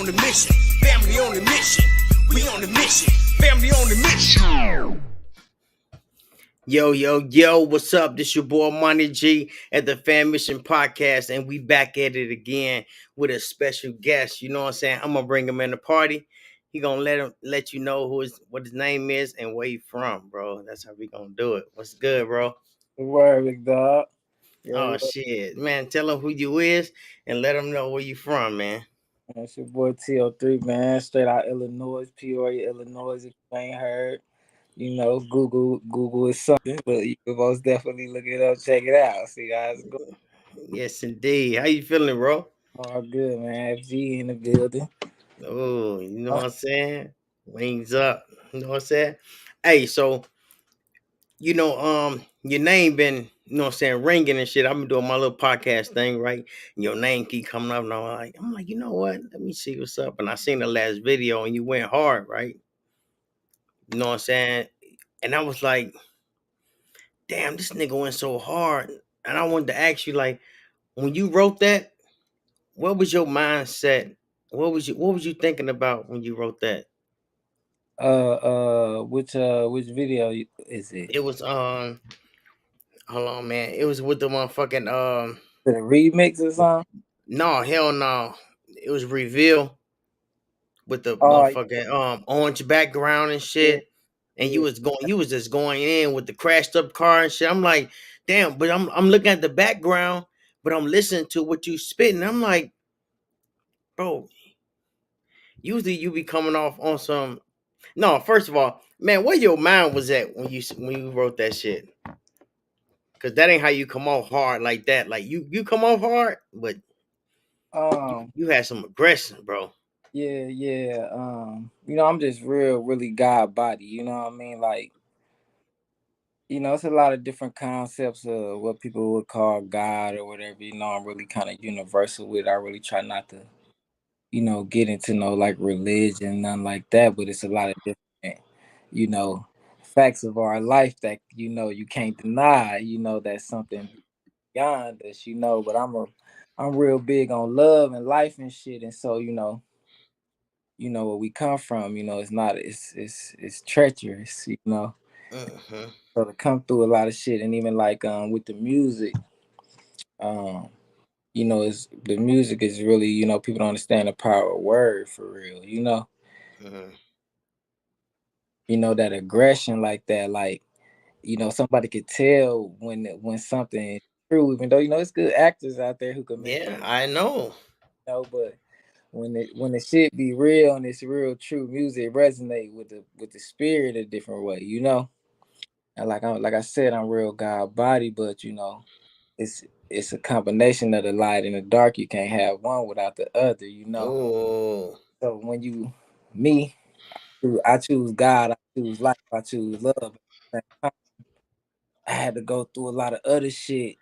on the mission, family on the mission. We on the mission, family on the mission. Yo, what's up? This your boy Money G at the Fan Mission Podcast, and we back at it again with a special guest. You know what I'm saying? I'm gonna bring him in the party. He gonna let you know what his name is and where he from, bro. That's how we gonna do it. What's good, bro? Word, big dog. Oh Yo, shit, man! Tell him who you is and let him know where you from, man. it's your boy TO3, man. Straight out Illinois, Peoria, Illinois. If you ain't heard, Google is something, but you can most definitely look it up, check it out, see how it's going. Yes, indeed. How you feeling, bro? All good, man. FG in the building. Oh, you know what I'm saying? Wings up. You know what I'm saying? Hey, so your name been, what I'm saying, ringing and shit. I've been doing my little podcast thing, right? And your name keep coming up, and I'm like, you know what? Let me see what's up. And I seen the last video, and you went hard, right? You know what I'm saying? And I was like, damn, this nigga went so hard. And I wanted to ask you, like, when you wrote that, what was your mindset? What was you thinking about when you wrote that? Which video is it? It was hold on, man. It was with the motherfucking The remix or something? no, hell no. It was reveal with the Oh, motherfucking orange background and yeah, shit. And yeah. you was just going in with the crashed up car and shit. I'm like, damn, but I'm looking at the background, but I'm listening to what you spitting. I'm like, bro, usually you be coming off on some. No, first of all, man, where your mind was at when you wrote that shit? Cause that ain't how you come off hard like that. Like you come off hard, but Um, you had some aggression, bro. yeah. I'm just really God body. You know what I mean? Like, it's a lot of different concepts of what people would call God or whatever. I'm really kind of universal with. I really try not to, get into no like religion, nothing like that. But it's a lot of different, you know, facts of our life that you can't deny. That's something beyond us. But I'm real big on love and life and shit. And so where we come from. It's not it's treacherous. Mm-hmm. So to come through a lot of shit, and even like with the music, um, is the music is really, people don't understand the power of word for real. Mm-hmm. That aggression like that, like somebody could tell when something is true, even though it's good actors out there who can make Yeah, I know. but when the shit be real and it's real true music resonate with the spirit a different way. And like I said, I'm real God body, but it's a combination of the light and the dark. You can't have one without the other. Oh. So me, I choose God, I choose life, I choose love. At the same time, I had to go through a lot of other shit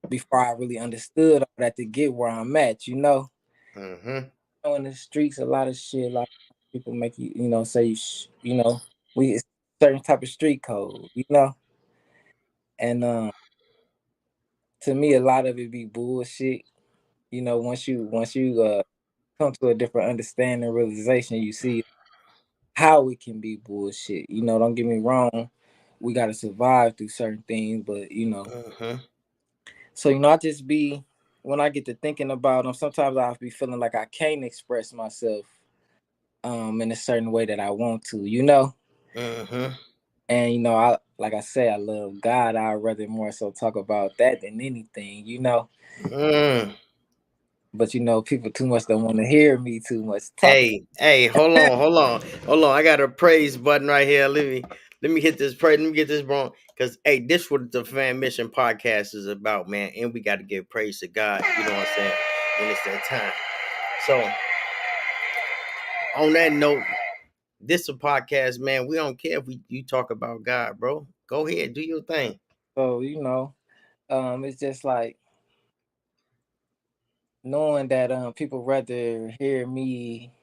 before I really understood all that to get where I'm at. Mm-hmm. In the streets, a lot of shit, like people make you, say we it's certain type of street code. And to me, a lot of it be bullshit. Once you come to a different understanding, realization, you see how it can be bullshit. Don't get me wrong, we got to survive through certain things, but Mm-hmm. so I just be when I get to thinking about them, sometimes I'll be feeling like I can't express myself in a certain way that I want to. Mm-hmm. And I like I say, I love God. I'd rather more so talk about that than anything. Mm. But people too much don't want to hear me too much talking. Hey, hold on. I got a praise button right here. Let me hit this praise. Let me get this wrong. Cause hey, this what the Fan Mission Podcast is about, man. And we got to give praise to God. You know what I'm saying? When it's that time. So on that note, this a podcast, man. We don't care if you talk about God, bro. Go ahead, do your thing. So it's just like knowing that people rather hear me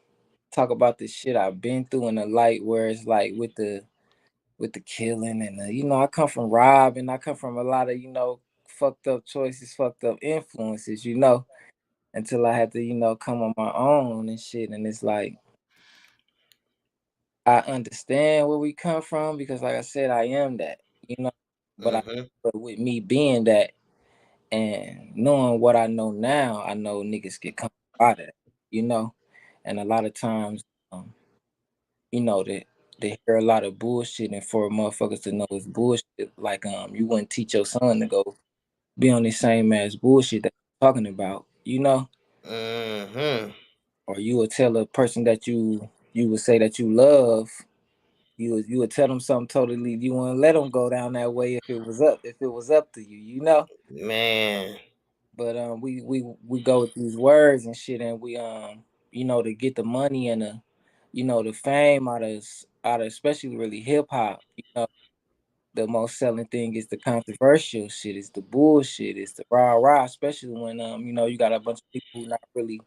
talk about the shit I've been through in the light, where it's like with the killing and I come from robbing, I come from a lot of fucked up choices, fucked up influences. until I had to, come on my own and shit. And it's like I understand where we come from because, like I said, I am that, you know. But Mm-hmm. but with me being that and knowing what I know now, I know niggas get come out of that, you know. And a lot of times, um, they hear a lot of bullshit, and for motherfuckers to know it's bullshit, like you wouldn't teach your son to go be on the same ass bullshit that you're talking about, you know. Mm-hmm. Or you would tell a person that you would say that you love, you would tell them something totally, you wouldn't let them go down that way if it was up to you, you know. Man. But we go with these words and shit, and we to get the money and the fame out of especially really hip hop. The most selling thing is the controversial shit, is the bullshit, is the rah rah, especially when you got a bunch of people who not really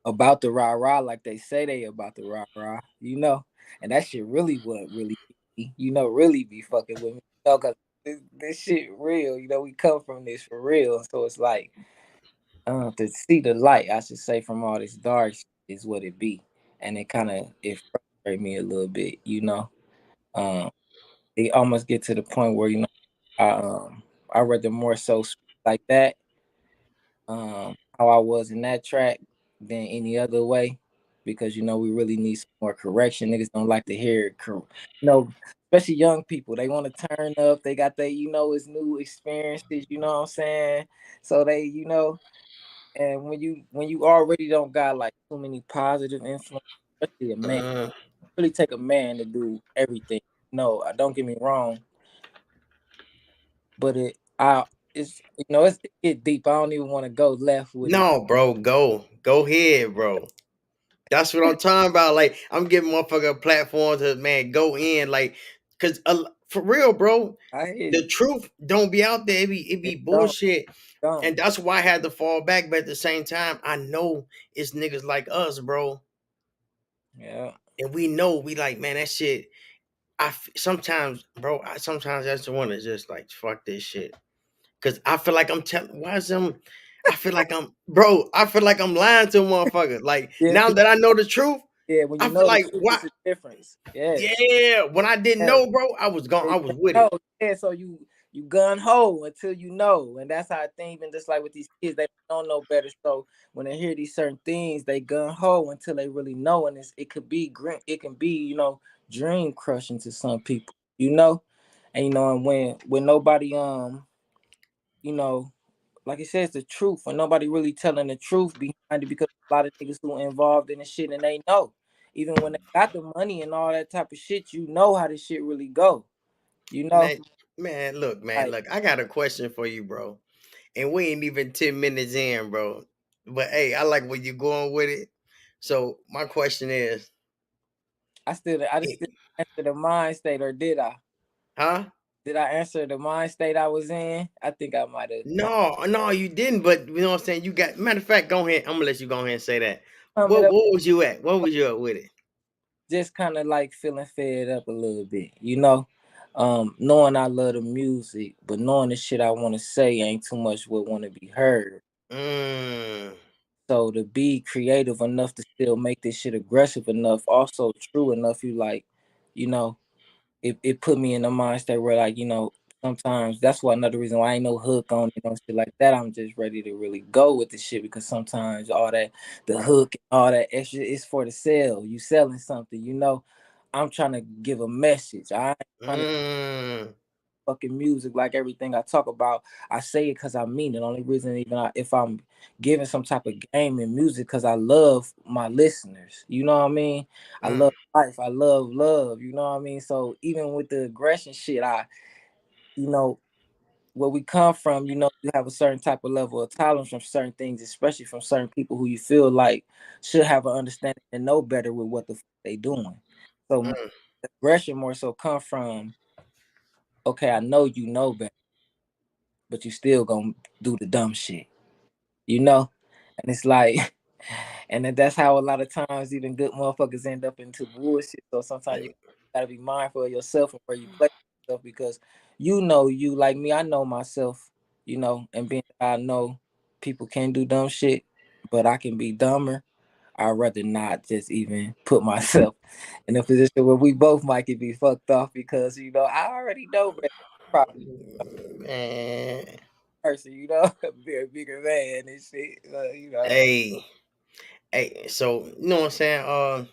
about the rah rah like they say they about the rah rah, and that shit really what really really be fucking with me, because this shit real, we come from this for real, so it's like to see the light, I should say, from all this dark shit is what it be, and it frustrates me a little bit, um it almost get to the point where I rather more so speak like that, how I was in that track than any other way, because we really need some more correction. Niggas don't like to hear especially young people. They want to turn up. They got it's new experiences. You know what I'm saying? So they and when you already don't got like too many positive influence, especially a man, Mm. really take a man to do everything. No, don't get me wrong, but it get deep. I don't even want to go left with it. No, bro, go ahead, bro. That's what I'm talking about. Like, I'm giving motherfucker a platform to, man, go in, like, cause for real, bro, I hear the you. truth don't be out there. It be It don't, bullshit, don't. and that's why I had to fall back. But at the same time, I know it's niggas like us, bro, Yeah. and we know we like, man, that shit. Sometimes, bro, sometimes I just want to just like fuck this shit. Cause I feel like I'm telling why is them I feel like I'm bro, I feel like I'm lying to a motherfucker. Like Yeah, now 'cause- that I know the truth, yeah, when I you feel know the like truth, why it's a difference. Yes. yeah, when I didn't Yes. know, bro, I was gone. Yeah, I was with no, it. yeah, so you gun ho until you know, and that's how I think. Even just like with these kids, they don't know better. So when they hear these certain things, they gun ho until they really know, and it could be grim. It can be dream crushing to some people, and and when nobody you know like it says the truth, when nobody really telling the truth behind it, because a lot of niggas who involved in the shit and they know, even when they got the money and all that type of shit, how this shit really go, you know. Man, man, Like look, I got a question for you, bro. And we ain't even 10 minutes in, bro. But hey, I like where you going with it. So my question is, I just eh, didn't answer the mind state, or did I? huh? Did I answer the mind state I was in? I think I might have. No, you didn't. But you know what I'm saying. You got matter of fact. Go ahead. I'm gonna let you go ahead and say that. Sum it What up. what was you at? What was you at with it? Just kind of like feeling fed up a little bit, knowing I love the music, but knowing the shit I want to say ain't too much what want to be heard. Mm, So to be creative enough to still make this shit aggressive enough, also true enough, you know, it put me in the mind state where, like, sometimes that's why another reason why I ain't no hook on it, shit like that. I'm just ready to really go with the shit, because sometimes all that, the hook and all that extra is for the sale. You selling something, I'm trying to give a message. I ain't trying to mm, fucking music like everything I talk about. I say it because I mean it. Only reason, even if I'm giving some type of game in music, because I love my listeners. You know what I mean? I mm, love life. I love love. You know what I mean? So even with the aggression shit, you know, where we come from, you have a certain type of level of tolerance from certain things, especially from certain people who you feel like should have an understanding and know better with what the fuck they doing. So mm, aggression more so come from, okay, I know you know better, but you still gonna do the dumb shit, you know? And it's like, and then that's how a lot of times even good motherfuckers end up into bullshit. So sometimes you gotta be mindful of yourself and where you place yourself, because you like me, I know myself, and being that I know. people can do dumb shit, but I can be dumber. I'd rather not just even put myself in a position where we both might get be fucked off because I already know better. Probably Man, person, be a bigger man and shit. hey, hey. So you know what I'm saying?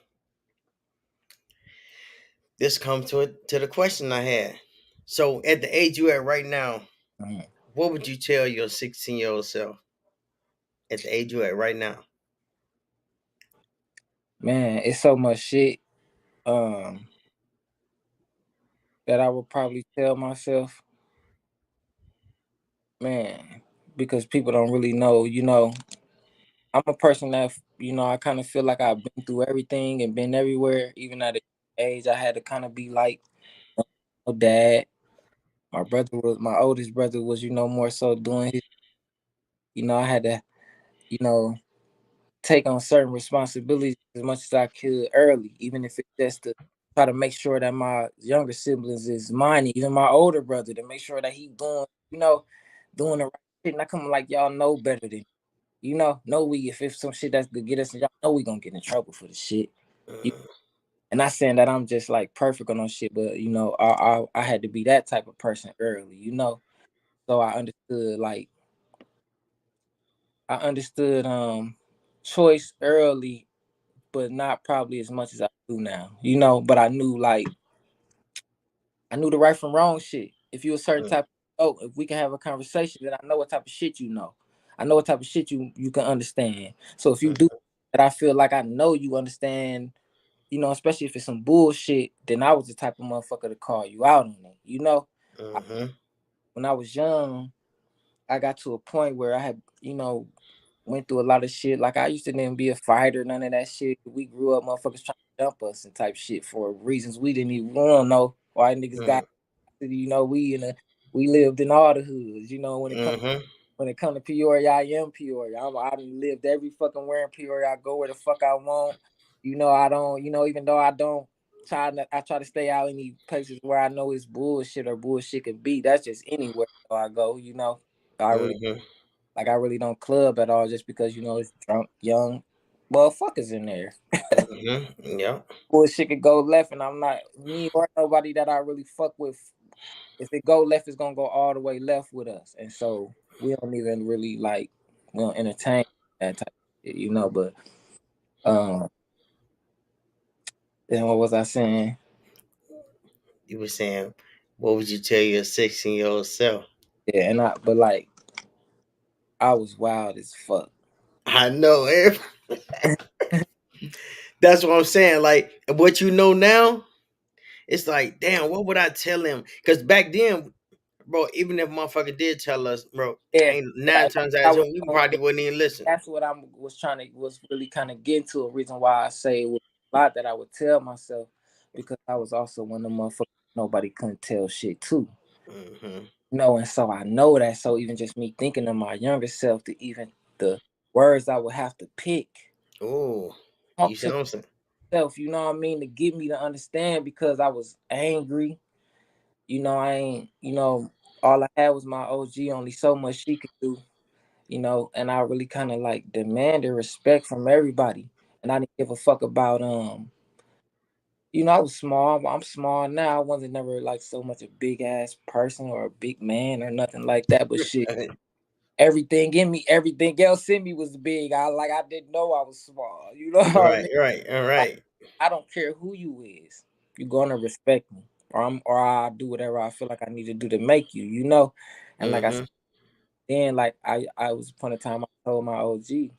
This comes to the question I had. So at the age you at right now, Mhm. what would you tell your 16-year-old self at the age you at right now? Man, it's so much shit um that I would probably tell myself, man, because people don't really know. I'm a person that I kind of feel like I've been through everything and been everywhere. Even at a age, I had to kind of be like a dad. My oldest brother was more so doing his. I had to you know take on certain responsibilities as much as I could early, even if it's just to try to make sure that my younger siblings is mine, even my older brother, to make sure that he doing the right shit. And I come like y'all know better than know we if some shit that's gonna get us, y'all know we gonna get in trouble for the shit. You, Mm, and not saying that I'm just like perfect on those shit, but I had to be that type of person early. So I understood choice early, but not probably as much as I do now. But I knew the right from wrong shit. If you a certain mm, type, if we can have a conversation, then I know what type of shit you know. I know what type of shit you can understand. So if you do mm, that, I feel like I know you understand. Especially if it's some bullshit, then I was the type of motherfucker to call you out on it. I, mm, when I was young, I got to a point where I had, went through a lot of shit. Like I used to then be a fighter, none of that shit. We grew up, motherfuckers trying to jump us and type shit for reasons we don't know why niggas got. mm, We lived in all the hoods. mm, When it come to Peoria, I am Peoria. I done lived every fucking where in Peoria. I go where the fuck I want. I don't. Even though I don't I try to stay out any places where I know it's bullshit or bullshit can be. That's just anywhere I go. I really mm, I really don't club at all just because it's drunk, young motherfuckers in there. yeah. Bullshit could go left, and I'm not me or nobody that I really fuck with. If it go left, it's gonna go all the way left with us, and so we don't even really we don't entertain that type of shit. But um, then what was I saying? You were saying, what would you tell your 16-year-old self? Yeah, but I was wild as fuck. I know, that's what I'm saying. Like what you know now, it's like, damn, what would I tell him? Because back then, bro, even if motherfucker did tell us, bro, Yeah, ain't like, nine times out I of was, ten, we probably wouldn't even listen. that's what I was really kind of getting to. A reason why I say it was a lot that I would tell myself because I was also one of the motherfuckers nobody couldn't tell shit to. Hmm. And so I know that. So even just me thinking of my younger self, to even the words I would have to pick, Oh, you talk see to what I'm saying? myself, you know what I mean, to get me to understand because I was angry. I ain't, all I had was my OG, only so much she could do. And I really kind of demanded respect from everybody. And I didn't give a fuck about I was small. I'm small now. I wasn't never so much a big ass person or a big man or nothing like that. But shit, everything in me, everything else in me was big. I didn't know I was small. You know what I Right, mean? right, all Like, right. I don't care who you is. You're gonna respect me. Or I do whatever I feel like I need to do to make you. And like I Mm-hmm. said, then I was upon a time I told my OG,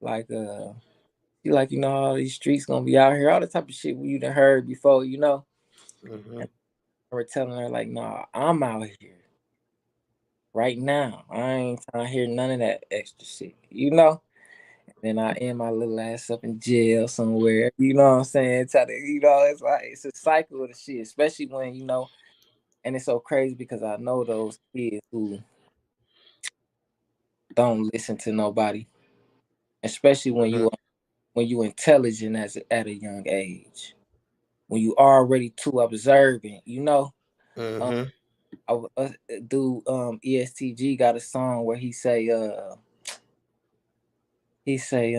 like he all these streets gonna be out here, all the type of shit you done heard before. Mm-hmm. And I were telling her nah, I'm out here right now. I ain't trying to hear none of that extra shit. Then I end my little ass up in jail somewhere. You know what I'm saying? Try to, it's like it's a cycle of the shit, especially when. And it's so crazy because I know those kids who don't listen to nobody, especially Mm-hmm. when you intelligent at a young age, when you already too observant. Um, Mm-hmm. dude, ESTG got a song where he say, he say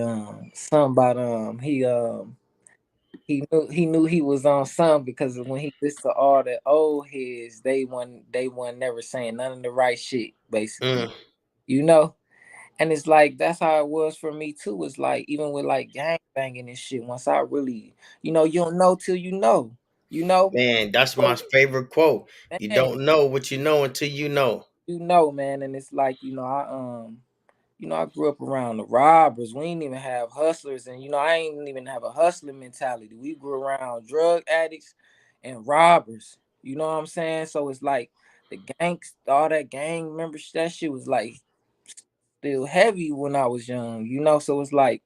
something about he knew he was on some because when he listened to all the old heads, they weren't never saying none of the right shit, basically. Mm, You know? And it's like that's how it was for me too. It's like even with like gang banging and shit, once I really, you don't know till you know, you know? man, that's my So favorite quote. You man, don't know what you know until you know. man, and it's like, I grew up around the robbers. We didn't even have hustlers, and I ain't even have a hustling mentality. We grew around drug addicts and robbers. You know what I'm saying? So it's like the gangs, all that gang membership, that shit was like still heavy when I was young. So it's like,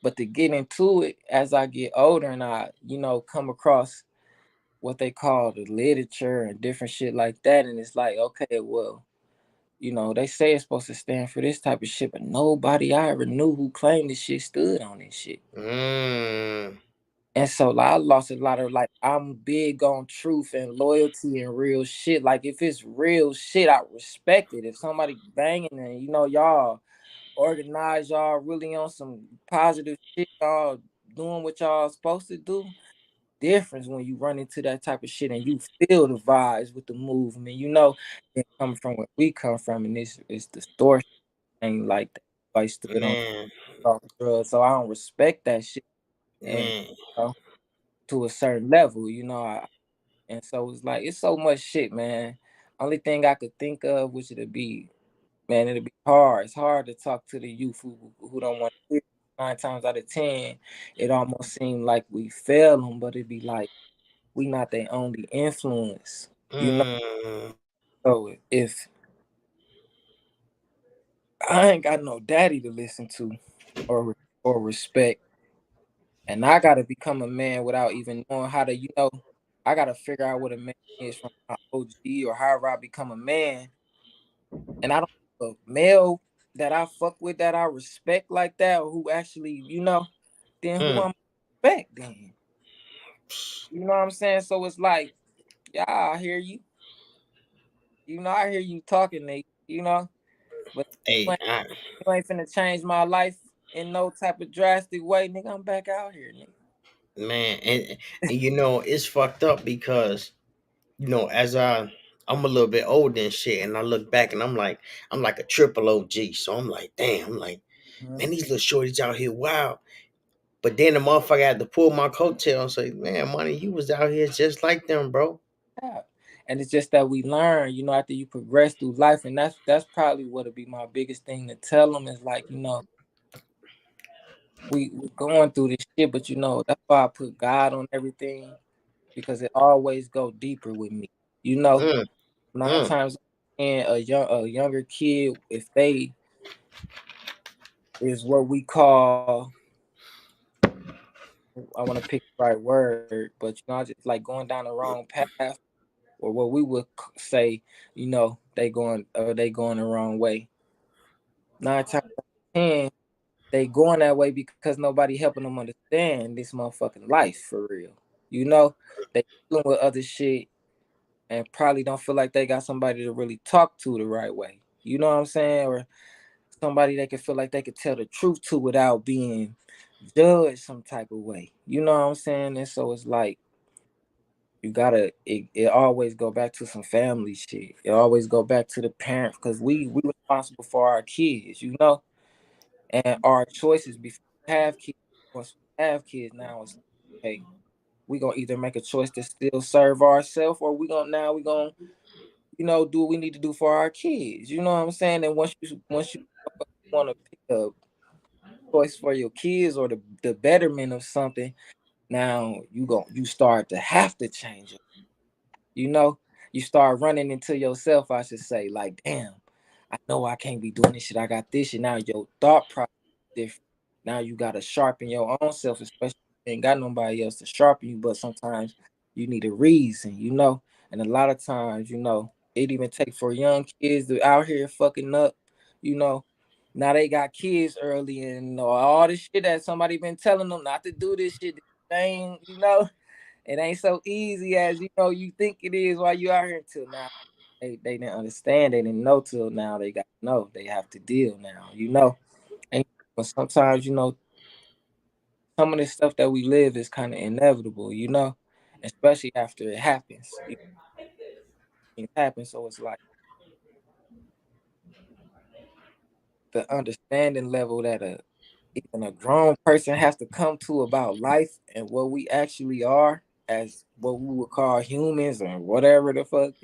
but to get into it as I get older and I, come across what they call the literature and different shit like that, and it's like, okay, well. They say it's supposed to stand for this type of shit, but nobody I ever knew who claimed this shit stood on this shit. Mm, And so like, I lost a lot of like I'm big on truth and loyalty and real shit. Like if it's real shit, I respect it. If somebody banging and y'all organize, y'all really on some positive shit, y'all doing what y'all supposed to do. Difference when you run into that type of shit and you feel the vibes with the movement, and coming from where we come from, and this is distortion ain't like that. I stood on man, drugs, so I don't respect that shit, and man, to a certain level, and so it's like it's so much shit, man. Only thing I could think of, which it'd be, man, it'd be hard. It's hard to talk to the youth who don't want to hear. 9 times out of 10, it almost seemed like we fail them, but it'd be like we not their only influence, you know. mm, So if I ain't got no daddy to listen to, or respect. And I gotta become a man without even knowing how to, I gotta figure out what a man is from my OG or however I become a man. And I don't have a male that I fuck with that I respect like that, or who actually, then who mm. I'm respect then. You know what I'm saying? So it's like, yeah, I hear you. I hear you talking, Nate, but you Hey, ain't, you ain't finna change my life in no type of drastic way, nigga. I'm back out here, nigga. man, and it's fucked up because as I'm a little bit older and shit, and I look back and I'm like a triple OG. So I'm like, damn, I'm like, Mhm. man, these little shorties out here, wow. But then the motherfucker had to pull my coattail and say, man, money, you was out here just like them, bro. Yeah. And it's just that we learn, after you progress through life, and that's probably what'll be my biggest thing to tell them is like, we going through this shit, but that's why I put God on everything because it always go deeper with me. You know, Mm, 9 times and a younger kid, if they is what we call, I want to pick the right word, but I just like going down the wrong path, or what we would say, they going the wrong way. 9 times out of 10, they going that way because nobody helping them understand this motherfucking life for real. They dealing with other shit and probably don't feel like they got somebody to really talk to the right way. You know what I'm saying? Or somebody they can feel like they could tell the truth to without being judged some type of way. You know what I'm saying? And so it's like you gotta it always go back to some family shit. It always go back to the parents because we responsible for our kids, and our choices before we have kids. Once we have kids, now it's hey, we gonna either make a choice to still serve ourselves, or we gonna do what we need to do for our kids. You know what I'm saying? And once you want to pick a choice for your kids or the betterment of something, now you start to have to change it. You know, you start running into yourself, I should say, like, damn, I know I can't be doing this shit. I got this shit. Now your thought process is different. Now you gotta sharpen your own self, especially if you ain't got nobody else to sharpen you, but sometimes you need a reason, And a lot of times, it even take for young kids to out here fucking up, you know. Now they got kids early and all this shit that somebody been telling them not to do this shit. This thing, it ain't so easy as you think it is while you out here until now. They didn't understand, they didn't know till now they got to know. They have to deal now, And But sometimes, some of the stuff that we live is kind of inevitable, especially after it happens. It happens, so it's like the understanding level that even a grown person has to come to about life and what we actually are as what we would call humans or whatever the fuck,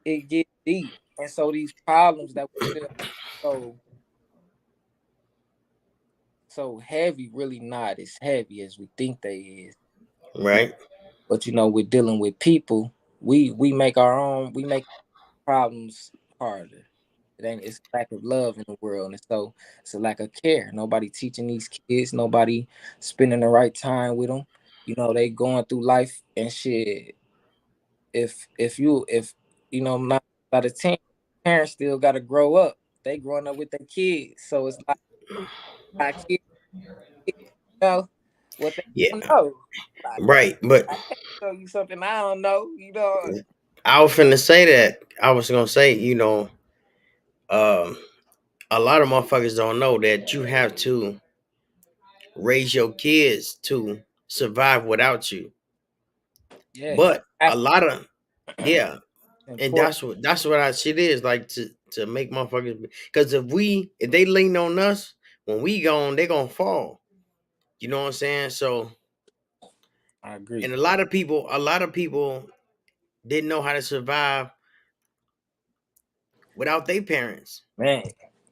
it gets deep. And so these problems that we feel so so heavy really not as heavy as we think they is. Right. But we're dealing with people. We make our own. We make problems harder. It's a lack of love in the world, and so it's a lack of care. Nobody teaching these kids. Nobody spending the right time with them. They going through life and shit. If 9 out of 10 parents still got to grow up. They growing up with their kids, so it's like our kids know what they Yeah. don't know. Like, Right. But I can't tell you something I don't know. I was finna say that. I was gonna say, um, a lot of motherfuckers don't know that you have to raise your kids to survive without you. Yes, But a lot of yeah, and important. that's what I shit is like to make motherfuckers, because if they lean on us when we gone, they gonna fall. You know what I'm saying? So, I agree, and a lot of people didn't know how to survive without their parents. man.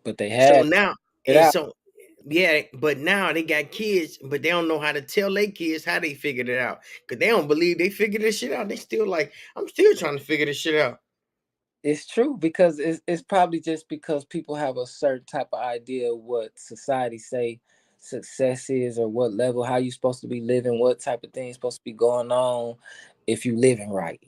But they So had now, it and out. so yeah, but now they got kids, but they don't know how to tell their kids how they figured it out. Cause they don't believe they figured this shit out. They still like, I'm still trying to figure this shit out. It's true because it's probably just because people have a certain type of idea of what society say success is or what level how you supposed to be living, what type of things supposed to be going on if you living right.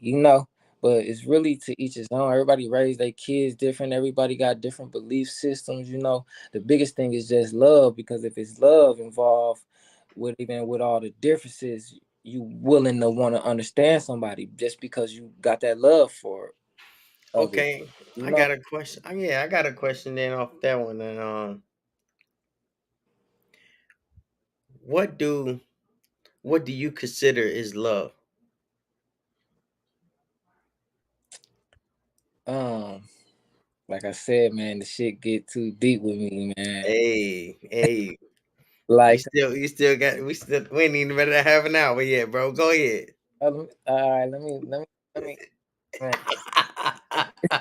But it's really to each his own. Everybody raised their kids different. Everybody got different belief systems. The biggest thing is just love, because if it's love involved with even with all the differences, you willing to want to understand somebody just because you got that love for others. Okay, You I know, got a question. Yeah, I got a question then off that one. And what do what do you consider is love? um, like I said, man, the shit get too deep with me, man. Hey, you Like, still you still got we ain't even better than half an hour yet, bro. Go ahead. all right, man.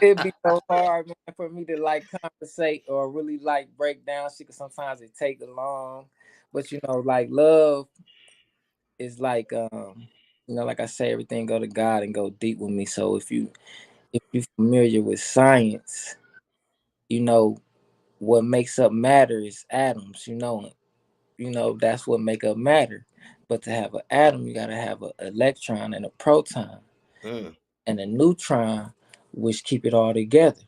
It'd be so hard, man, for me to like conversate or really like break down shit. Cause sometimes it take long, but like love is like, like I say, everything go to God and go deep with me. So if you familiar with science, you know what makes up matter is atoms. That's what make up matter. But to have an atom, you gotta have an electron and a proton Mm, and a neutron, which keep it all together.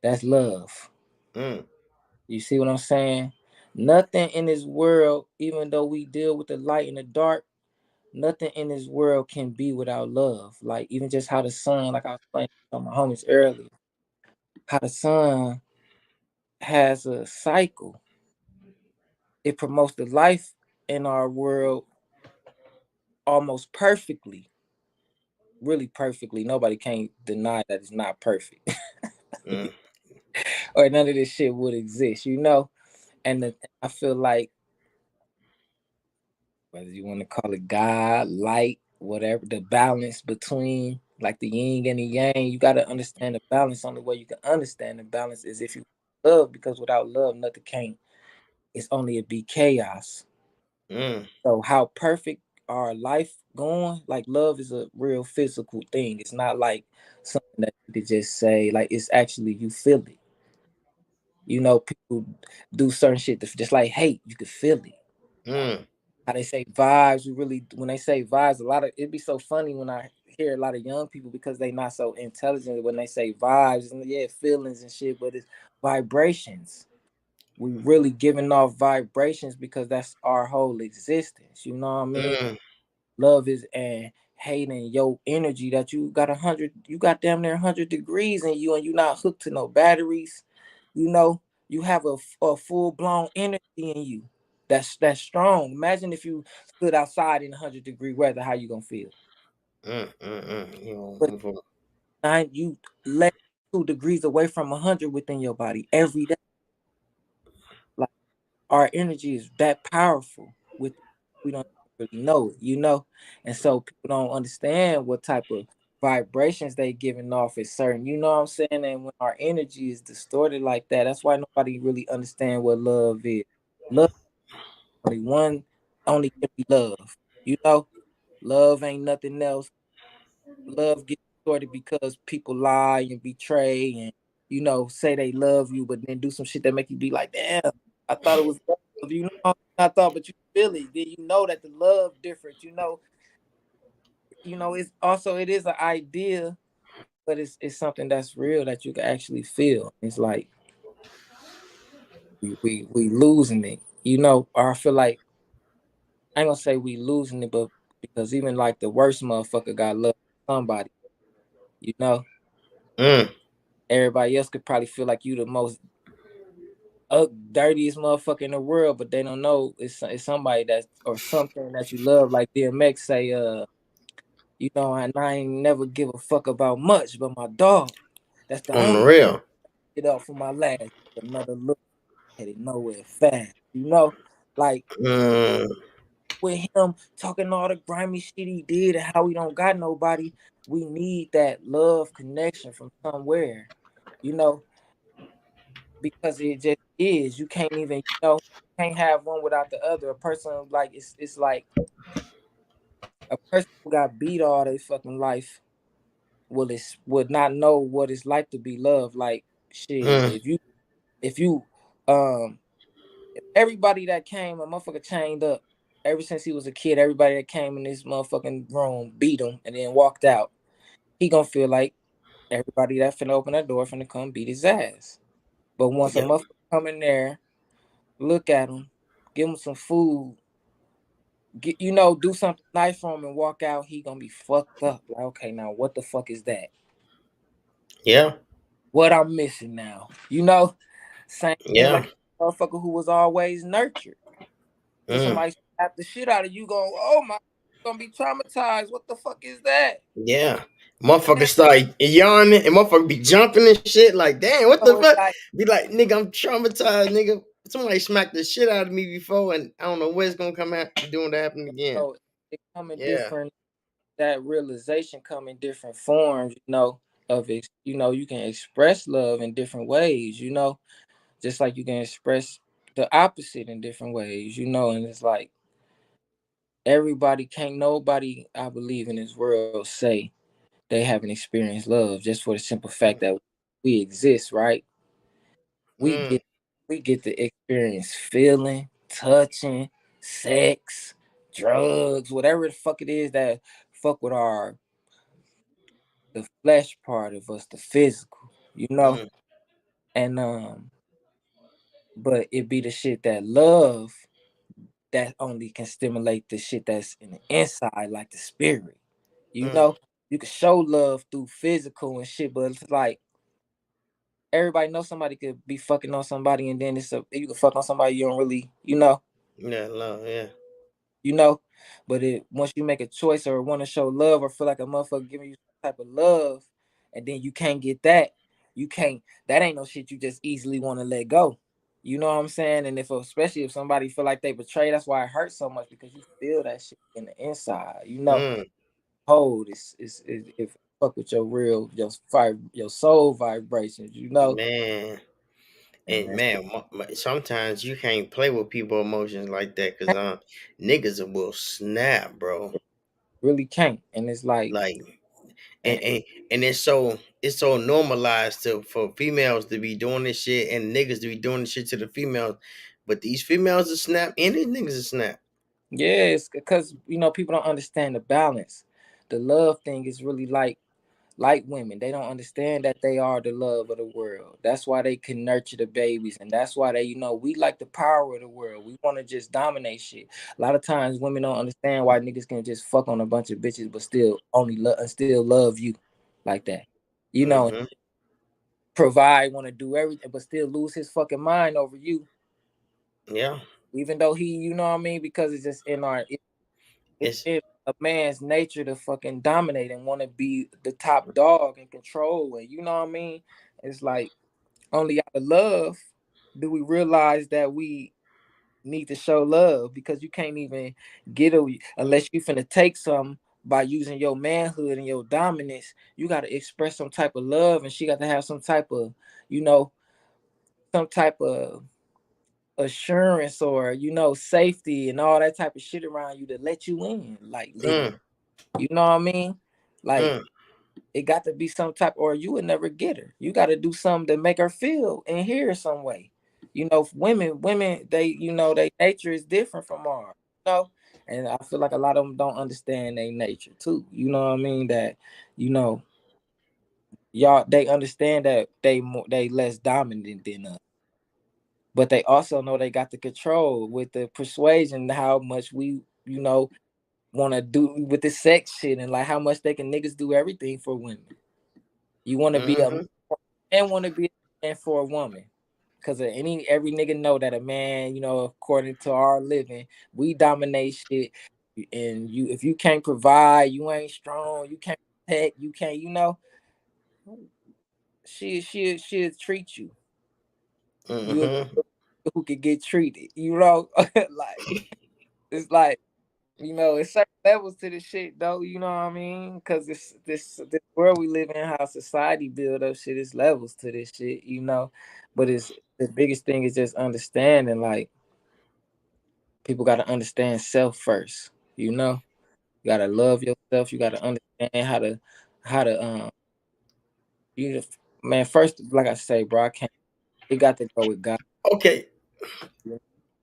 That's love. mm, You see what I'm saying? Nothing in this world, even though we deal with the light and the dark, nothing in this world can be without love. Like even just how the sun, like I was playing on my homies earlier, how the sun has a cycle. It promotes the life in our world almost perfectly, really perfectly. Nobody can deny that it's not perfect, mm, or none of this shit would exist. I feel like whether you want to call it God, light, whatever, the balance between like the yin and the yang, you got to understand the balance. Only way you can understand the balance is if you love, because without love, nothing can. It's only a be chaos. mm, So how perfect our life going? Like love is a real physical thing. It's not like something that you could just say. Like it's actually you feel it. People do certain shit just like hate. You could feel it. mm, How they say vibes. We really when they say vibes, a lot of it'd be so funny when I hear a lot of young people because they not so intelligent when they say vibes and yeah, feelings and shit, but it's vibrations. We really giving off vibrations because that's our whole existence. You know what I mean? mm, Love is and hating your energy that you got damn near 100 degrees in you and you not hooked to no batteries. You know, You have a full blown energy in you. That's strong. Imagine if you stood outside in 100-degree weather, how you gonna feel? You But know, for- you let 2 degrees away from 100 within your body every day. Like our energy is that powerful. With we don't really know it, and so people don't understand what type of vibrations they giving off is certain. You know what I'm saying? And when our energy is distorted like that, that's why nobody really understand what love is. Love only one, only can be love. You know, love ain't nothing else. Love gets distorted because people lie and betray and say they love you, but then do some shit that make you be like, damn, I thought it was love. I thought, but you feel it. Then you know that the love different. It's also it is an idea, but it's something that's real that you can actually feel. It's like we losing it. Or I feel like I ain't gonna say we losing it, but because even like the worst motherfucker got love for somebody, you know. mm, Everybody else could probably feel like you the most dirtiest motherfucker in the world, but they don't know it's somebody that's or something that you love. Like DMX say, and I ain't never give a fuck about much, but my dog, that's the on the only real. get up for my last. Another look headed nowhere fast, like Mm, with him talking all the grimy shit he did and how he don't got nobody. We need that love connection from somewhere, you know, because it just is. You can't even, can't have one without the other. A person like it's like a person who got beat all their fucking life would not know what it's like to be loved. Like shit, mm, if you um if everybody that came a motherfucker chained up ever since he was a kid, everybody that came in this motherfucking room beat him and then walked out, he gonna feel like everybody that finna open that door finna come beat his ass. But once a yeah, motherfucker come in there, look at him, give him some food, do something nice for him and walk out, he gonna be fucked up. Like, okay, now what the fuck is that? yeah, What I'm missing now? Same thing yeah. like a motherfucker who was always nurtured. Then Mm, somebody slap the shit out of you, going, oh my, gonna be traumatized. What the fuck is that? yeah. Motherfucker start yawning and motherfucker be jumping and shit. Like, damn, what the So it's fuck? like, Be like, nigga, I'm traumatized, nigga. Somebody smacked the shit out of me before, and I don't know what's gonna come out doing to happen again. it come in Yeah. different. That realization come in different forms. Of it. You can express love in different ways. Just like you can express the opposite in different ways. And it's like can't nobody I believe in this world say they haven't experienced love just for the simple fact that we exist, right? We Mm, get we get to experience feeling, touching, sex, drugs, whatever the fuck it is that fuck with the flesh part of us, the physical, mm, and but it be the shit that love that only can stimulate the shit that's in the inside, like the spirit. You mm. know, you can show love through physical and shit, but it's like everybody knows somebody could be fucking on somebody, and then you can fuck on somebody you don't really, Yeah, love, yeah. you know. But once you make a choice or want to show love or feel like a motherfucker giving you some type of love, and then you can't get that, you can't. That ain't no shit you just easily want to let go. You know what I'm saying? And especially if somebody feel like they betray, that's why it hurts so much because you feel that shit in the inside. Mm, Hold if fuck with your real your soul vibrations. man. And And that's man, sometimes you can't play with people emotions like that because niggas will snap, bro. really can't. And it's like, Like and and it's so normalized for females to be doing this shit and niggas to be doing this shit to the females. But these females will snap and these niggas will snap. yeah, it's because people don't understand the balance. The love thing is really like women. They don't understand that they are the love of the world. That's why they can nurture the babies, and that's why we like the power of the world. We want to just dominate shit. A lot of times, women don't understand why niggas can just fuck on a bunch of bitches, but still only love and still love you like that. You know, Mm-hmm. provide, want to do everything, but still lose his fucking mind over you, Yeah. even though he, you know what I mean, because it's just in our it's It's in a man's nature to fucking dominate and want to be the top dog and control, and you know what I mean. It's like only out of love do we realize that we need to show love, because you can't even get a unless you finna take some by using your manhood and your dominance. You got to express some type of love, and she got to have some type of, you know, some type of assurance, or safety and all that type of shit around you to let you in, like literally. mm, You know what I mean? Like mm, it got to be some type, or you would never get her. You got to do something to make her feel and hear some way. Women, they, their nature is different from ours. You know, and I feel like a lot of them don't understand their nature too. You know what I mean? That you know, y'all, they understand that they less dominant than us, but they also know they got the control with the persuasion, how much we, want to do with the sex shit, and like how much they can niggas do everything for women. You want to be a mm-hmm, man, want to be a man for a woman. Cause every nigga know that a man, according to our living, we dominate shit. And you, if you can't provide, you ain't strong, you can't protect, you can't, she'll treat you. You mm-hmm. who could get treated, like it's like, it's certain levels to this shit though, you know what I mean? Cause this world we live in, how society build up shit, is levels to this shit. But it's the biggest thing is just understanding, like people gotta understand self first, you know? You gotta love yourself, you gotta understand how to you just man, first, like I say, bro, I can't it got to go with God. Okay.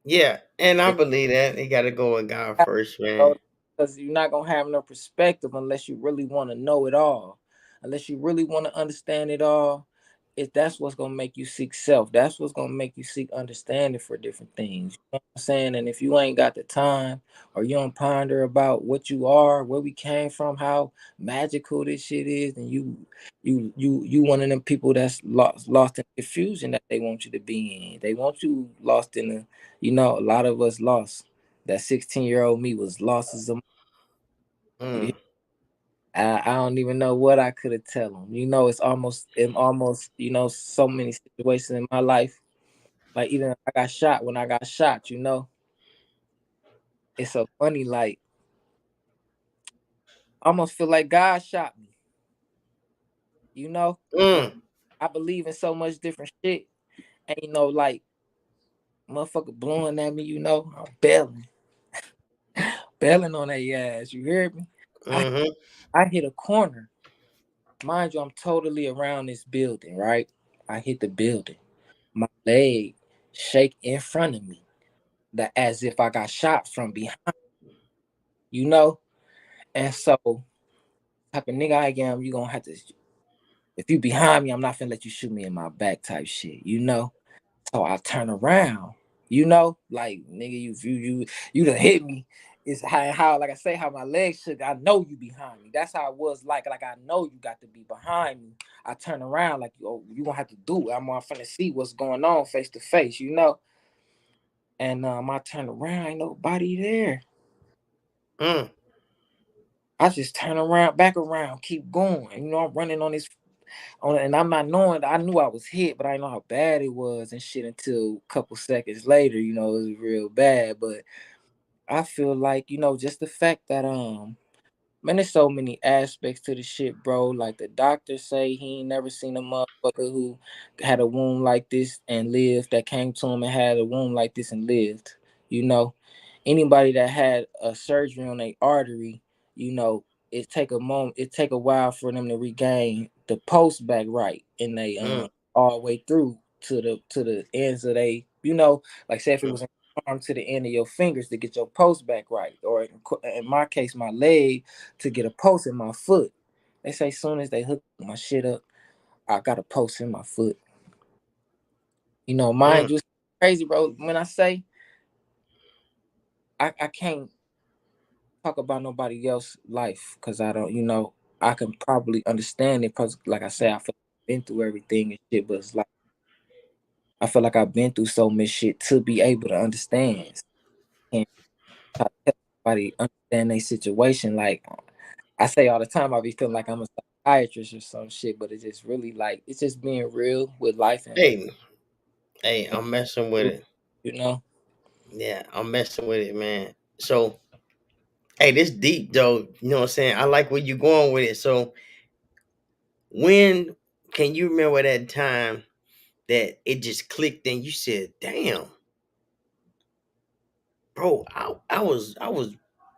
Yeah, and I It believe that they got to go with God first, man. because you're not gonna have no perspective unless you really want to know it all, unless you really want to understand it all. If that's what's gonna make you seek self, that's what's gonna make you seek understanding for different things. You know what I'm saying? And if you ain't got the time, or you don't ponder about what you are, where we came from, how magical this shit is, and you one of them people that's lost in confusion that they want you to be in. They want you lost in the, a lot of us lost. That 16-year-old me was lost as a. Mm, I don't even know what I could have tell him. It's almost so many situations in my life. Like even I got shot, when I got shot. It's so funny. Like I almost feel like God shot me. Because mm, I believe in so much different shit, and like motherfucker blowing at me. I'm bailing on that ass. You hear me? I mm-hmm, I hit a corner. Mind you, I'm totally around this building, right? I hit the building. My leg shake in front of me, that as if I got shot from behind, you know? And so, type of nigga I am, you gonna have to, if you behind me, I'm not finna let you shoot me in my back type shit? So I turn around, like nigga, you done hit me. It's how like I say, how my legs shook. I know you behind me. That's how it was like I know you got to be behind me. I turn around like, oh, you gonna have to do it. I'm finna see what's going on face to face. And I turn around, ain't nobody there. mm, I just turn around, back around, keep going. I'm running on this, and I'm not knowing. I knew I was hit, but I didn't know how bad it was and shit until a couple seconds later. It was real bad. But I feel like just the fact that man, there's so many aspects to the shit, bro. Like the doctor say he ain't never seen a motherfucker who had a wound like this and lived, that came to him and had a wound like this and lived. You know, Anybody that had a surgery on a artery, it take a moment, it take a while for them to regain the post back right, and they mm, all the way through to the ends of like say if it mm, was an arm, to the end of your fingers to get your post back right, or in my case my leg to get a post in my foot. They say soon as they hook my shit up, I got a post in my foot. Mind mm. you, it's crazy, bro. When I say I can't talk about nobody else's life, because I don't, I can probably understand it, because like I say, I feel been through everything and shit, but it's like I feel like I've been through so much shit to be able to understand and try to help somebody understand their situation. Like I say all the time, I be feeling like I'm a psychiatrist or some shit, but it's just really like it's just being real with life and Hey, hey, I'm messing with it. you know. Yeah, I'm messing with it, man. So, hey, this deep though. You know what I'm saying? I like where you going with it. So, when can you remember that time that it just clicked and you said, "Damn, bro,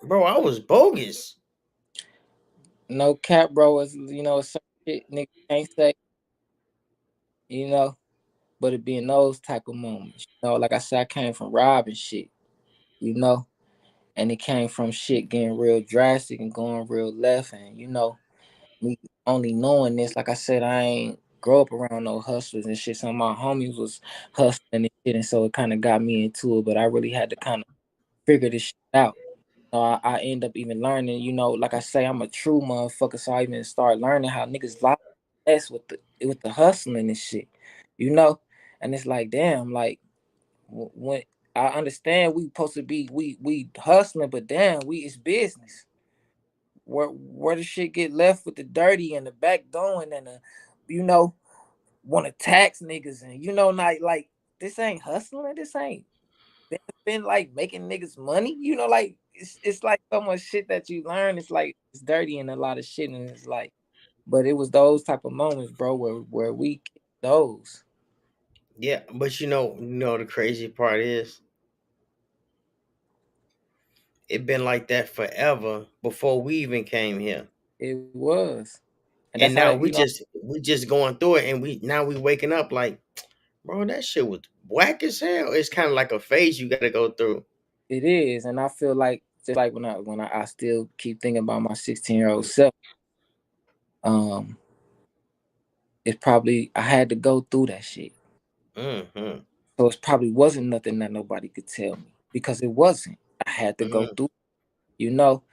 bro, I was bogus." No cap, bro. Is some shit nigga can't say, you know, but it be in those type of moments. Like I said, I came from robbing shit, you know, and it came from shit getting real drastic and going real left, and me only knowing this, like I said, I ain't grow up around no hustlers and shit. Some of my homies was hustling and shit, and so it kind of got me into it. But I really had to kind of figure this shit out. I end up even learning, like I say, I'm a true motherfucker, so I even start learning how niggas lie less with the hustling and shit, you know. And it's like, damn, like when I understand we supposed to be we hustling, but damn, we it's business. Where the shit get left with the dirty and the back going and the, you know, want to tax niggas and not like this ain't hustling. This ain't been like making niggas money. Like it's like so much shit that you learn. It's like it's dirty and a lot of shit, and it's like, but it was those type of moments, bro, where we those. Yeah, but the crazy part is it been like that forever before we even came here. It was, and And that's how now that we just going through it and we waking up like, bro, that shit was whack as hell. It's kind of like a phase you gotta go through. it is, and I feel like just like when I still keep thinking about my 16-year-old self. Um, it's probably I had to go through that shit. Mm-hmm. So it probably wasn't nothing that nobody could tell me because it wasn't. I had to go Mm-hmm. through, you know,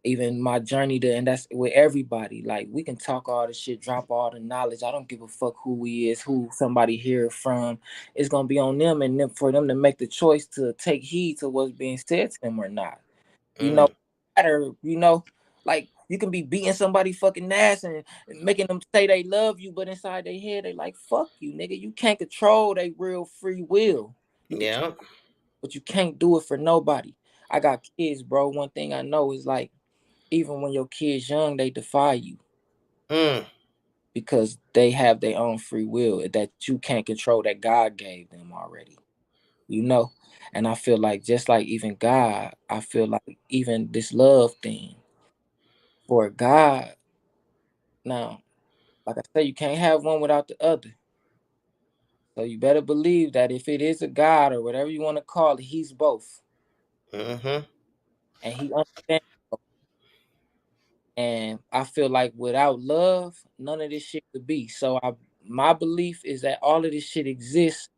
even my journey to, and that's with everybody. Like we can talk all the shit, drop all the knowledge. I don't give a fuck who we is, who somebody hear from. It's gonna be on them and them for them to make the choice to take heed to what's being said to them or not. You know, Mm. matter, like you can be beating somebody fucking ass and making them say they love you, but inside their head they like fuck you, nigga. You can't control their real free will. You can, Yeah. but you can't do it for nobody. I got kids, bro. One thing I know is like even when your kids young, they defy you Mm. because they have their own free will that you can't control that God gave them already. You know, and I feel like just like even God, I feel like even this love thing for God. Now, like I say, you can't have one without the other. So you better believe that if it is a God or whatever you want to call it, He's both, Mm-hmm. and He understands. And I feel like without love, none of this shit could be. So my belief is that all of this shit exists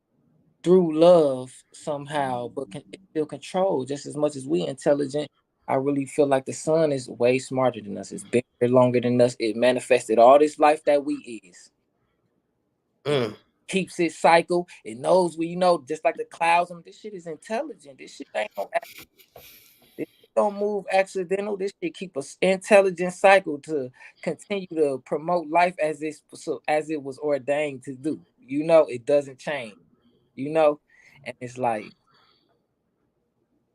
through love somehow, but it's still controlled just as much as we intelligent. I really feel like the sun is way smarter than us. It's been here longer than us. It manifested all this life that we is. It Mm. keeps its cycle. It knows we, just like the clouds. This shit is intelligent. This shit ain't no this shit don't move accidental. This shit keep a intelligent cycle to continue to promote life as it was ordained to do. It doesn't change. And it's like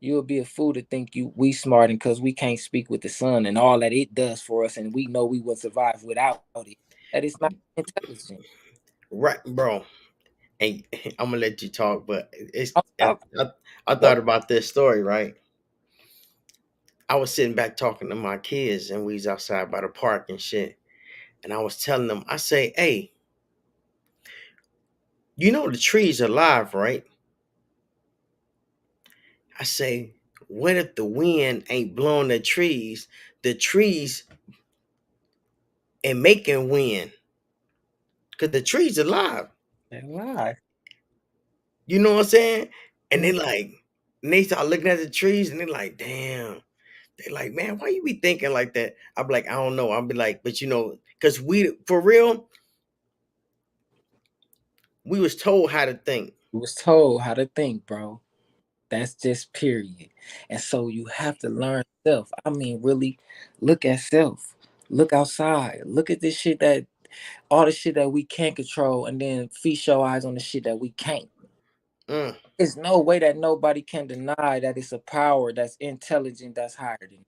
you'll be a fool to think we smart and because we can't speak with the sun and all that it does for us, and we know we would survive without it. That it's not intelligent. Right, bro. And I'm gonna let you talk, but I'm talking. I Go. thought about this story, right? I was sitting back talking to my kids, and we was outside by the park and shit. And I was telling them, I say, "Hey, the trees are alive, right?" I say, "What if the wind ain't blowing the trees and making wind? Cause the trees are alive." They lie. You know what I'm saying? And Mhm. they start looking at the trees, and they're like, "Damn." They like, "Man, why you be thinking like that?" I'm like, "I don't know." I'll be like, "But cause we for real." We was told how to think. We was told how to think, bro. That's just period. And so you have to learn self. I mean, really look at self. Look outside. Look at this shit that all the shit that we can't control and then feast your eyes on the shit that we can't. Mm, There's no way that nobody can deny that it's a power that's intelligent that's higher than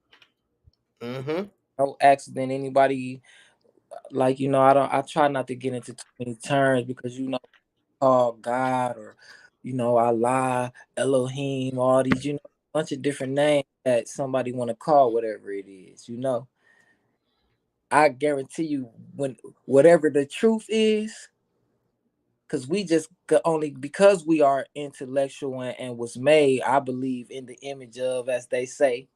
mm-hmm. no accident. Anybody like I try not to get into too many terms because call God or Allah, Elohim, all these bunch of different names that somebody want to call whatever it is. I guarantee you when whatever the truth is, because we just only because we are intellectual and was made, I believe, in the image of, as they say,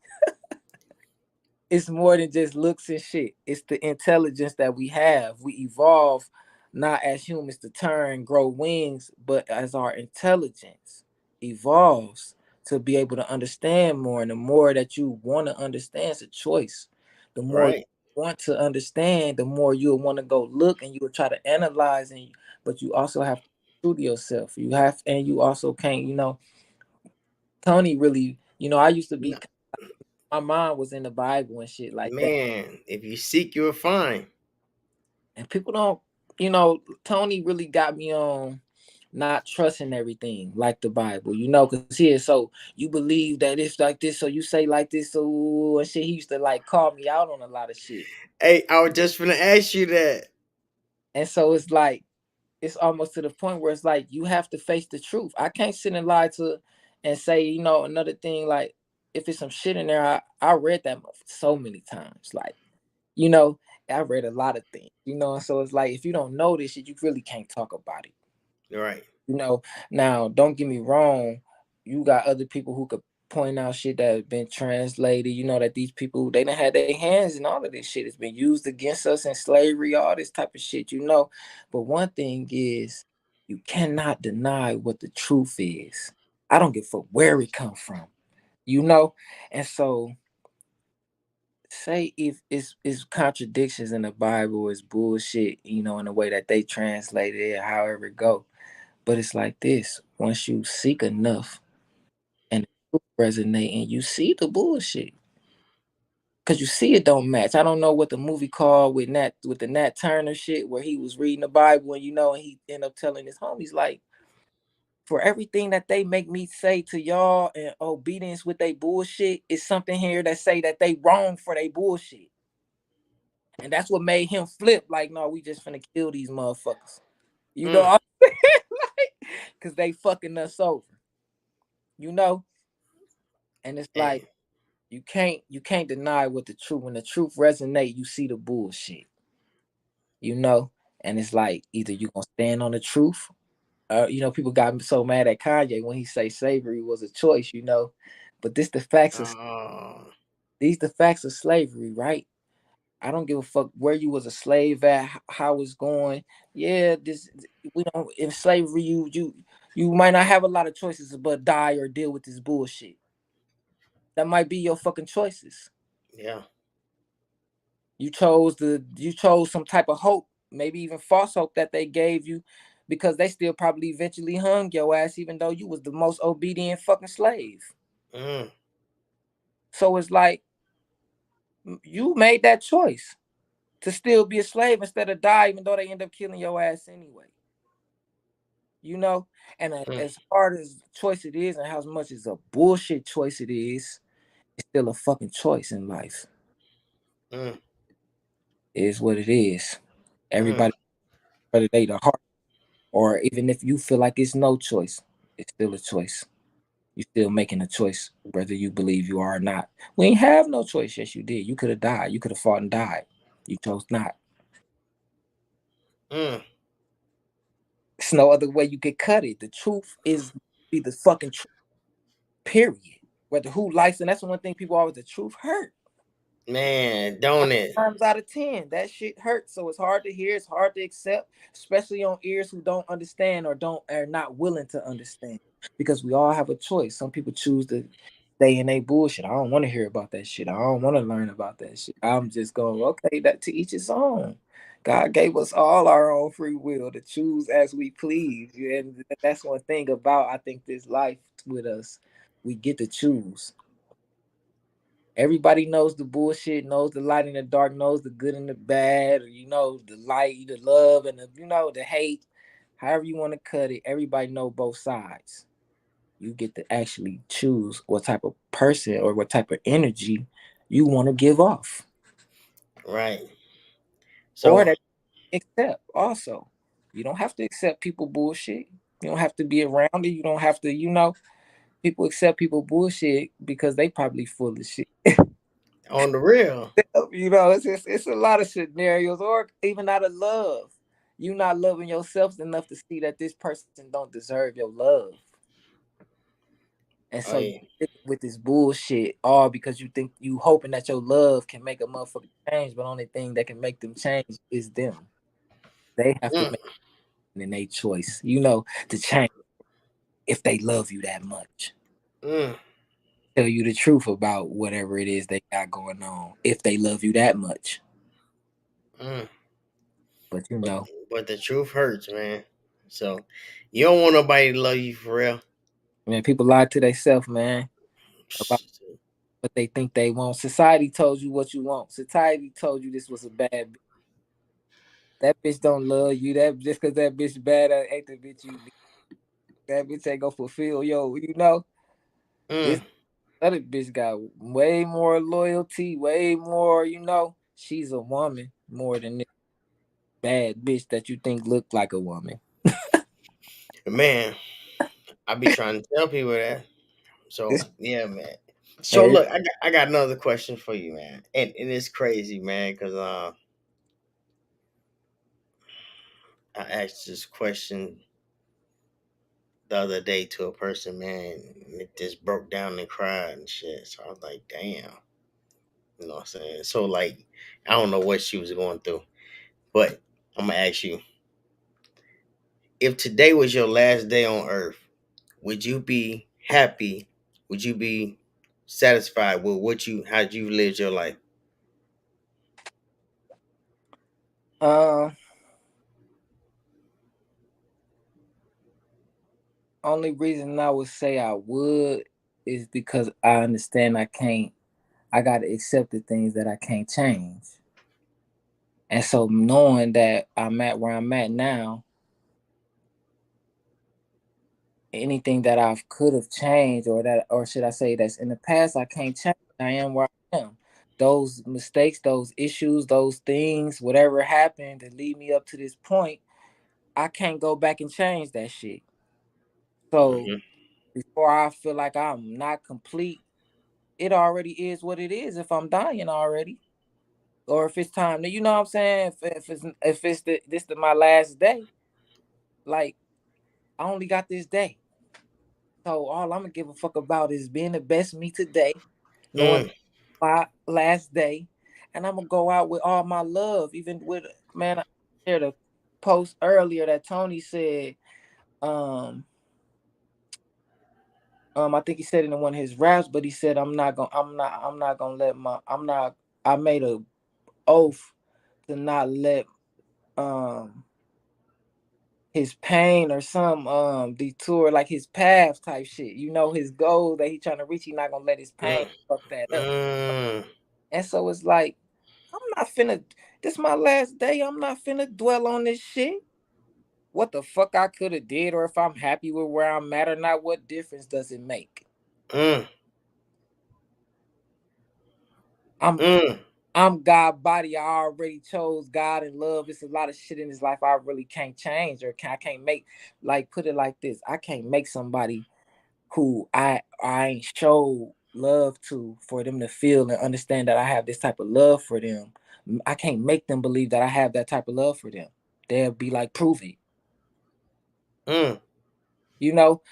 it's more than just looks and shit. It's the intelligence that we have. We evolve not as humans to turn, grow wings, but as our intelligence evolves to be able to understand more. And the more that you want to understand, it's a choice. The more you Right. want to understand, the more you'll want to go look and you will try to analyze. But you also have to true to yourself. And you also can't. Tony really. I used to be. No, My mind was in the Bible and shit like that. man, if you seek, you'll find. And people don't, Tony really got me on not trusting everything like the Bible, because so you believe that it's like this, so you say like this, so and shit. He used to like call me out on a lot of shit. Hey, I was just gonna ask you that. And so it's like, it's almost to the point where it's like, you have to face the truth. I can't sit and lie to and say, another thing, like, if it's some shit in there, I read that so many times. Like, you know, I read a lot of things, and so it's like if you don't know this shit, you really can't talk about it. Right. Now don't get me wrong, you got other people who could point out shit that has been translated, that these people they done had their hands in all of this shit. It's been used against us in slavery, all this type of shit. But one thing is you cannot deny what the truth is. I don't give a fuck where it come from, you know? And so say if it's contradictions in the Bible is bullshit, in the way that they translated it, however it go. But it's like this: once you seek enough and the truth resonate, and you see the bullshit, because you see it don't match. I don't know what the movie called with the Nat Turner shit, where he was reading the Bible and he ended up telling his homies like, for everything that they make me say to y'all and obedience with they bullshit, is something here that say that they wrong for they bullshit. And that's what made him flip. Like, no, we just finna kill these motherfuckers. You know Mm, what I'm saying? Like, cause they fucking us over. You know? And it's and, like you can't deny what the truth. When the truth resonate, you see the bullshit. You know? And it's like either you gonna stand on the truth. People got so mad at Kanye when he say slavery was a choice. But this the facts of oh, these the facts of slavery, right? I don't give a fuck where you was a slave at, how it's going. Yeah, this we don't in slavery you might not have a lot of choices but die or deal with this bullshit. That might be your fucking choices. yeah. You chose some type of hope, maybe even false hope that they gave you because they still probably eventually hung your ass even though you was the most obedient fucking slave. Mm, So it's like you made that choice to still be a slave instead of die even though they end up killing your ass anyway. you know. And mm, as hard as choice it is, and how much is a bullshit choice it is, it's still a fucking choice in life. mm, It is what it is. mm, Everybody, whether they the heart or even if you feel like it's no choice, it's still a choice. You're still making a choice, whether you believe you are or not. We ain't have no choice. Yes, you did. You could have died. You could have fought and died. You chose not. mm. There's no other way you could cut it. The truth is be the fucking truth. Period. Whether who likes it, and that's the one thing people always the truth hurt. Man, don't it? Times out of 10, that shit hurts. So it's hard to hear, it's hard to accept, especially on ears who don't understand or don't are not willing to understand. Because we all have a choice. Some people choose to stay in a bullshit. I don't want to hear about that shit. I don't want to learn about that shit. I'm just going, okay, that to each his own. God gave us all our own free will to choose as we please. And that's one thing about, I think, this life with us. We get to choose. Everybody knows the bullshit, knows the light and the dark, knows the good and the bad, the light, the love, and the hate. However you want to cut it, everybody know both sides. You get to actually choose what type of person or what type of energy you want to give off. Right. Or So that you accept also. You don't have to accept people bullshit. You don't have to be around it. You don't have to, people accept people bullshit because they probably full of shit. on the real. It's a lot of scenarios, or even out of love. You not loving yourself enough to see that this person don't deserve your love. And Oh so yeah. you with this bullshit, all because you think you hoping that your love can make a motherfucker change, but only thing that can make them change is them. They have to Mm, make in their choice, to change if they love you that much. mm, Tell you the truth about whatever it is they got going on, if they love you that much. mm. But But but the truth hurts, man. So you don't want nobody to love you for real. man, people lie to themselves, man, about what they think they want. Society told you what you want. Society told you this was a bad bitch. That bitch don't love you. That just because that bitch bad ain't the bitch you need. That bitch ain't gonna fulfill this Mm, other bitch got way more loyalty, way more, she's a woman more than this bad bitch that you think looked like a woman. man, I be trying to tell people that. So This yeah, man. So hey, look, I got another question for you, man. And it's crazy, man, because I asked this question the other day to a person, man, and it just broke down and cried and shit. So I was like, damn. You know what I'm saying? So like I don't know what she was going through. But I'm gonna ask you, if today was your last day on earth, would you be happy? Would you be satisfied with how you lived your life? uh only reason I would say I would is because I understand I gotta accept the things that I can't change. And so knowing that I'm at where I'm at now, anything that I could have changed, or should I say that's in the past, I can't change. I am where I am. Those mistakes, those issues, those things, whatever happened to lead me up to this point, I can't go back and change that shit. So Hmm. before I feel like I'm not complete, it already is what it is if I'm dying already. Or if it's time to, you know what I'm saying? If it's my last day, like I only got this day. So all I'm gonna give a fuck about is being the best me today, knowing Mm, my last day, and I'm gonna go out with all my love. Even with, man, I shared a post earlier that Tony said, um, I think he said it in one of his raps, but he said I'm not gonna let my, I'm not, I made a oath to not let um his pain or some detour like his path type shit. His goal that he trying to reach. He not gonna let his pain mm, fuck that up. mm, And so it's like I'm not finna. This my last day. I'm not finna dwell on this shit. What the fuck I could have did, or if I'm happy with where I'm at or not. What difference does it make? mm, I'm mm, I'm God body. I already chose God and love. It's a lot of shit in this life I really can't change, or I can't make. Like, put it like this: I can't make somebody who I ain't show love to, for them to feel and understand that I have this type of love for them. I can't make them believe that I have that type of love for them. They'll be like, prove it. mm,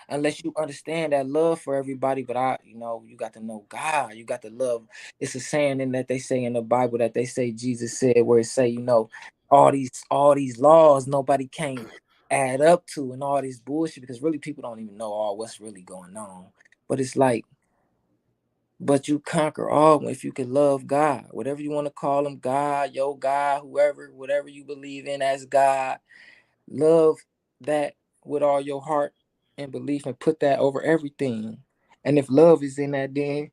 Unless you understand that love for everybody. But you got to know God. You got to love. It's a saying in that they say in the Bible that they say Jesus said, where it say, all these laws nobody can't add up to, and all this bullshit, because really people don't even know all what's really going on. But it's like But you conquer all if you can love God, whatever you want to call him, God, your God, whoever, whatever you believe in as God. Love that with all your heart and belief and put that over everything. And if love is in that, then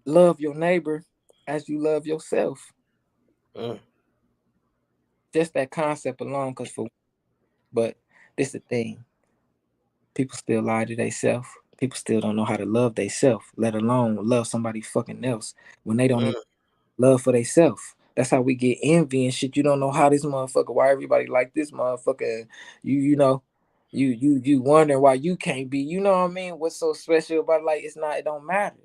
love your neighbor as you love yourself. Mm, Just that concept alone, because for but this the thing. People still lie to themselves. People still don't know how to love themselves, let alone love somebody fucking else when they don't even mm, love for themselves. That's how we get envy and shit. You don't know how this motherfucker, why everybody like this motherfucker. You know, you wondering why you can't be. You know what I mean? What's so special about it? Like it's not. It don't matter.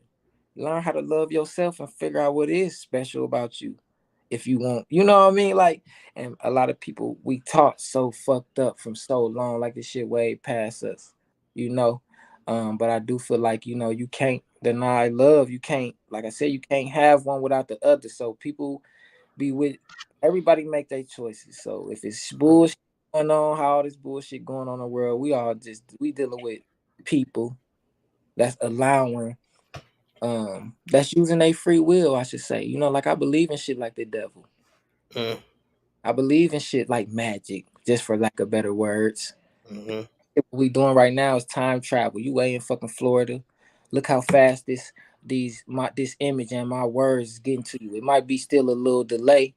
Learn how to love yourself and figure out what is special about you. If you want, you know what I mean? Like, and a lot of people we taught so fucked up from so long, like this shit way past us. You know, but I do feel like you can't deny love. You can't, like I said, you can't have one without the other. So people be with everybody make their choices. So if it's bullshit going on, how all this bullshit going on in the world, we dealing with people that's allowing that's using their free will, I should say. Like I believe in shit like the devil. mm, I believe in shit like magic, just for lack of better words. mm-hmm, What we doing right now is time travel. You way in fucking Florida. Look how fast this image and my words is getting to you. It might be still a little delay,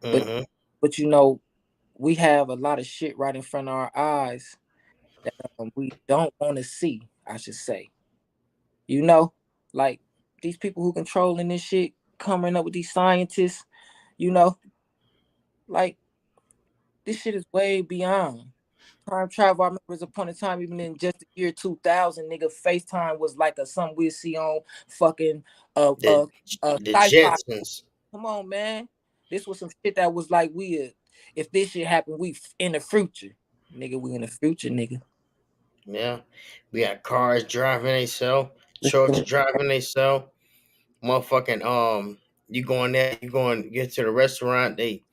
but mm-hmm, but we have a lot of shit right in front of our eyes that we don't want to see, I should say. You know, like these people who controlling this shit, coming up with these scientists, you know, like this shit is way beyond time travel. I remember there was upon a time, even in just the year 2000, nigga, FaceTime was like a something we see on fucking the the sci-fi. Jetsons. Come on, man. This was some shit that was like if this shit happened, in the future. Nigga, we in the future, nigga. Yeah, we got cars driving themselves, trucks driving themselves. Motherfucking you going there, you going get to the restaurant, they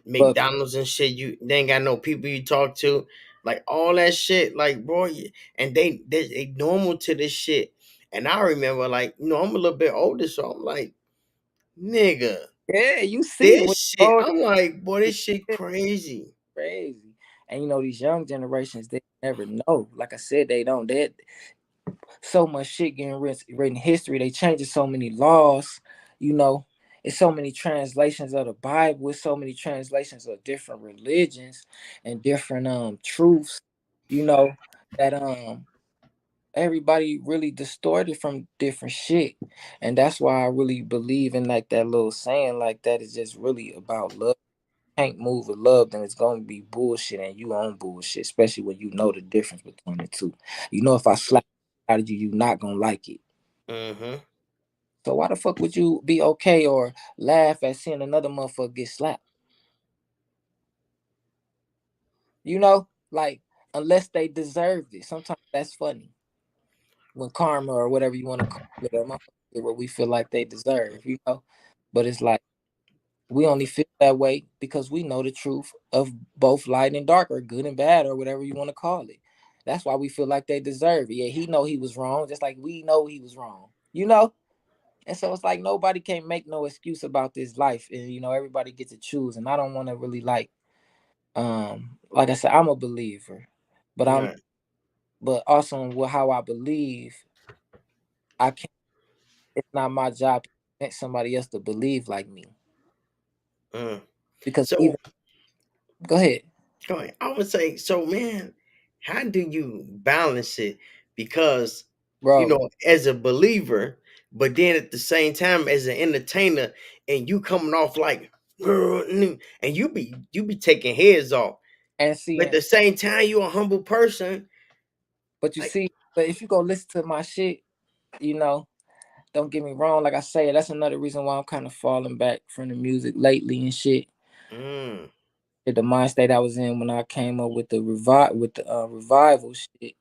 But McDonald's and shit. They ain't got no people you talk to, like all that shit. Like bro, and they normal to this shit. And I remember, like I'm a little bit older, so I'm like, nigga, yeah, you see it this with shit. all I'm like, boy, this this shit shit crazy. crazy. And these young generations, they never know. Like I said, they don't. They so much shit getting written history. They changing so many laws. You know, it's so many translations of the Bible. It's so many translations of different religions and different truths. You know that everybody really distorted from different shit, and that's why I really believe in like that little saying like that is just really about love. Can't move with love, then it's gonna be bullshit, and you own bullshit, especially when you know the difference between the two. If I slap out of you, you're not gonna like it. Mm-hmm. So why the fuck would you be okay or laugh at seeing another motherfucker get slapped? Like unless they deserved it. Sometimes that's funny when karma or whatever you want to call it, or motherfuckers get what we feel like they deserve. But it's like we only feel that way because we know the truth of both light and dark, or good and bad, or whatever you want to call it. That's why we feel like they deserve it. Yeah, he know he was wrong, just like we know he was wrong. And so it's like nobody can make no excuse about this life, and everybody gets to choose. And I don't want to really like I said, I'm a believer, but I'm Right. but also in how I believe, I can't. It's not my job to get somebody else to believe like me, Mm. because So even go ahead, go ahead. I would say, so man, how do you balance it? Because, bro. as a believer, but then at the same time as an entertainer, and you coming off like, and you be taking heads off. And But at see, the same time, you a humble person. but you Like, see, but if you go listen to my shit, you know, don't get me wrong. Like I say, that's another reason why I'm kind of falling back from the music lately and shit. mm, The mind state I was in when I came up with the revival shit.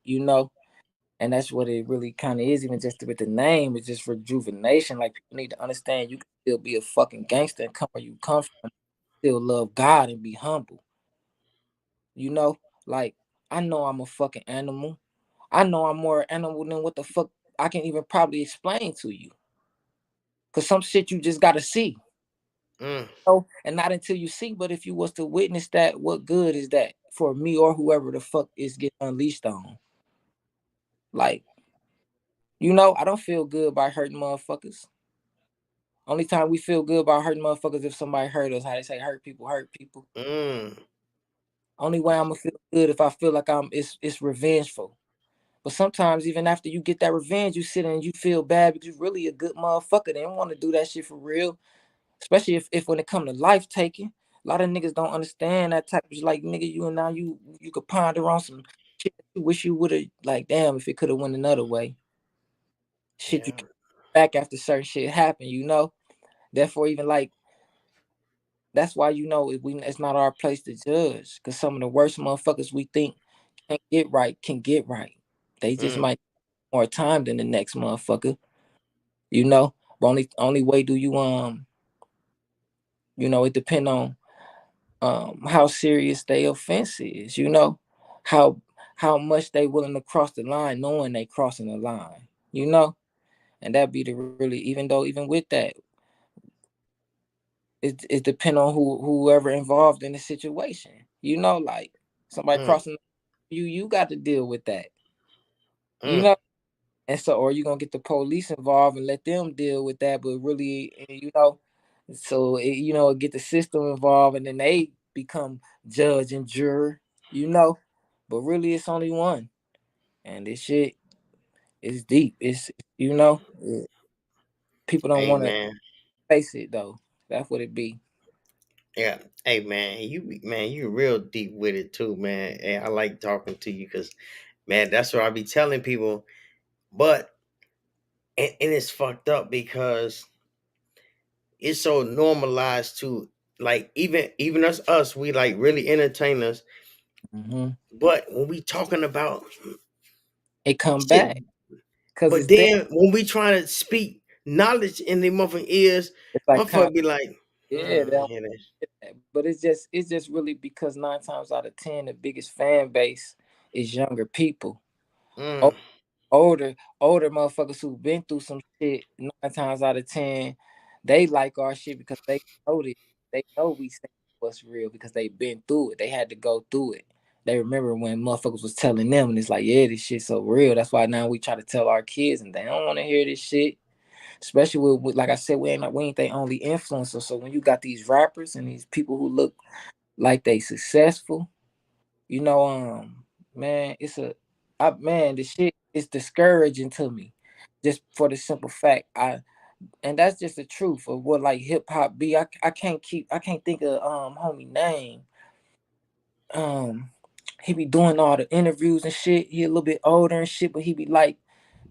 And that's what it really kind of is. Even just with the name, it's just rejuvenation. Like people need to understand, you can still be a fucking gangster and come where you come from, still love God and be humble. You know, like I know I'm a fucking animal. I know I'm more animal than what the fuck I can even probably explain to you. Cause some shit you just gotta see. Mm. And not until you see, but if you was to witness that, what good is that for me or whoever the fuck is getting unleashed on? Like, I don't feel good by hurting motherfuckers. Only time we feel good about hurting motherfuckers if somebody hurt us. How they say hurt people hurt people. Mm. Only way I'm gonna feel good if I feel like it's revengeful. But sometimes even after you get that revenge, you sit and you feel bad because you're really a good motherfucker. They don't want to do that shit for real. Especially if when it come to life taking. A lot of niggas don't understand that type of like nigga, you and now you could ponder on some shit that you wish you would have like damn if it could have went another way. Shit you Yeah. came back after certain shit happened. Therefore even like that's why it's not our place to judge. Cause some of the worst motherfuckers we think can't get right can get right. They just Mm. might need more time than the next motherfucker, you know. But only way do it depend on how serious their offense is, how how much they willing to cross the line, knowing they crossing the line, and that be the really even with that, it depend on whoever involved in the situation, like somebody Mm. crossing you got to deal with that, you Mm. know. And so, or you gonna get the police involved and let them deal with that, but really, so get the system involved, and then they become judge and juror, you know. But really, it's only one, and this shit is deep. It's people don't Hey want to man. face it though. That's what it be. Yeah. Hey man, you real deep with it too, man. And I like talking to you because man, that's what I be telling people. But and it's fucked up because it's so normalized to like even us we like really entertain us. Hmm. But when we talking about It come shit, back because but it's there. then when we trying to speak knowledge in their motherfucking ears, It's like motherfucker be like, yeah, they don't hear that. get that. But it's just really because 9 times out of 10, the biggest fan base is younger people. Mm, Older motherfuckers who've been through some shit 9 times out of 10, they like our shit because they know it. They know we say what's real because they been through it. They had to go through it. They remember when motherfuckers was telling them, and it's like, yeah, this shit's so real. That's why now we try to tell our kids, and they don't want to hear this shit. Especially with like I said, we ain't they only influencer. So when you got these rappers and these people who look like they successful, man, man, the shit is discouraging to me, just for the simple fact and that's just the truth of what like hip hop be. I can't think of homie name. Um, he be doing all the interviews and shit. He a little bit older and shit, but he be like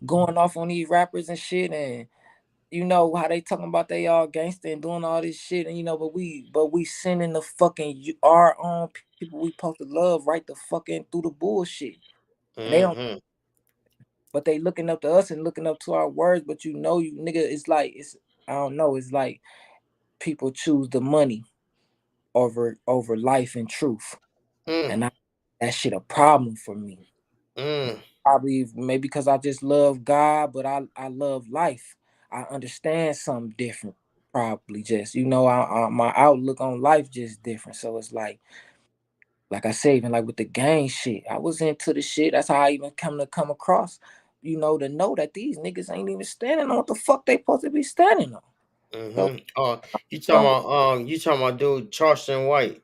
going off on these rappers and shit, and you know how they talking about they all gangster and doing all this shit, and but we sending the fucking our own people we supposed to love right the fucking through the bullshit, and they don't. mm-hmm, But they looking up to us and looking up to our words, but you nigga, it's like I don't know, it's like people choose the money over life and truth, mm, and that shit a problem for me. mm, Probably maybe because I just love God, but I love life. I understand something different. Probably just my outlook on life just different. So it's like I said, even like with the gang shit, I was into the shit. That's how I even come across, to know that these niggas ain't even standing on what the fuck they supposed to be standing on. So mm-hmm. Oh, don't you talking about dude Charleston White.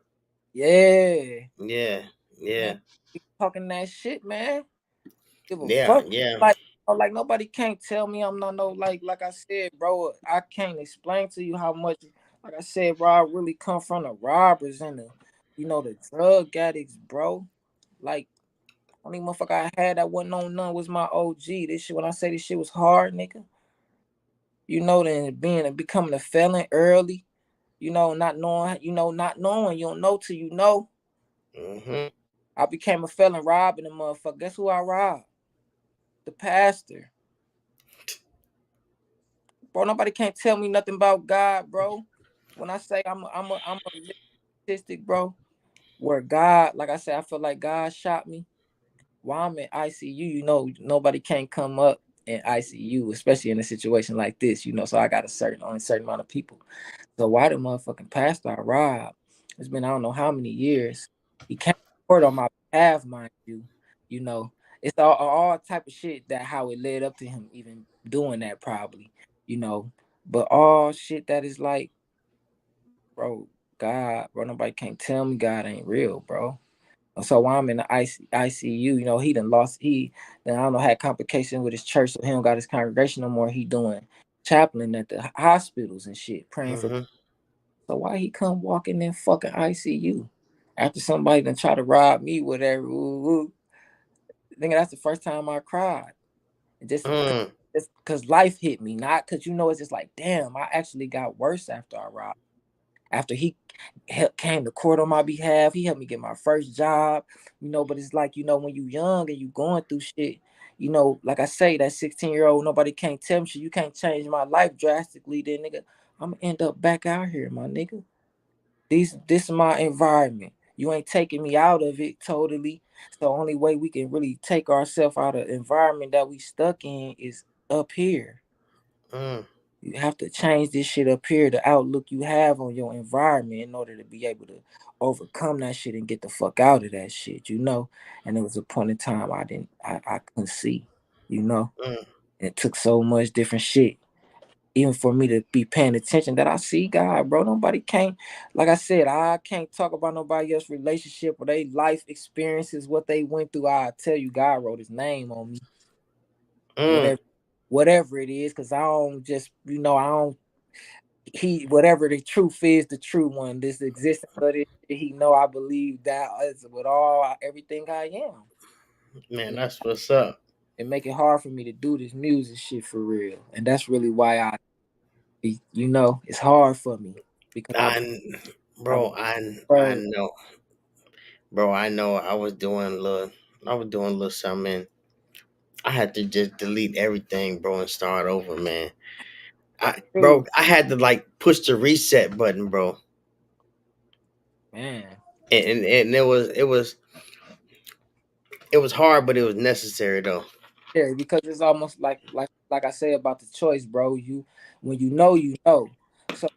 yeah, Yeah, man, yeah, keep talking that shit, man. Give a yeah, fuck. yeah. Like nobody can't tell me I'm not no like I said, bro. I can't explain to you how much, like I said, bro. I really come from the robbers and the drug addicts, bro. Like only motherfucker I had that wasn't on none was my OG. This shit, when I say this shit was hard, nigga. Then being and becoming a felon early. Not knowing. You don't know till you know. Mm-hmm. I became a felon robbing a motherfucker. Guess who I robbed? The pastor. Bro, nobody can't tell me nothing about God, bro. When I say I'm a living statistic, bro, where God, like I said, I feel like God shot me while I'm in ICU. Nobody can't come up. in ICU, especially in a situation like this, so I got only a certain amount of people. So why the motherfucking pastor I robbed? It's been I don't know how many years. He came to court on my behalf, mind you. You know, it's all type of shit that how it led up to him even doing that probably, you know. But all shit that is like, bro, God, bro, nobody can't tell me God ain't real, bro. So while I'm in the ICU, he done lost then I don't know had complications with his church, so he don't got his congregation no more. He doing chaplain at the hospitals and shit, praying for. Mm-hmm. So why he come walking in fucking ICU after somebody done try to rob me, whatever? Ooh. Nigga, that's the first time I cried. Mm. Just because life hit me, not because it's just like, damn, I actually got worse after I robbed. After he came to court on my behalf, he helped me get my first job, but it's like, when you young and you going through shit, like I say, that 16-year-old, nobody can't tell me shit. You can't change my life drastically, then nigga, I'm gonna end up back out here, my nigga. This is my environment. You ain't taking me out of it totally. So only way we can really take ourselves out of the environment that we stuck in is up here. Mm. You have to change this shit up here, the outlook you have on your environment in order to be able to overcome that shit and get the fuck out of that shit. And there was a point in time I couldn't see, you know. Mm. And it took so much different shit even for me to be paying attention that I see God, bro. Nobody can't, like I said, I can't talk about nobody else's relationship or their life experiences, what they went through. I tell you, God wrote his name on me, Mm. whatever it is, because I don't just, I don't, whatever the truth is, the true one, this existence of it, he know I believe that is with everything I am. Man, You that's what's up. It make it hard for me to do this music shit for real. And that's really why it's hard for me because I, I've bro, I heard. know, bro. I know. I was doing a little something. I had to just delete everything, bro, and start over, man. Really, I had to like push the reset button, bro, man. and it was hard, but it was necessary though. Yeah, because it's almost like I say about the choice, bro. When you know. So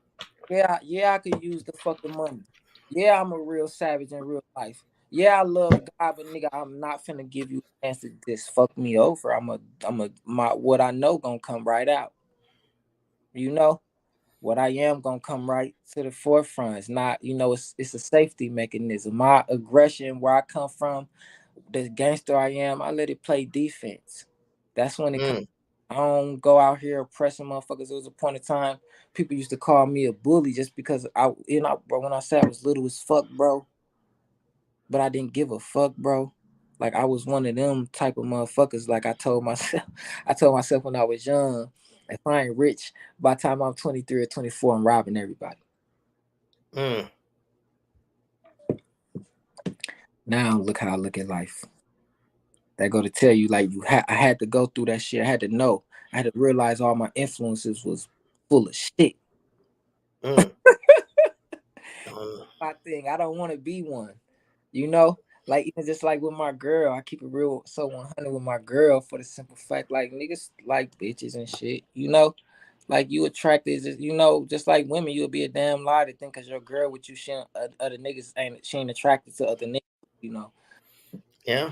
yeah, yeah, I could use the fucking money. Yeah, I'm a real savage in real life. Yeah, I love God, but nigga, I'm not finna give you a chance to just fuck me over. My what I know gonna come right out. You know what I am gonna come right to the forefront. It's not, it's a safety mechanism. My aggression, where I come from, the gangster I am, I let it play defense. That's when it comes. Mm. I don't go out here oppressing motherfuckers. There was a point in time people used to call me a bully just because bro, when I said I was little as fuck, bro, but I didn't give a fuck, bro. Like I was one of them type of motherfuckers. Like I told myself, I told myself when I was young, if I ain't rich, by the time I'm 23 or 24, I'm robbing everybody. Mm. Now look how I look at life. That go to tell you, like I had to go through that shit. I had to know. I had to realize all my influences was full of shit. Mm. Um, My thing, I don't want to be one. You know, like even just like with my girl, I keep it real so 100 with my girl for the simple fact, like niggas like bitches and shit. Like you attracted, just like women, you'll be a damn lie to think because your girl with you, other niggas she ain't attracted to other niggas. You know, yeah,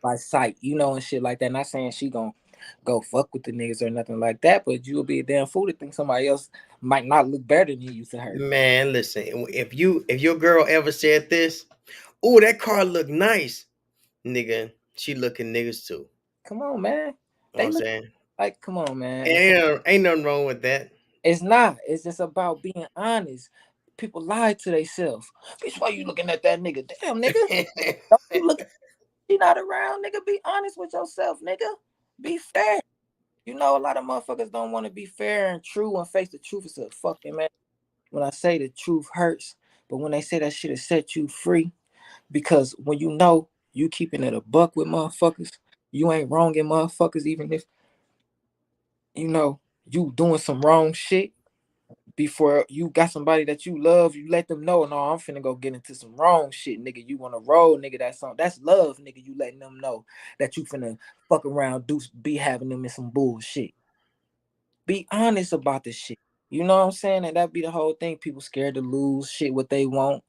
by sight, and shit like that. Not saying she gonna go fuck with the niggas or nothing like that, but you'll be a damn fool to think somebody else might not look better than you to her. man. Listen, if your girl ever said this, oh, that car look nice, nigga. She looking niggas too. Come on, man. You know what They I'm look saying? like, come on, man. Ain't nothing wrong with that. It's not. It's just about being honest. People lie to themselves. Bitch, why you looking at that nigga? Damn, nigga. Don't you look? He not around, nigga. Be honest with yourself, nigga. Be fair. A lot of motherfuckers don't want to be fair and true and face the truth. It's a fucking man. When I say the truth hurts, but when they say that shit will set you free, because when you keeping it a buck with motherfuckers, you ain't wronging motherfuckers, even if you doing some wrong shit. before you got somebody that you love, you let them know, no, I'm finna go get into some wrong shit, nigga. You wanna roll, nigga? That's love, nigga. You letting them know that you finna fuck around, be having them in some bullshit. Be honest about this shit. You know what I'm saying? And that be the whole thing. People scared to lose shit what they want.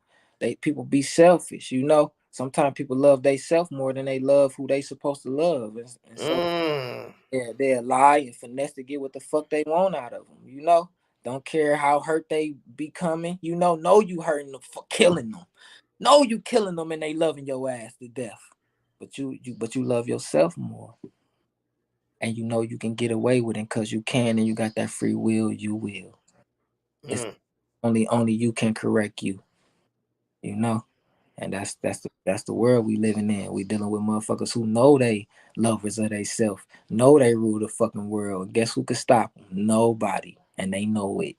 People be selfish, you know. Sometimes people love they self more than they love who they supposed to love, and so Mm. yeah, they'll lie and finesse to get what the fuck they want out of them, you know. Don't care how hurt they becoming, you know you hurting them for killing them. Know you killing them and they loving your ass to death. But you love yourself more. And you know you can get away with it because you can and you got that free will, you will. It's Mm. only you can correct you, you know? And that's the world we living in. We dealing with motherfuckers who know they lovers of they self, know they rule the fucking world. Guess who could stop them? Nobody. And they know it.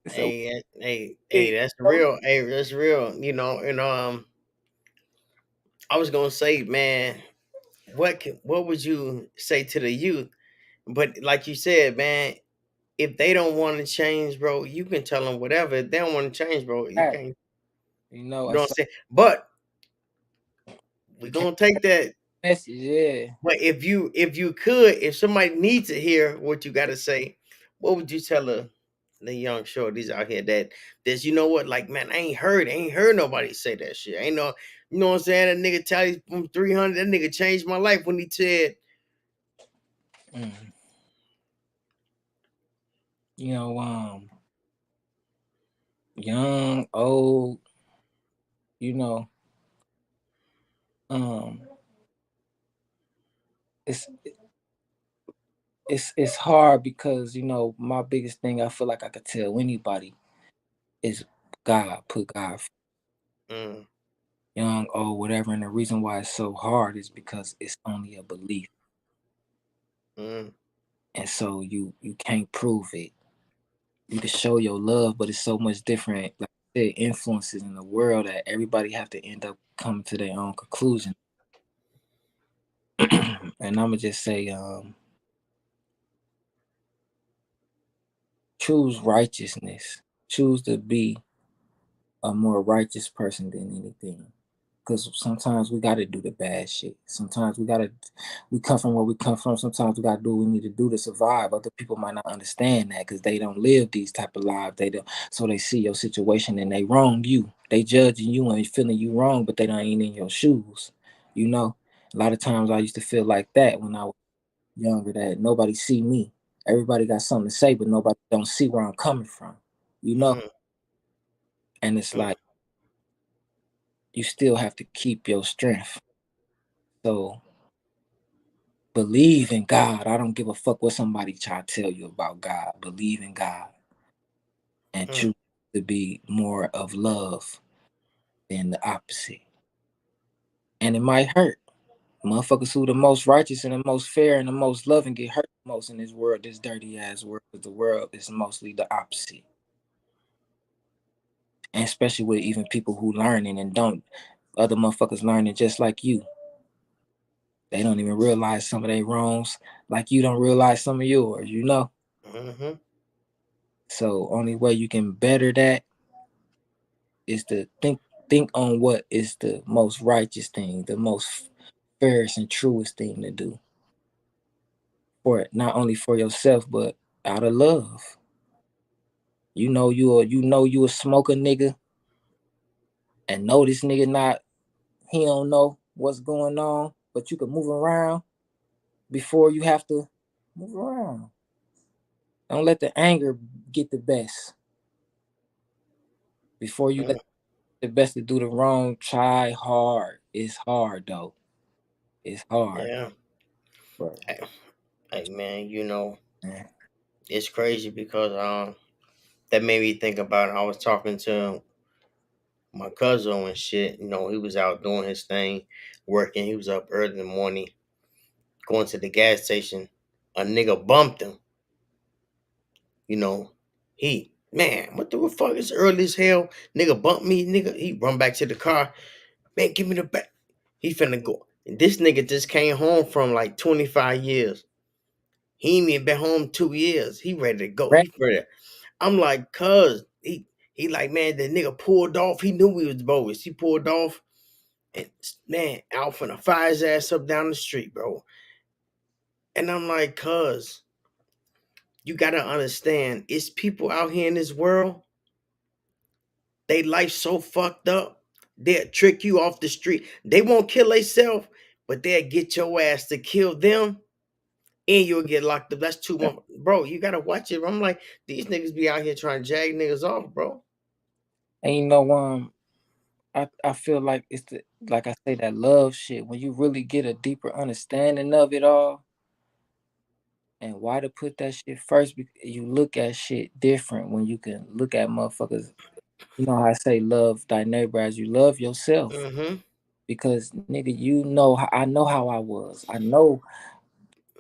So Hey, that's real. Hey, that's real. I was gonna say, man, what would you say to the youth? But like you said, man, if they don't want to change, bro, you can tell them whatever. If they don't want to change, bro, you hey, can't. you know, You and know what so I'm saying? But we're you can't gonna take that. message, yeah. But if somebody needs to hear what you got to say, what would you tell the young shorties out here that's like, man, I ain't heard nobody say that shit. Ain't no, you know what I'm saying? That nigga Tally from 300, that nigga changed my life when he said, Mm. You know, young, old, you know, um, it's it's hard because my biggest thing I feel like I could tell anybody is God. Put God mm, young, old, whatever. And the reason why it's so hard is because it's only a belief. mm, And so you can't prove it. You can show your love, but it's so much different, like I said, influences in the world that everybody have to end up coming to their own conclusion. And I'ma just say, choose righteousness. Choose to be a more righteous person than anything. Because sometimes we got to do the bad shit. Sometimes we come from where we come from. Sometimes we got to do what we need to do to survive. Other people might not understand that because they don't live these type of lives. They don't, so they see your situation and they wrong you. They judging you and feeling you wrong, but they not ain't in your shoes. You know, a lot of times I used to feel like that when I was younger. That nobody see me. Everybody got something to say, but nobody don't see where I'm coming from. You know, mm, and it's mm, like you still have to keep your strength. So believe in God. I don't give a fuck what somebody try to tell you about God. Believe in God and mm. choose to be more of love than the opposite. And it might hurt. Motherfuckers who the most righteous and the most fair and the most loving get hurt the most in this world, this dirty ass world. Because the world is mostly the opposite. And especially with even people who learning and don't other motherfuckers learning just like you. They don't even realize some of their wrongs like you don't realize some of yours, you know? Mhm. So only way you can better that is to think on what is the most righteous thing, the most fairest and truest thing to do for it, not only for yourself but out of love. You a smoker nigga and know this nigga not he don't know what's going on, but you can move around before you have to move around. Don't let the anger get the best. Before you let Mm. the best to do the wrong, try hard. It's hard though. It's hard. Yeah. But Hey, hey, man, man, it's crazy because that made me think about it. I was talking to my cousin and shit. He was out doing his thing, working. He was up early in the morning, going to the gas station. A nigga bumped him. You know, he man, what the fuck is early as hell? Nigga bumped me, nigga. He run back to the car. Man, give me the back. He finna go. And this nigga just came home from like 25 years. He ain't even been home 2 years. He ready to go. Right. He ready. I'm like, cuz he like, man, the nigga pulled off. He knew we was bogus. He pulled off and man, out finna fire his ass up down the street, bro. And I'm like, cuz, you gotta understand, it's people out here in this world, they life so fucked up, they'll trick you off the street. They won't kill themselves, but they'll get your ass to kill them and you'll get locked up. That's too much. Bro, you gotta watch it. I'm like, these niggas be out here trying to jag niggas off, bro. And I feel like it's the like I say that love shit. When you really get a deeper understanding of it all, and why to put that shit first, you look at shit different when you can look at motherfuckers. You know how I say love thy neighbor as you love yourself. Mm-hmm. Because nigga, I know how I was. I know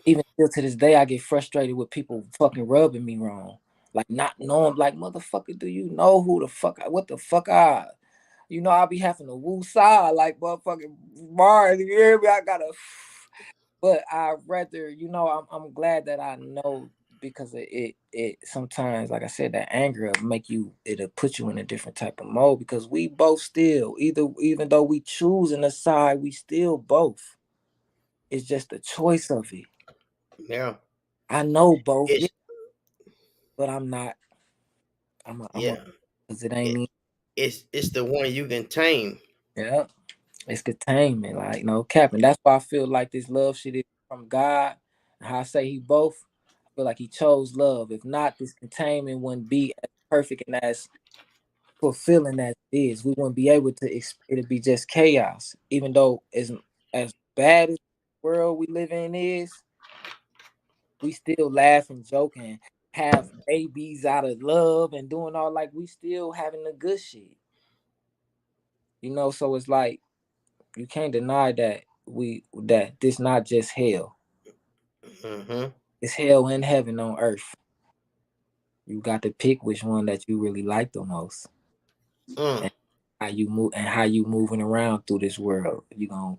even still to this day I get frustrated with people fucking rubbing me wrong. Like not knowing, like motherfucker, do you know who the fuck what the fuck I I'll be having to woo side like motherfucking Mars. You hear me? I gotta but I rather, I'm glad that I know because it sometimes, like I said, that anger will it'll put you in a different type of mode because we both still even though we choosing a side, we still both. It's just a choice of it. Yeah. I know both, yeah, It's but I'm not. I'm a yeah. because it ain't It, me. it's the one you can tame. Yeah, it's containment, like no cap, and that's why I feel like this love shit is from God. And how I say he both. I feel like he chose love. If not, this containment wouldn't be as perfect and as fulfilling as it is. We wouldn't be able to. It'd be just chaos. Even though as bad as the world we live in is, we still laugh and joke and have babies out of love and doing all like we still having the good shit. So it's like you can't deny that this not just hell. Mm-hmm. It's hell in heaven on earth. You got to pick which one that you really like the most. Mm. And how you moving around through this world. You gonna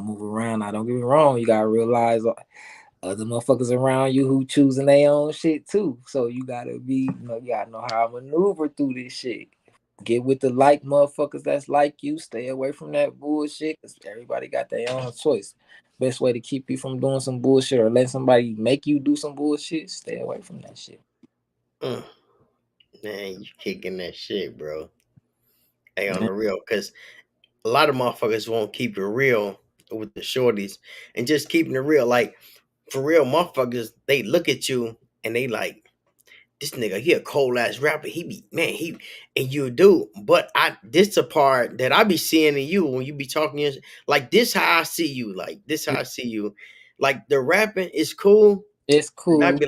move around. Now don't get me wrong, you gotta realize other motherfuckers around you who choosing their own shit too. So you gotta know how to maneuver through this shit. Get with the like motherfuckers that's like you. Stay away from that bullshit because everybody got their own choice. Best way to keep you from doing some bullshit or let somebody make you do some bullshit, stay away from that shit. Mm. Man, you kicking that shit, bro. Hey, on Yeah. the real, because a lot of motherfuckers won't keep it real with the shorties and just keeping it real. Like, for real, motherfuckers, they look at you and they like, this nigga, he a cold ass rapper. He be, man, and you do. But this the part that I be seeing in you when you be talking, like, this how I see you. Like, this how I see you. Like, the rapping is cool. It's And cool. I'd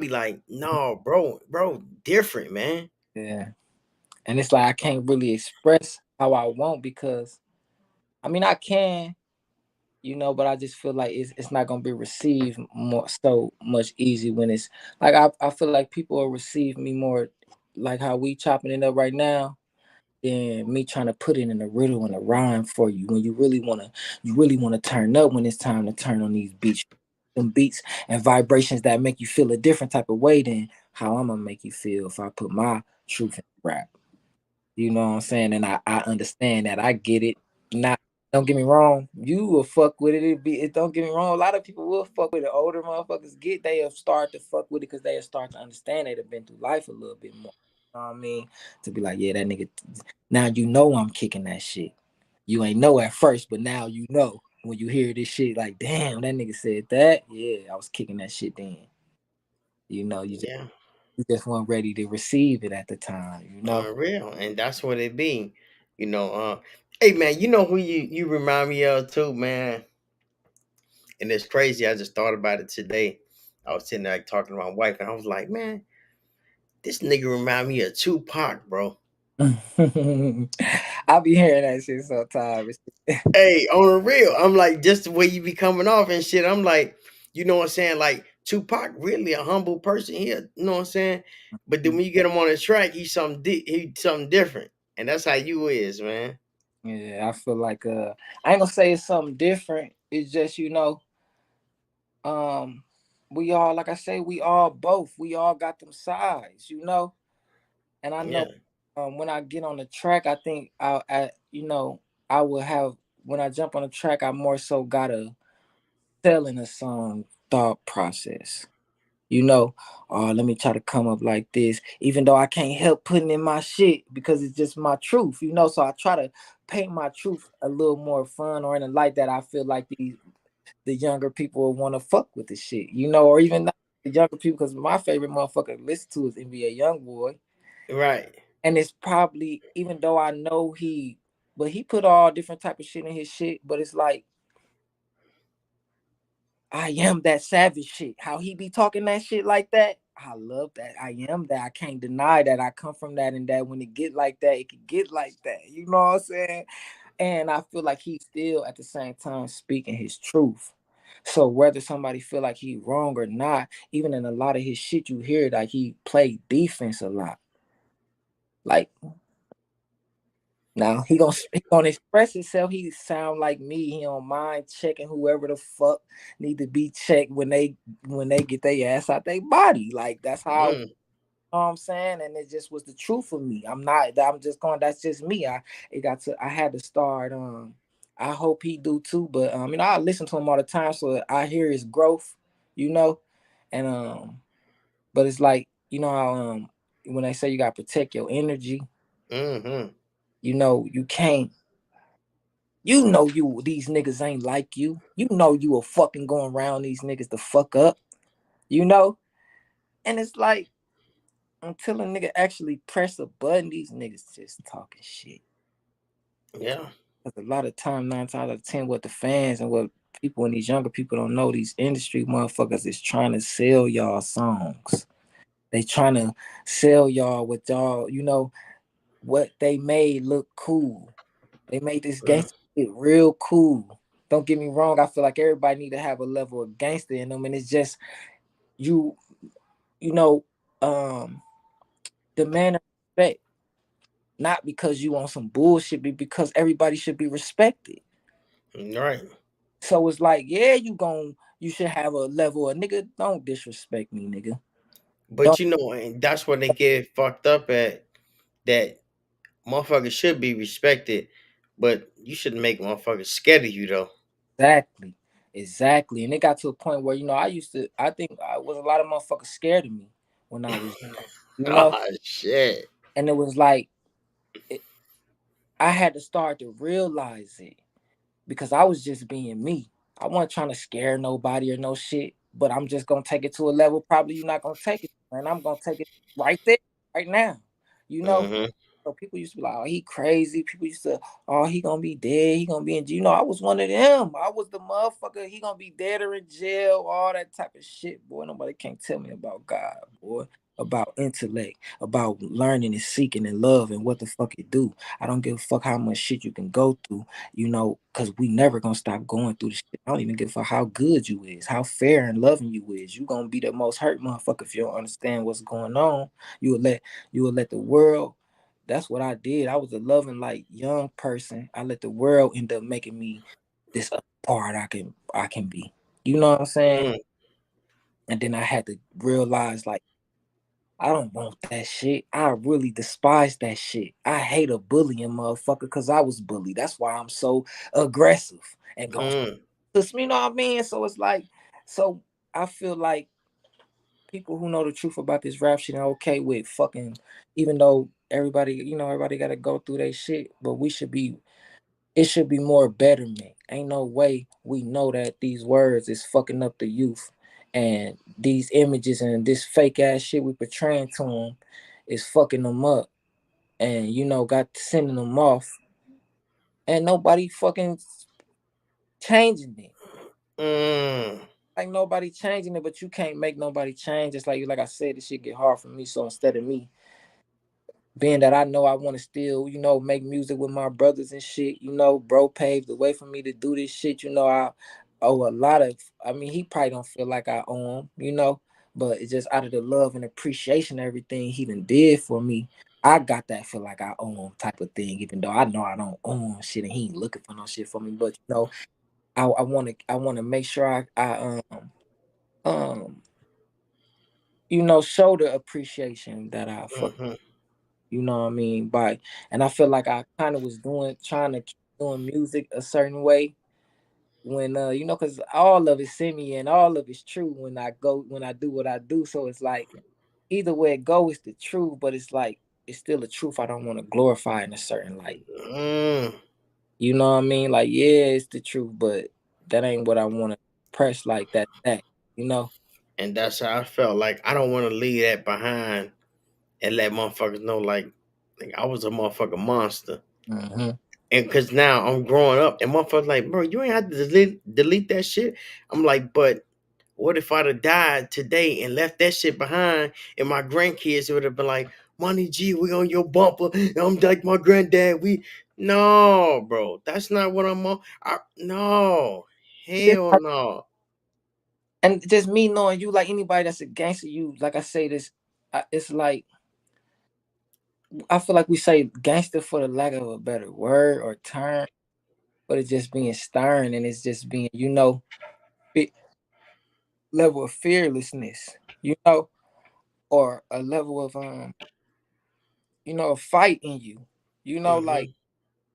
be like, no, bro, different, man. Yeah. And it's like I can't really express how I want because I mean I can, but I just feel like it's not gonna be received more so much easy when it's like I feel like people will receive me more like how we chopping it up right now than me trying to put it in a riddle and a rhyme for you when you really wanna turn up when it's time to turn on these beats. Them beats and vibrations that make you feel a different type of way than how I'm gonna make you feel if I put my truth in rap. You know what I'm saying? And I understand that. I get it. Not Don't get me wrong, you will fuck with it. Don't get me wrong. A lot of people will fuck with it. Older motherfuckers they'll start to fuck with it because they'll start to understand they've been through life a little bit more. You know what I mean? To be like, yeah, that nigga now I'm kicking that shit. You ain't know at first, but now you know when you hear this shit, like, damn, that nigga said that. Yeah, I was kicking that shit then. Yeah, You just weren't ready to receive it at the time. real, and that's what it be. You know, hey man, you know who you remind me of too, man. And it's crazy. I just thought about it today. I was sitting there like, talking to my wife, and I was like, man, this nigga remind me of Tupac, bro. I be hearing that shit sometimes. Hey, on the real, I'm like, just the way you be coming off and shit. I'm like, you know what I'm saying? Like, Tupac really a humble person here. You know what I'm saying? But then when you get him on the track, he's something different, and that's how you is, man. Yeah, I feel like I ain't gonna say it's something different. It's just um we all, like I say, we all both. We all got them sides, And I know Yeah. when I get on the track, I think I will have when I jump on the track, I more so got a selling a song thought process. You know, let me try to come up like this, even though I can't help putting in my shit because it's just my truth. So I try to paint my truth a little more fun or in a light that I feel like the younger people will want to fuck with the shit, or even not the younger people, because my favorite motherfucker to listen to is NBA Youngboy. Right. And it's probably, even though I know but he put all different type of shit in his shit, but it's like, I am that savage shit. How he be talking that shit like that. I love that. I am that. I can't deny that I come from that, and that when it get like that, it can get like that. You know what I'm saying? And I feel like he's still at the same time speaking his truth. So whether somebody feel like he wrong or not, even in a lot of his shit, you hear like he played defense a lot. Like, now he gonna express himself. He sound like me. He don't mind checking whoever the fuck need to be checked when they get their ass out their body. Like, that's how, Mm. what I'm saying, and it just was the truth for me. I'm not. I'm just going. That's just me. I had to start. I hope he do too. But I listen to him all the time, so I hear his growth. You know, and but it's like, how when they say you gotta protect your energy, Mm-hmm. you can't. These niggas ain't like you. You are fucking going around these niggas to fuck up. You know, and it's like, until a nigga actually press a button, these niggas just talking shit. Yeah. Because a lot of time, 9 times out of 10, what the fans and what people and these younger people don't know, these industry motherfuckers is trying to sell y'all songs. They trying to sell y'all with y'all, what they made look cool. They made this Mm. gangster shit real cool. Don't get me wrong. I feel like everybody need to have a level of gangster in them, and it's just you, you know, um, demand respect, not because you on some bullshit, but because everybody should be respected. Right. So it's like, yeah, you should have a level of, nigga, don't disrespect me, nigga. But Don't you know, and that's where they get fucked up at. That motherfuckers should be respected, but you shouldn't make motherfuckers scared of you though. exactly, exactly. And it got to a point where I think I was a lot of motherfuckers scared of me when I was, you know, Oh shit. and it was like, it, I had to start to realize it because I was just being me. I wasn't trying to scare nobody or no shit, but I'm just gonna take it to a level probably you're not gonna take it, and I'm gonna take it right there, right now. You know, Mm-hmm. So people used to be like, "Oh, he crazy." People used to, "Oh, he gonna be dead. He gonna be in jail." I was one of them. I was the motherfucker. He gonna be dead or in jail. All that type of shit, boy. Nobody can't tell me about God, boy. About intellect, about learning and seeking and love and what the fuck it do. I don't give a fuck how much shit you can go through, because we never gonna stop going through the shit. I don't even give a fuck how good you is, how fair and loving you is. You gonna be the most hurt motherfucker if you don't understand what's going on. You will let you will let the world. That's what I did. I was a loving, like, young person. I let the world end up making me this other part I can be. You know what I'm saying? Mm. And then I had to realize, like, I don't want that shit. I really despise that shit. I hate a bullying motherfucker because I was bullied. That's why I'm so aggressive and gonna Mm. push me. You know what I mean? So it's like, so I feel like people who know the truth about this rap shit are okay with fucking, even though everybody got to go through their shit, but it should be more betterment. Ain't no way we know that these words is fucking up the youth, and these images and this fake ass shit we portraying to them is fucking them up, and got sending them off, and nobody fucking changing it. Mm. Like, nobody changing it, but you can't make nobody change. It's like I said, this shit get hard for me. So instead of me being that I know I want to still, make music with my brothers and shit, bro paved the way for me to do this shit. I owe a lot of, he probably don't feel like I owe him, but it's just out of the love and appreciation of everything he done did for me. I got that feel like I owe him type of thing, even though I know I don't owe him shit and he ain't looking for no shit for me. But I want to make sure I um, you know, show the appreciation that I fuck, Mhm. you know what I mean? By and I feel like I kind of was trying to keep doing music a certain way when you know, because all of it's semi and all of it's true when I do what I do. So it's like either way it go is the truth, but it's like it's still a truth I don't want to glorify in a certain light. Mm. You know what I mean? Like, yeah, it's the truth, but that ain't what I want to press like that, you know? And that's how I felt. Like I don't want to leave that behind and let motherfuckers know like I was a motherfucking monster. Hmm. And cause now I'm growing up and motherfuckers like, bro, you ain't have to delete that shit. I'm like, but what if I'd have died today and left that shit behind and my grandkids would have been like, Money G, we on your bumper. And I'm like my granddad. We no, bro. That's not what I'm on. No. Hell no. And just me knowing you, like anybody that's a gangster, you like I say this, it's like I feel like we say gangster for the lack of a better word or term, but it's just being stern and it's just being, you know, big level of fearlessness, you know, or a level of you know, a fight in you, you know, like, Mm-hmm.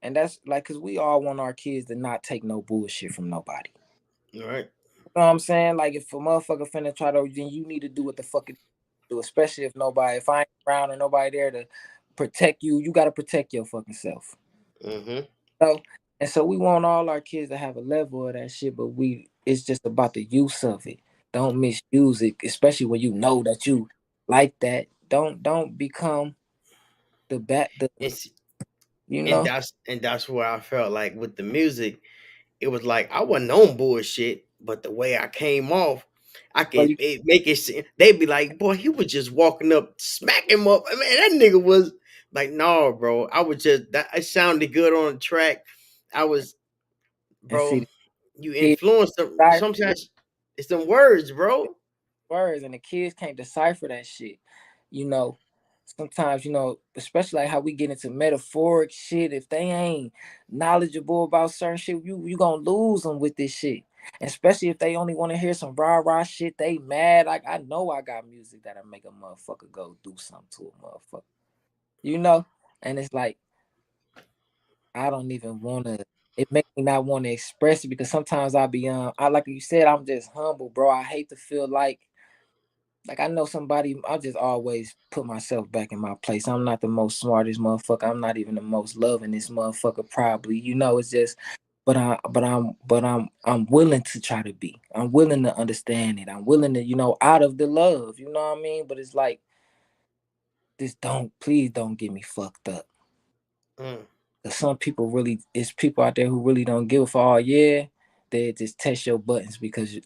and that's like, cause we all want our kids to not take no bullshit from nobody. All right. You know what I'm saying? Like, if a motherfucker finna try to, then you need to do what the fuck it do, especially if I ain't around or nobody there to protect you, you gotta protect your fucking self. Mm-hmm. So, and so we want all our kids to have a level of that shit, but it's just about the use of it. Don't misuse it, especially when you know that you like that. Don't become the It's you and know. that's where I felt like with the music, it was like I wasn't on bullshit, but the way I came off, I But could make it seem they'd be like, boy, he was just walking up, smack him up. I mean, that nigga was like, no, bro. I was just that it sounded good on the track. I was, and see bro, the you kids influence them. decipher Sometimes it's them words, bro. words, and the kids can't decipher that shit. You know, sometimes you know, especially like how we get into metaphoric shit. If they ain't knowledgeable about certain shit, you gonna lose them with this shit. Especially if they only want to hear some rah rah shit, they mad. Like I know I got music that'll make a motherfucker go do something to a motherfucker. You know, and it's like I don't even want to. It makes me not want to express it because sometimes I be I like you said, I'm just humble, bro. I hate to feel like I know somebody. I just always put myself back in my place. I'm not the most smartest motherfucker. I'm not even the most loving this motherfucker. Probably, you know. It's just, I'm willing to try to be. I'm willing to understand it. I'm willing to, you know, out of the love. You know what I mean? But it's like, please don't get me fucked up. Mm, Cause some people really, it's people out there who really don't give a fuck. Oh yeah, they just test your buttons because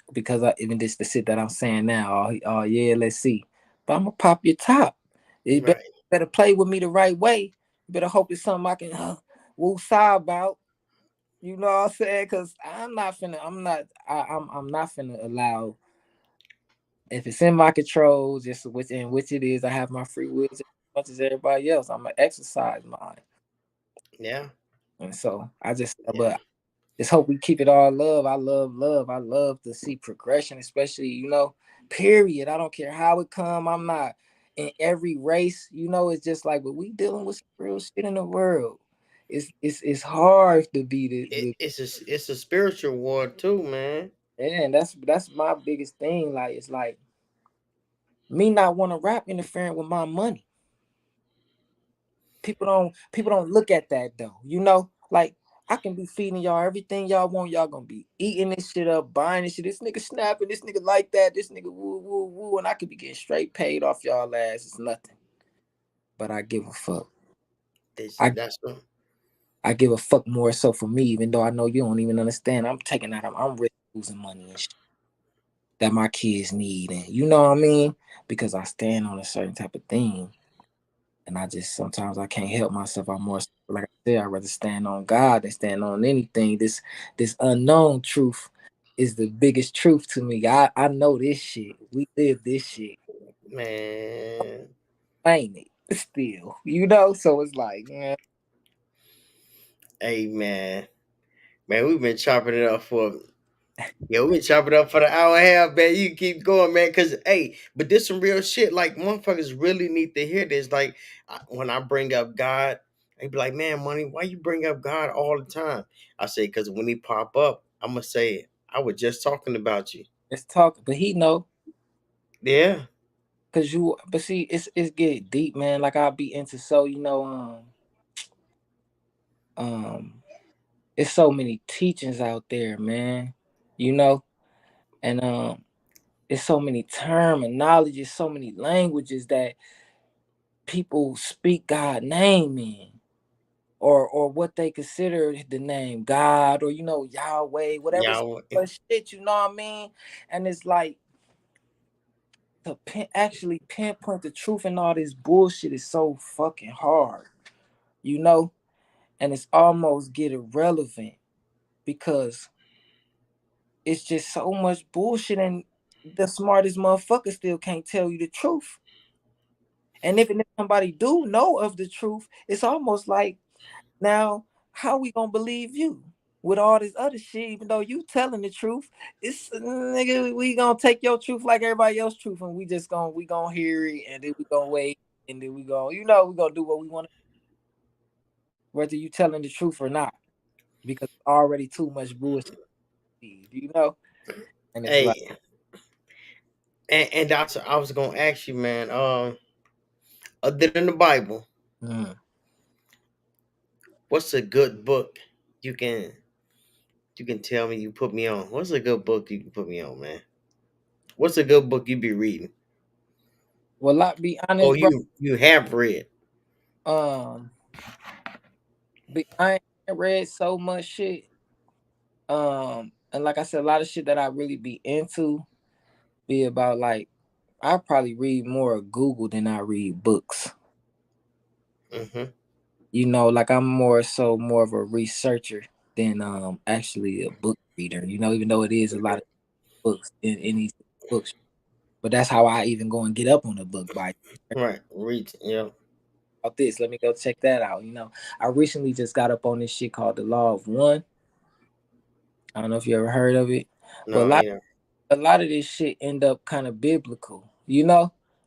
even this the shit that I'm saying now. Oh yeah, let's see. But I'm gonna pop your top. You right. better play with me the right way. You better hope it's something I can woo side about. You know what I'm saying? Cause I'm not finna. I'm not finna allow. If it's in my control, just which it is, I have my free will just as much as everybody else. I'm gonna exercise mine, Yeah. and so I just. Yeah. But just hope we keep it all love. I love love. I love to see progression, especially, you know, period. I don't care how it come. I'm not in every race, you know, it's just like, but we dealing with some real shit in the world. It's hard to be the It's a spiritual war too, man. and that's my biggest thing. Like it's like me not want to rap interfering with my money. People don't look at that though. You know, like I can be feeding y'all everything y'all want. Y'all gonna be eating this shit up, buying this shit. This nigga snapping, this nigga like that, this nigga woo woo woo, and I could be getting straight paid off y'all ass. It's nothing. But I give a fuck. I That's what, I give a fuck more so for me, even though I know you don't even understand. I'm taking out. I'm really losing money and shit that my kids need, and you know what I mean, because I stand on a certain type of thing. And I just sometimes I can't help myself. I'm more like I said, I'd rather stand on God than stand on anything. This unknown truth is the biggest truth to me. I know this shit. We live this shit. man. Ain't it? Still. You know? So it's like, yeah. Hey, man. Man, we've been chopping it up for Yeah, we chop it up for the hour and a half, man. You keep going, man. Cause hey, but this some real shit. Like motherfuckers really need to hear this. Like when I bring up God, they be like, "Man, money, why you bring up God all the time?" I say, "Cause when he pop up, I'm gonna say, I was just talking about you." Let's talk. But he know, Yeah, cause you. But see, it's get deep, man. Like I'll be into so um, it's so many teachings out there, man. You know, and it's so many terminologies, so many languages that people speak God name in. Or what they consider the name God, or Yahweh, whatever y'all. shit, you know what I mean? And it's like to actually pinpoint the truth and all this bullshit is so fucking hard, you know? And it's almost get irrelevant because it's just so much bullshit, and the smartest motherfucker still can't tell you the truth. And even if somebody do know of the truth, it's almost like, now, how we gonna believe you with all this other shit? Even though you telling the truth, it's nigga, we gonna take your truth like everybody else's truth, and we gonna hear it, and then we gonna wait, and then we gonna do what we want, whether you telling the truth or not, because already too much bullshit, and it's like, Hey, and that's I was gonna ask you, man. Other than the Bible, mm. what's a good book you can you can tell me you put me on? What's a good book you can put me on, man? What's a good book you be reading? Well, I be Oh, honest, bro. you have read. Um, I ain't read so much shit. And like I said, a lot of shit that I really be into be about like I probably read more of Google than I read books. Mm-hmm. Like I'm more of a researcher than actually a book reader. Even though it is a lot of books in these books, but that's how I even go and get up on a book by Right. Read. Yeah. about this. Let me go check that out. I recently just got up on this shit called the Law of One. I don't know if you ever heard of it, but No. Yeah. a lot of this shit end up kind of biblical.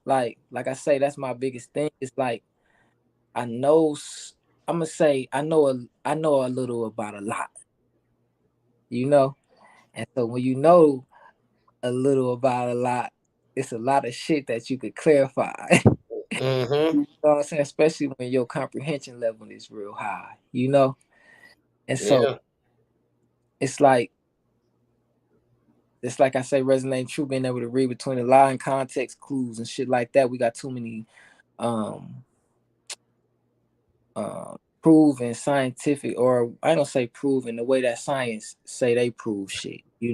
Like I say, that's my biggest thing. It's like I know I'm gonna say I know a little about a lot, you know, and so when you know a little about a lot, it's a lot of shit that you could clarify. Mm-hmm. You know what I'm saying? Especially when your comprehension level is real high, and so Yeah. it's like I say, resonate true, being able to read between the line, context clues, and shit like that. We got too many um proven scientific, or I don't say proven the way that science say they prove shit, they,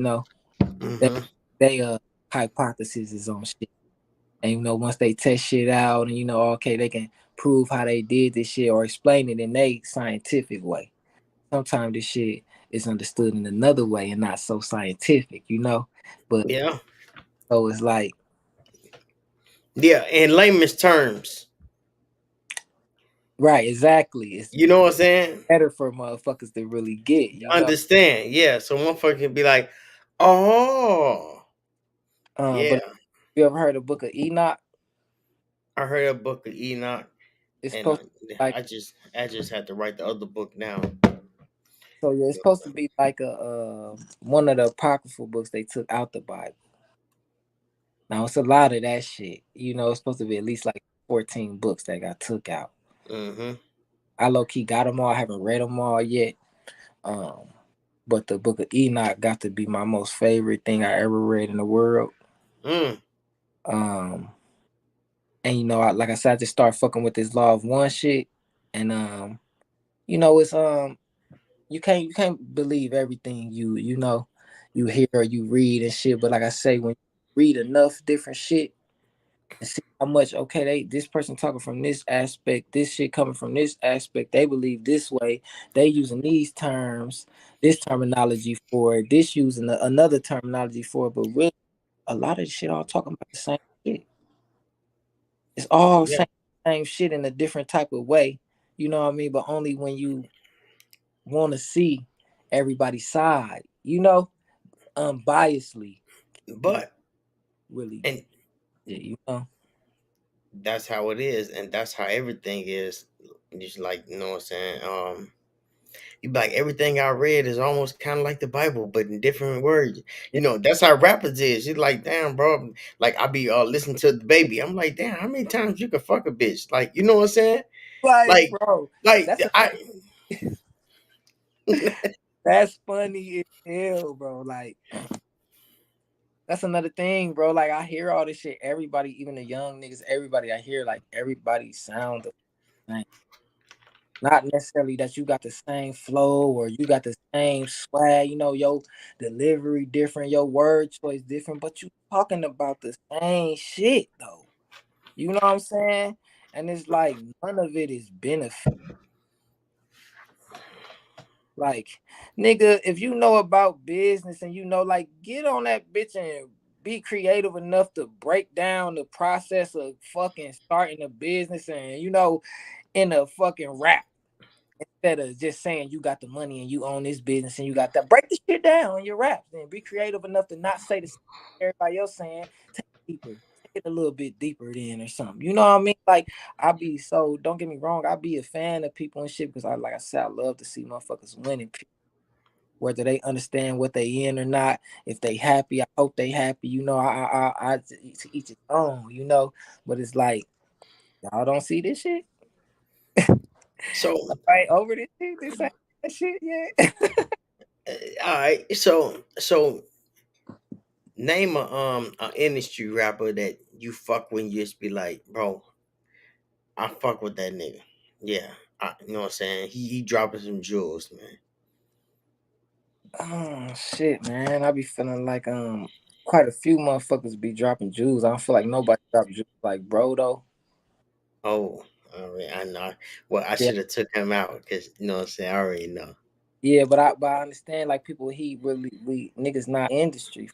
Mm-hmm. they hypothesis is on shit, and once they test shit out, and okay, they can prove how they did this shit or explain it in a scientific way. Sometimes this shit is understood in another way and not so scientific, but Yeah. so it's like, Yeah. In layman's terms, right, exactly, it's you know what I'm saying? better for motherfuckers to really get, Understand? Yeah. So motherfucker can be like, oh, but yeah. you ever heard of Book of Enoch? I heard a book of Enoch, It's and supposed to be like, I just had to write the other book now. so yeah, it's supposed to be like a one of the apocryphal books they took out the Bible. Now it's a lot of that shit. It's supposed to be at least like 14 books that got took out. Mm-hmm. I low key got them all. I haven't read them all yet. Um, but the Book of Enoch got to be my most favorite thing I ever read in the world. Mm. Um, and like I said, I just start fucking with this law of one shit, and it's you can't believe everything you hear or you read and shit. But like I say, when you read enough different shit and see how much, okay, this person talking from this aspect, this shit coming from this aspect, they believe this way, they using these terms, this terminology for it, this using another terminology for it, but really a lot of the shit all talking about the same shit. It's all Yeah. same shit in a different type of way. You know what I mean? But only when you want to see everybody's side, unbiasedly, But really, and you know. that's how it is, and that's how everything is. Just like, you know what I'm saying. You be like, everything I read is almost kind of like the Bible, but in different words. Yeah. That's how rappers is. You're like, damn, bro. Like I be listening to the baby. I'm like, damn, how many times you can fuck a bitch? Like, you know what I'm saying? Like, Like, bro, like that's a I. that's funny as hell, bro. Like, that's another thing, bro. Like, I hear all this shit. Everybody, even the young niggas, everybody I hear, like, everybody sound the same. Not necessarily that you got the same flow or you got the same swag, your delivery different, your word choice different, but you talking about the same shit though. You know what I'm saying? And it's like none of it is benefit. Like, nigga, if you know about business and like, get on that bitch and be creative enough to break down the process of fucking starting a business and in a fucking rap. Instead of just saying you got the money and you own this business and you got that, break the shit down in your raps. Then be creative enough to not say the same thing everybody else saying. Take it deeper, take it a little bit deeper then or something. You know what I mean? Like don't get me wrong, I be a fan of people and shit because like I said, I love to see motherfuckers winning. Whether they understand what they in or not, if they happy, I hope they happy. I to each his own. But it's like y'all don't see this shit. So, Right over this shit, this ain't that shit yet. all right. So name a industry rapper that you fuck when you just be like, bro, I fuck with that nigga. Yeah, you know what I'm saying. He dropping some jewels, man. Oh shit, man. I be feeling like quite a few motherfuckers be dropping jewels. I don't feel like nobody dropping jewels like bro though. Oh, all right, I know. Well, I Yeah. should have took him out because you know what I'm saying. I already know. Yeah, but I understand like people he really we niggas not industry.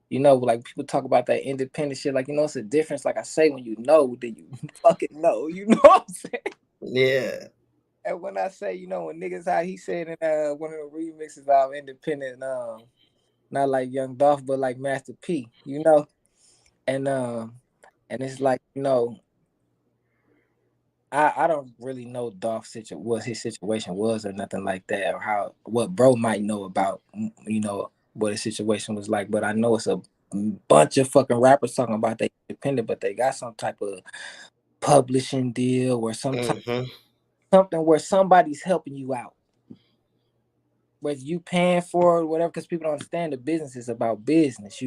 Like people talk about that independent shit. Like, it's a difference. Like I say, when you know, then you fucking know. You know what I'm saying? Yeah. And when I say, when niggas how he said in one of the remixes of independent, not like Young Dolph, but like Master P. And it's like, I don't really know what his situation was or nothing like that, or what bro might know about what his situation was like. But I know it's a bunch of fucking rappers talking about they independent, but they got some type of publishing deal or Mm-hmm. something where somebody's helping you out, whether you paying for it or whatever, because people don't understand the business is about business.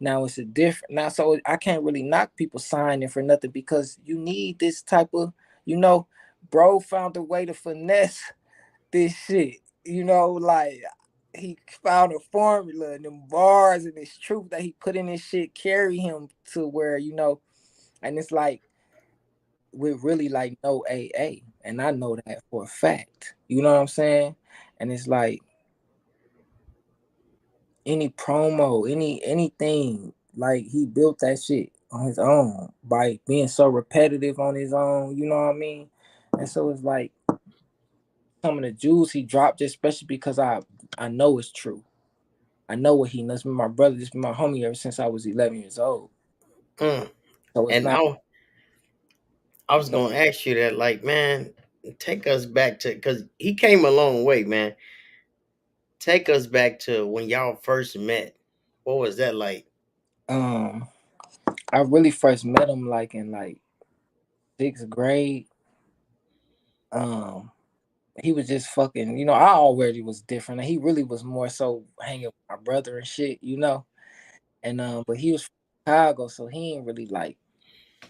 Now it's a different now, so I can't really knock people signing for nothing because you need this type of, you know, bro found a way to finesse this shit. Like he found a formula and them bars and this truth that he put in this shit carry him to where, and it's like with really like no AA. And I know that for a fact. You know what I'm saying? And it's like any promo, anything. Like he built that shit on his own by being so repetitive on his own. You know what I mean? And so it's like some of the jewels he dropped, just especially because I know it's true. I know what he knows. This been my brother, this been my homie ever since I was 11 years old. Mm. So it's And not. I was gonna ask you that, like, man, take us back to because he came a long way, man. Take us back to when y'all first met. What was that like? Um, I really first met him like in like 6th grade. Um, he was just fucking. I already was different. And he really was more so hanging with my brother and shit. And but he was from Chicago, so he ain't really like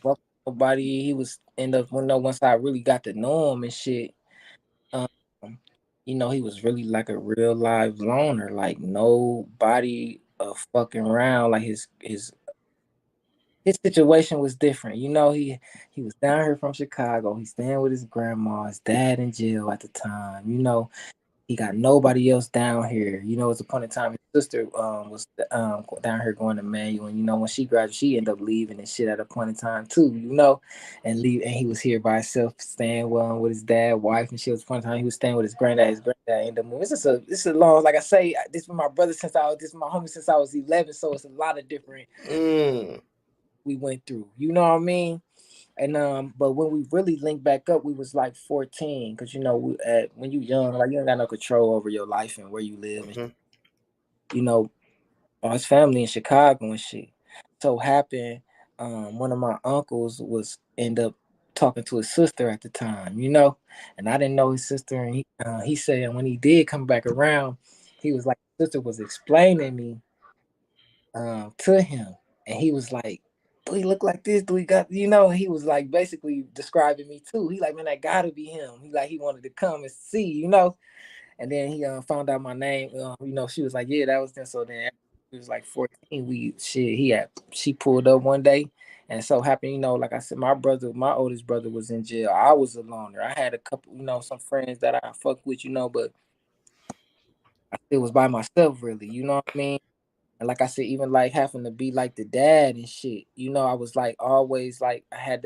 fuck with nobody. He was end up once I really got to know him and shit. Um, he was really like a real live loner. Like nobody fucking around. Like his situation was different. He was down here from Chicago. He's staying with his grandma, his dad in jail at the time. He got nobody else down here. You know, at the point in time, his sister was down here going to Manual, and you know when she graduated, she ended up leaving and shit at a point in time too. You know, and leave, and he was here by himself, staying with his dad, wife, and shit. At the point in time, he was staying with his granddad. His granddad ended up moving. This is a long, like I say, this is my brother this is my homie since I was 11. So it's a lot of different Mm. we went through. You know what I mean? And but when we really linked back up, we was like 14, because you know when you young, like you ain't got no control over your life and where you live, and Mm-hmm. you know, his family in Chicago and shit. So happened, one of my uncles was end up talking to his sister at the time, you know, and I didn't know his sister, and he said when he did come back around, he was like, his sister was explaining me to him, and he was like, "Do he look like this? Do he got you know?" And he was like basically describing me too. He like, "Man, that gotta be him." He wanted to come and see, you know. And then he found out my name. You know, she was like, "Yeah, that was them." So then he was like 14. She pulled up one day, and so happened, you know, like I said, my oldest brother was in jail. I was a loner. I had a couple, you know, some friends that I fucked with, you know, but I still was by myself, really. You know what I mean? And like I said, even like having to be like the dad and shit, you know, I was like always like I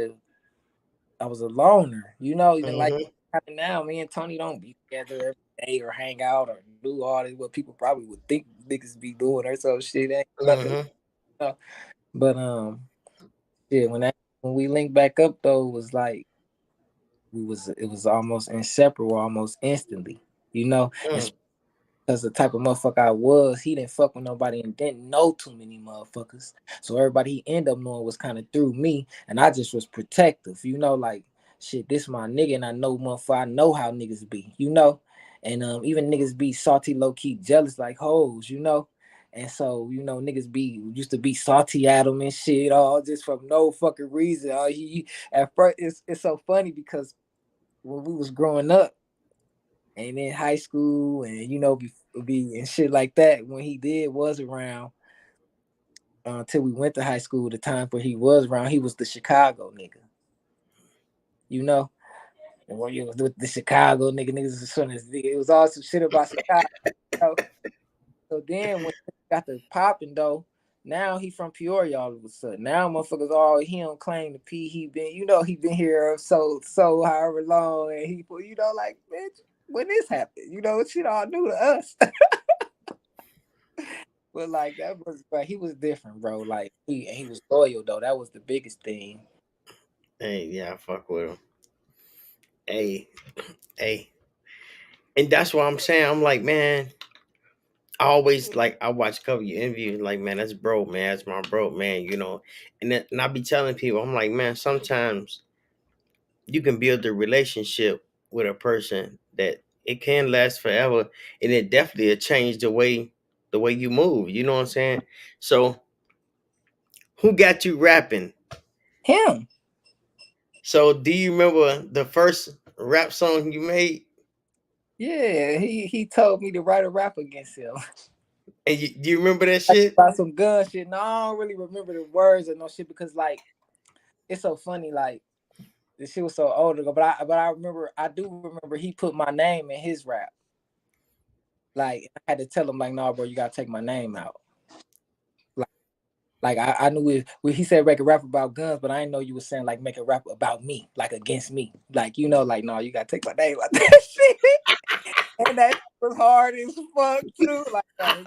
was a loner, you know, even like Mm-hmm. now, me and Tony don't be together every day or hang out or do all this what people probably would think niggas be doing or some shit. Ain't nothing, Mm-hmm. you know? But yeah, when we linked back up though, it was like it was almost inseparable, almost instantly, you know, and Mm. because the type of motherfucker I was, he didn't fuck with nobody and didn't know too many motherfuckers. So everybody he ended up knowing was kind of through me, and I just was protective, you know, like shit, this my nigga, and I know motherfucker, I know how niggas be, you know, and even niggas be salty, low key, jealous like hoes, you know. And so, you know, niggas be used to be salty at him and shit, all just from no fucking reason. At first, it's so funny because when we was growing up, and in high school and you know be and shit like that when he did was around until we went to high school, the time where he was around, he was the Chicago nigga, you know. And when you was with the Chicago niggas was it was all some shit about Chicago, you know? So then when he got the popping though, now he from Peoria all of a sudden. Now motherfuckers all he don't claim to P, he been, you know, he been here so however long, and he you know, like, bitch, when this happened, you know, shit all new to us. But like that was, but he was different, bro. Like he was loyal though. That was the biggest thing. Hey, yeah, I fuck with him. Hey, hey, and that's what I'm saying. I'm like, man, I always like I watch a couple of your interviews, like, man, that's bro, man, that's my bro, man, you know. And I be telling people, I'm like, man, sometimes you can build a relationship with a person that it can last forever, and it definitely will change the way you move. You know what I'm saying? So who got you rapping? Him. So do you remember the first rap song you made? Yeah, he told me to write a rap against him. And do you remember that shit? About some gun shit. No, I don't really remember the words or no shit because like it's so funny. Like this shit was so old ago, but I remember, I do remember he put my name in his rap. Like I had to tell him like, no, bro, you gotta take my name out. Like, I knew he said make a rap about guns, but I didn't know you were saying like make a rap about me, like against me. Like, you know, like no, you gotta take my name out that shit. And that was hard as fuck too. Like, no,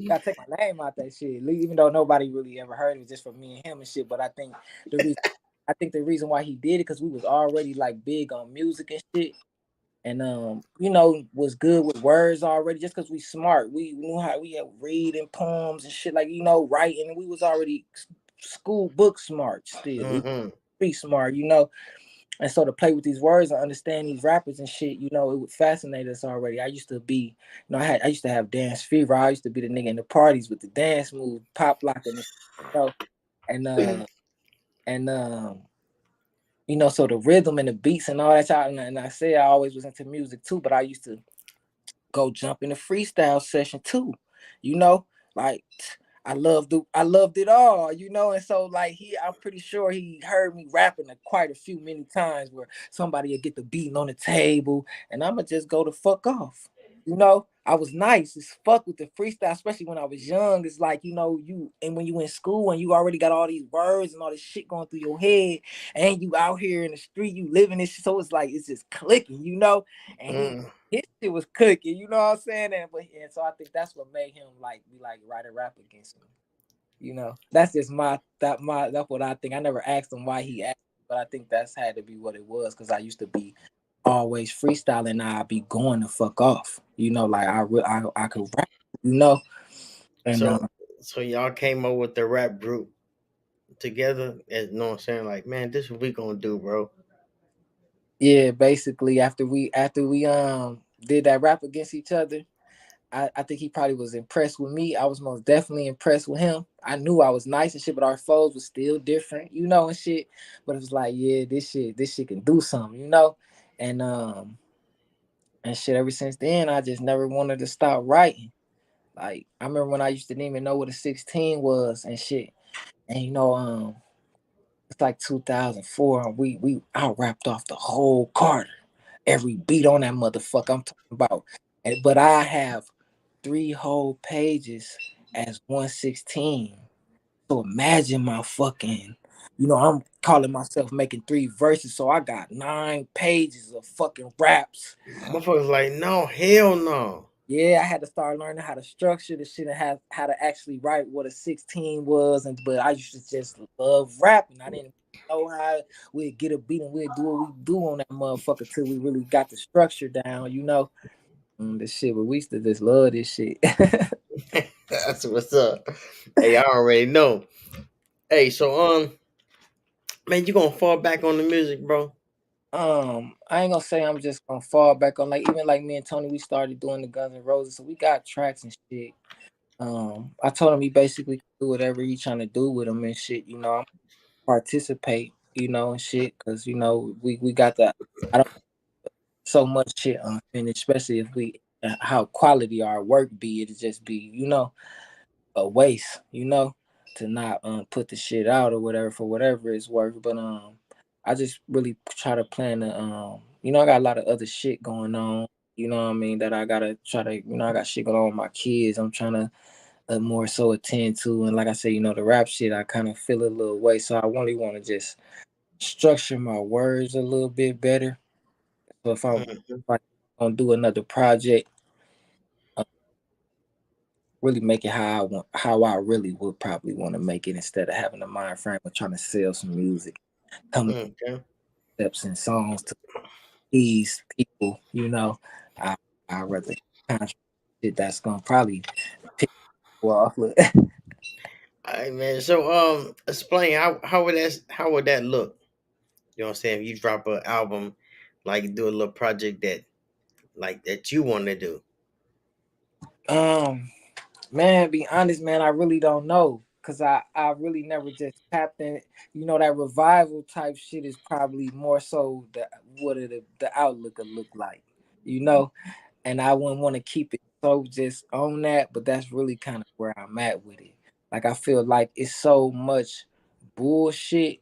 gotta take my name out that shit. Even though nobody really ever heard it, was just for me and him and shit. But the reason I think the reason why he did it because we was already like big on music and shit. And you know, was good with words already just because we smart. We knew how we had reading poems and shit, like, you know, writing. We was already school book smart still. We Mm-hmm. be smart, you know. And so to play with these words and understand these rappers and shit, you know, it would fascinate us already. I used to be, you know, I used to have dance fever. I used to be the nigga in the parties with the dance move, pop locking, and you know, and and you know, so the rhythm and the beats and all that. And I say I always was into music too, but I used to go jump in the freestyle session too, you know, like. I loved it all, you know. And so like I'm pretty sure he heard me rapping quite a few many times where somebody would get the beating on the table and I'ma just go the fuck off. You know, I was nice as fuck with the freestyle, especially when I was young. It's like, you know, you and when you in school and you already got all these words and all this shit going through your head, and you out here in the street, you living this, so it's like it's just clicking, you know. And Mm. his shit was cooking, you know what I'm saying? And so I think that's what made him like be like write a rap against me. You know, that's just that's what I think. I never asked him why he asked, but I think that's had to be what it was because I used to be always freestyling. Now I be going the fuck off. You know, like I could rap. You know, and So so y'all came up with the rap group together, and you know what I'm saying? Like, man, this is what we gonna do, bro. yeah, basically after we did that rap against each other. I think he probably was impressed with me. I was most definitely impressed with him. I knew I was nice and shit, but our flows was still different, you know, and shit. But it was like, yeah, this shit can do something, you know? And and shit, ever since then, I just never wanted to stop writing. Like, I remember when I used to didn't even know what a 16 was and shit. And you know, it's like 2004, and we out rapped off the whole Carter. Every beat on that motherfucker I'm talking about. And but I have 3 whole pages as 116. So imagine my fucking, you know, I'm calling myself making 3 verses. So I got 9 pages of fucking raps. Motherfuckers like, no, hell no. Yeah, I had to start learning how to structure the shit and have how to actually write what a 16 was. And but I used to just love rapping. I didn't know how we'd get a beat and we'd do what we do on that motherfucker till we really got the structure down, you know. This shit, but we used to just love this shit. That's what's up. Hey, I already know. Hey, so man, you gonna fall back on the music, bro? I ain't gonna say I'm just gonna fall back on like even like me and Tony, we started doing the Guns N' Roses, so we got tracks and shit. I told him he basically can do whatever he trying to do with them and shit. You know, I'm participate, you know, and shit, because you know we got the I don't so much shit unfinished, especially if we how quality our work be, it'd just be you know a waste, you know, to not put the shit out or whatever for whatever it's worth. But I just really try to plan to you know, I got a lot of other shit going on, you know what I mean, that I gotta try to, you know, I got shit going on with my kids. I'm trying to more so attend to, and like I said, you know, the rap shit I kind of feel a little way. So I really want to just structure my words a little bit better. So if Mhm. I gonna do another project, uh, really make it how I really would probably want to make it instead of having a mind frame of trying to sell some music, come Okay. steps and songs to please people. You know, I I rather concentrate shit that's gonna probably pick people off. Look. All right, man. So explain how would that look? You know what I'm saying? If you drop an album, like do a little project that you want to do. um, Man, be honest, man, I really don't know. Cause I really never just tapped in. You know, that revival type shit is probably more so what the outlook would look like. You know, and I wouldn't want to keep it so just on that, but that's really kind of where I'm at with it. Like I feel like it's so much bullshit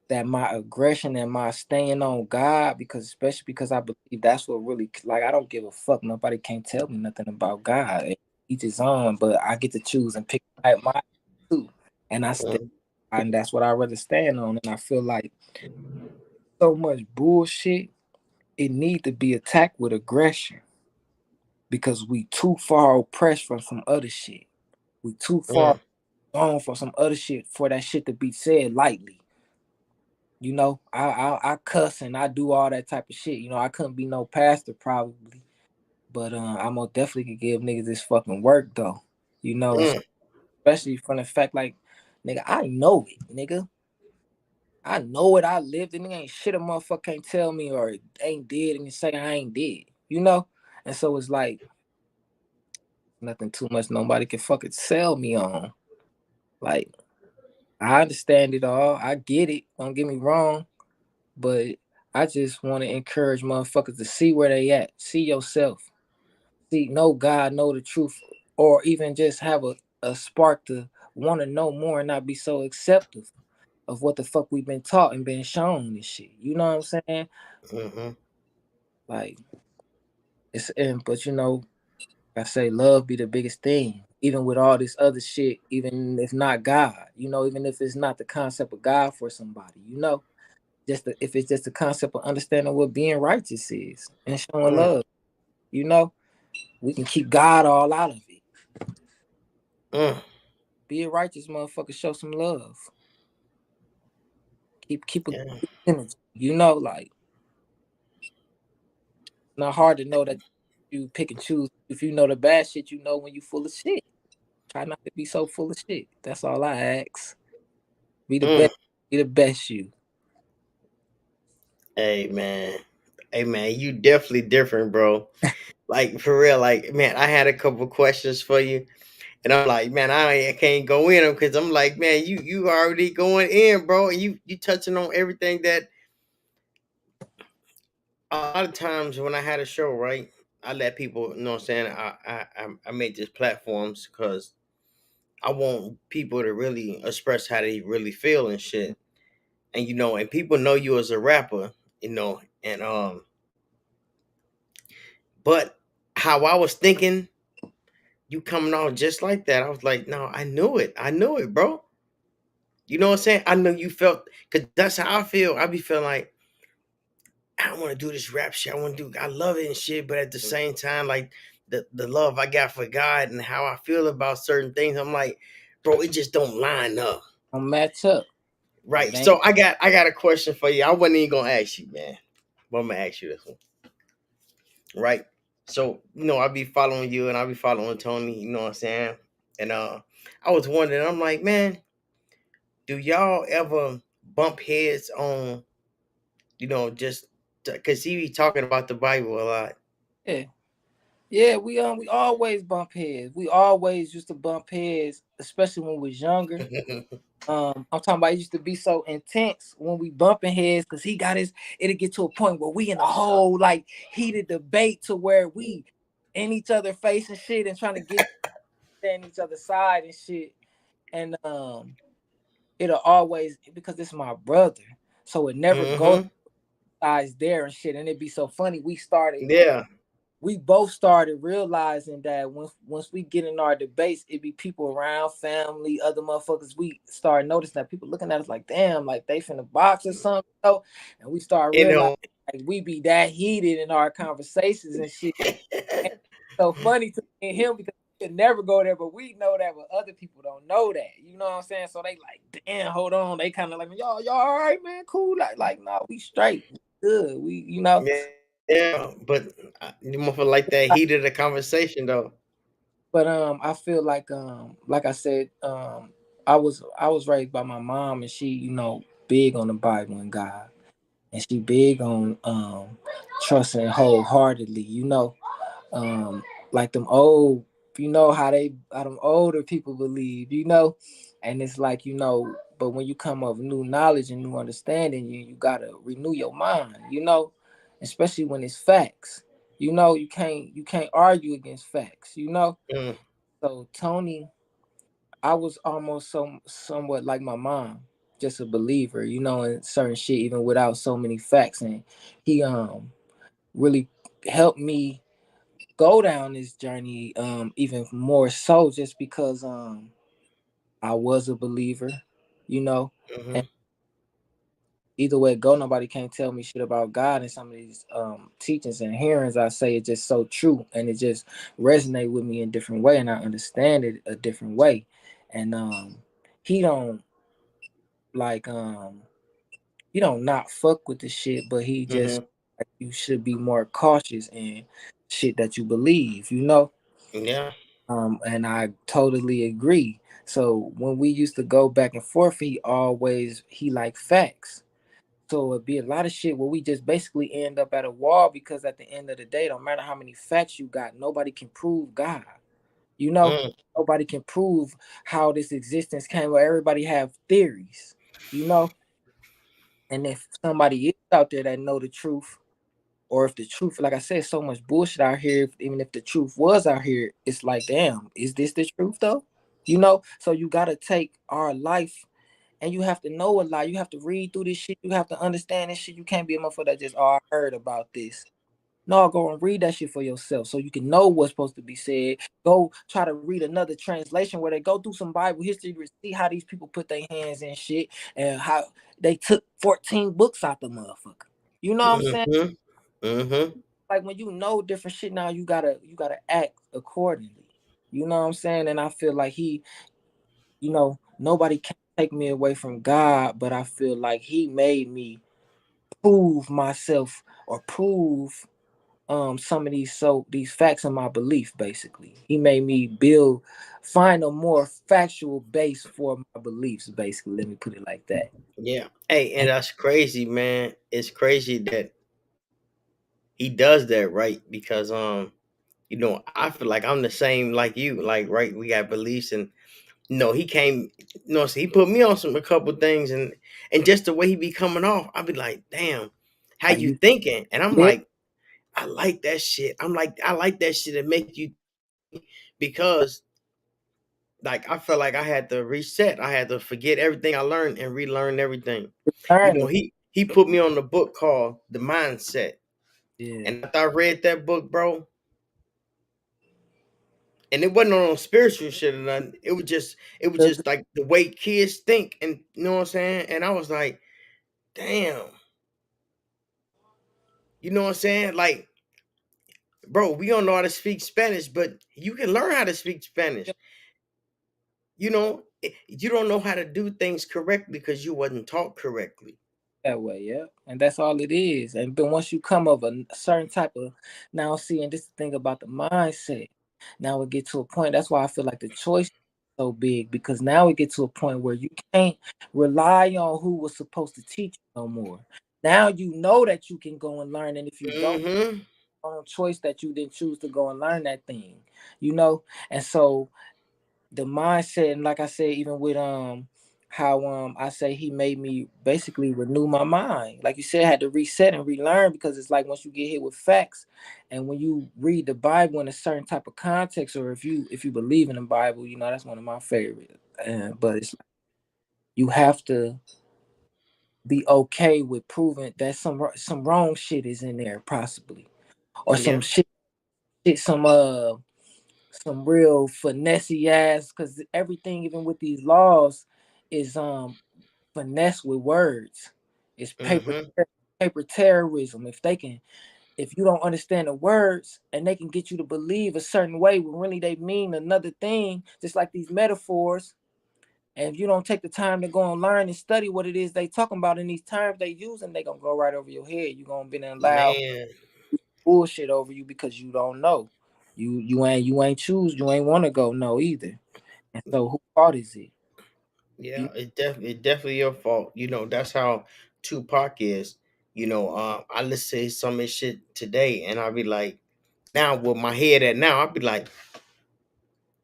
that my aggression and my staying on God, because especially because I believe that's what really like I don't give a fuck. Nobody can't tell me nothing about God. Each his own, but I get to choose and pick my too. And I stay Mhm. and that's what I rather stand on. And I feel like so much bullshit, it need to be attacked with aggression because we too far oppressed from some other shit. We too far Mm. gone for some other shit for that shit to be said lightly. You know, I cuss and I do all that type of shit. You know, I couldn't be no pastor probably, but I most definitely could give niggas this fucking work though. You know, and so Mm. especially from the fact like, nigga, I know it, nigga. I know it. I lived it. Nigga ain't shit a motherfucker can't tell me or ain't did and say I ain't did. You know, and so it's like nothing too much nobody can fucking sell me on. Like I understand it all. I get it. Don't get me wrong. But I just want to encourage motherfuckers to see where they at. See yourself. See, know God, know the truth, or even just have a a spark to want to know more and not be so acceptive of what the fuck we've been taught and been shown and shit. You know what I'm saying? Mm-hmm. Like it's and but I say love be the biggest thing. Even with all this other shit, even if not God, even if it's not the concept of God for somebody, if it's just the concept of understanding what being righteous is and showing Mm, love, you know, we can keep God all out of it. mm. Be a righteous motherfucker, show some love. Keep a Yeah. good energy. Like not hard to know that you pick and choose. If you know the bad shit, you know when you full of shit. Try not to be so full of shit. That's all I ask. Be the Mm. best. Be the best you. Hey man. Hey man, you definitely different, bro. Like for real, like man, I had a couple questions for you, and I'm like, man, I can't go in them because I'm like, man, you already going in, bro, and you touching on everything that a lot of times when I had a show, right, I let people know what I'm saying I made these platforms because I want people to really express how they really feel and shit, and and people know you as a rapper, and but how I was thinking you coming off just like that. I was like, no, I knew it. I knew it, bro. You know what I'm saying? I know you felt because that's how I feel. I be feeling like I want to do this rap shit. I love it and shit, but at the same time, like the love I got for God and how I feel about certain things, I'm like, bro, it just don't line up. Don't match up. It Right. ain't So I got a question for you. I wasn't even gonna ask you, man. But I'm gonna ask you this one. Right. So, I'll be following you and I'll be following Tony, you know what I'm saying? And I was wondering, I'm like, man, do y'all ever bump heads on, just because he be talking about the Bible a lot? yeah. Yeah, we always bump heads. We always used to bump heads, especially when we was younger. I'm talking about it used to be so intense when we bumping heads because it'll get to a point where we in a whole like heated debate to where we in each other face and shit and trying to get in each other's side and shit. And it'll always because it's my brother. So it never goes Mm-hmm. sides there and shit. And it'd be so funny. Yeah. We both started realizing that once we get in our debates, it be people around, family, other motherfuckers. We start noticing that people looking at us like, damn, like they finna box or something, and we start You realizing know. like we be that heated in our conversations and shit. And it's so funny to me and him because we could never go there, but we know that, but other people don't know that. You know what I'm saying? So they like, damn, hold on. They kind of like, y'all all right, man, cool. Like, no, we straight, we good. Yeah, but you must feel like that heat of the conversation though. But I feel like I said, I was raised by my mom, and she, big on the Bible and God, and she big on trusting wholeheartedly. Um, like them old, how them older people believe, and it's like But when you come up with new knowledge and new understanding, you gotta renew your mind, especially when it's facts. You can't argue against facts. Mm, So Tony, I was almost somewhat like my mom, just a believer, in certain shit, even without so many facts. And he really helped me go down this journey, even more so just because I was a believer, you know. And mm-hmm. either way it go, nobody can't tell me shit about God, and some of these teachings and hearings I say it's just so true, and it just resonate with me in a different way, and I understand it a different way. And he don't like he don't not fuck with the shit, but he just Mm-hmm. like, you should be more cautious in shit that you believe. Yeah. And I totally agree. So when we used to go back and forth, he like facts. So it'd be a lot of shit where we just basically end up at a wall because at the end of the day, no matter how many facts you got, nobody can prove God. You know, Mm, nobody can prove how this existence came. Where everybody have theories. You know, and if somebody is out there that know the truth, or if the truth, like I said, so much bullshit out here. Even if the truth was out here, it's like, damn, is this the truth though? You know, so you gotta take our life and you have to know a lot. You have to read through this shit. You have to understand this shit. You can't be a motherfucker that just, oh, I heard about this. No, go and read that shit for yourself so you can know what's supposed to be said. Go try to read another translation where they go through some Bible history to see how these people put their hands in shit and how they took 14 books out the motherfucker. You know what I'm saying? Mm-hmm. Mm-hmm. Like when you know different shit now, you gotta act accordingly. You know what I'm saying? And I feel like nobody can take me away from God, but I feel like he made me prove myself or prove some of these facts in my belief. Basically he made me find a more factual base for my beliefs, basically, let me put it like that. Yeah. Hey, and And that's crazy, man. It's crazy that he does that, right? Because I feel like I'm the same like you. Like, right, we got beliefs, and he came, so he put me on a couple things, and just the way he be coming off, I be like, damn, how like you you thinking? And I'm yeah like, I like that shit. I like that shit that make you, because like I felt like I had to reset. I had to forget everything I learned and relearn everything. learning. He put me on the book called The Mindset. Yeah, And after I read that book, bro, and it wasn't on spiritual shit or nothing. It was just like the way kids think, and you know what I'm saying? And I was like, damn, you know what I'm saying? Like, bro, we don't know how to speak Spanish, but you can learn how to speak Spanish. You don't know how to do things correctly because you wasn't taught correctly. that way, yeah. And that's all it is. And but once you come of a certain type of, now see, and this is the thing about the mindset. Now we get to a point. That's why I feel like the choice is so big, because now we get to a point where you can't rely on who was supposed to teach you no more. Now you know that you can go and learn, and if you don't, Mm-hmm. own choice that you didn't choose to go and learn that thing, you know. And so the mindset, and like I said, even with how I say he made me basically renew my mind. Like you said, I had to reset and relearn, because it's like once you get hit with facts, and when you read the Bible in a certain type of context, or if you believe in the Bible, that's one of my favorites. But it's like you have to be okay with proving that some wrong shit is in there, possibly, or some Yeah. shit, some real finessey ass, because everything, even with these laws, is finesse with words. It's Mm-hmm. paper terrorism. If you don't understand the words and they can get you to believe a certain way when really they mean another thing, just like these metaphors. And if you don't take the time to go and learn and study what it is they talking about in these terms they using, they gonna go right over your head. You gonna be in loud Man. bullshit over you because you don't know. You ain't choose. You ain't want to go no either. And so who fault is it? Yeah, You it's definitely your fault. That's how Tupac is. I listen to some of his shit today, and I'll be like, now with my head at now, I'll be like,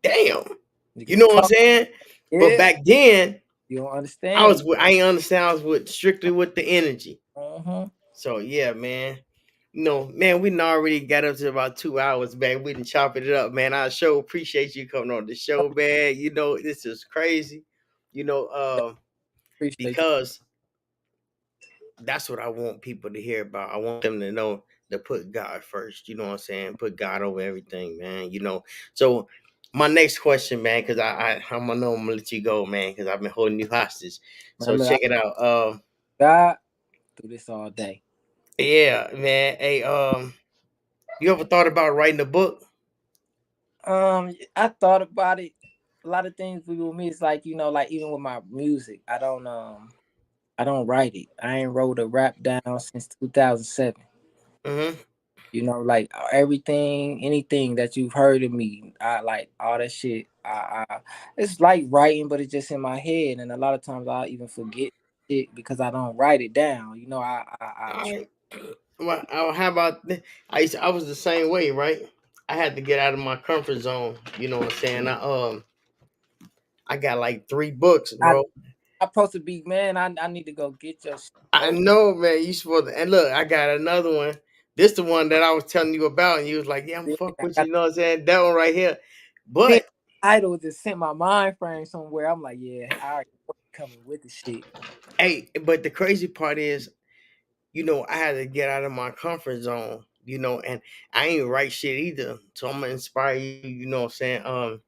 damn. You niggas know what I'm talk. saying? But Yeah, back then, you don't I understand. was I ain't understand. I was strictly with the energy. Uh-huh. So yeah, man. Man, we done already got up to about 2 hours, man. We done chopping it up, man. I sure appreciate you coming on the show, man. This is crazy. You know, uh, Appreciate you. because that's what I want people to hear about. I want them to know to put God first. You know what I'm saying? Put God over everything, man. So my next question, man, because I'm gonna let you go, man, because I've been holding you hostage. Man, So look, check it out. God do this all day. Yeah, man. Hey, you ever thought about writing a book? I thought about it. A lot of things with me is like, like even with my music, I don't write it. I ain't wrote a rap down since 2007. Mm-hmm. Like everything, anything that you've heard of me, I like all that shit. It's like writing, but it's just in my head, and a lot of times I even forget it because I don't write it down. I All right. Well, how about I was the same way, right? I had to get out of my comfort zone. You know what I'm saying? I got like 3 books, I bro. I'm supposed to be, man. I need to go get your shit I over. know, man. You supposed to, and look, I got another one. This the one that I was telling you about, and you was like, "Yeah, I'm Yeah, fuck I with you." got You know what I'm saying? That one right here. the pen. But title just sent my mind frame somewhere. I'm like, yeah, I already know you coming with the shit. Hey, but the crazy part is, I had to get out of my comfort zone, and I ain't write shit either. So I'm gonna inspire you, you know what I'm saying?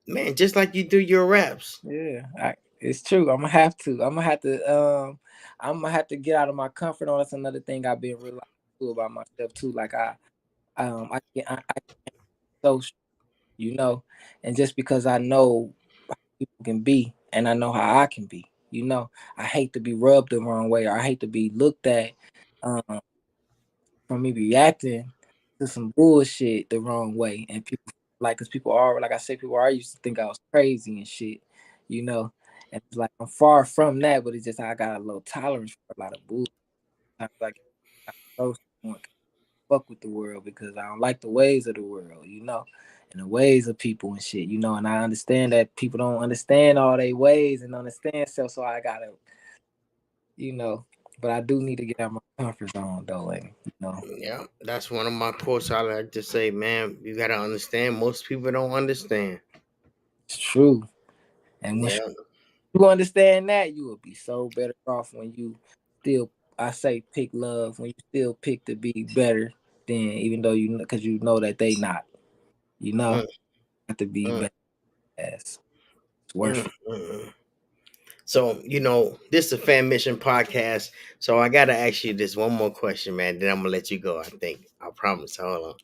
Man, just like you do your raps. Yeah, it's true. I'm gonna have to. I'm gonna have to get out of my comfort zone. That's another thing I've been realizing too about myself too. Like I so you know, and just because I know how people can be, and I know how I can be, I hate to be rubbed the wrong way, or I hate to be looked at um, from me reacting to some bullshit the wrong way, and people like, cause people are like I say, people are used to think I was crazy and shit, you know, and it's like I'm far from that, but it's just I got a little tolerance for a lot of bullshit. Like I so fuck with the world because I don't like the ways of the world, and the ways of people and shit, and I understand that people don't understand all their ways and understand stuff, so I gotta, you know, but I do need to get out my comfort zone though, and Yeah, that's one of my quotes I like to say, man. You gotta understand. Most people don't understand. it's true. And once Yeah. you understand that, you will be so better off when you still, I say, pick love, when you still pick to be better than, even though because you know that they not, Mm, have to be mm, better as it's mm, worth. mm. So, this is a fan mission podcast. So I gotta ask you this one more question, man. Then I'm gonna let you go. I think. I promise. Hold on.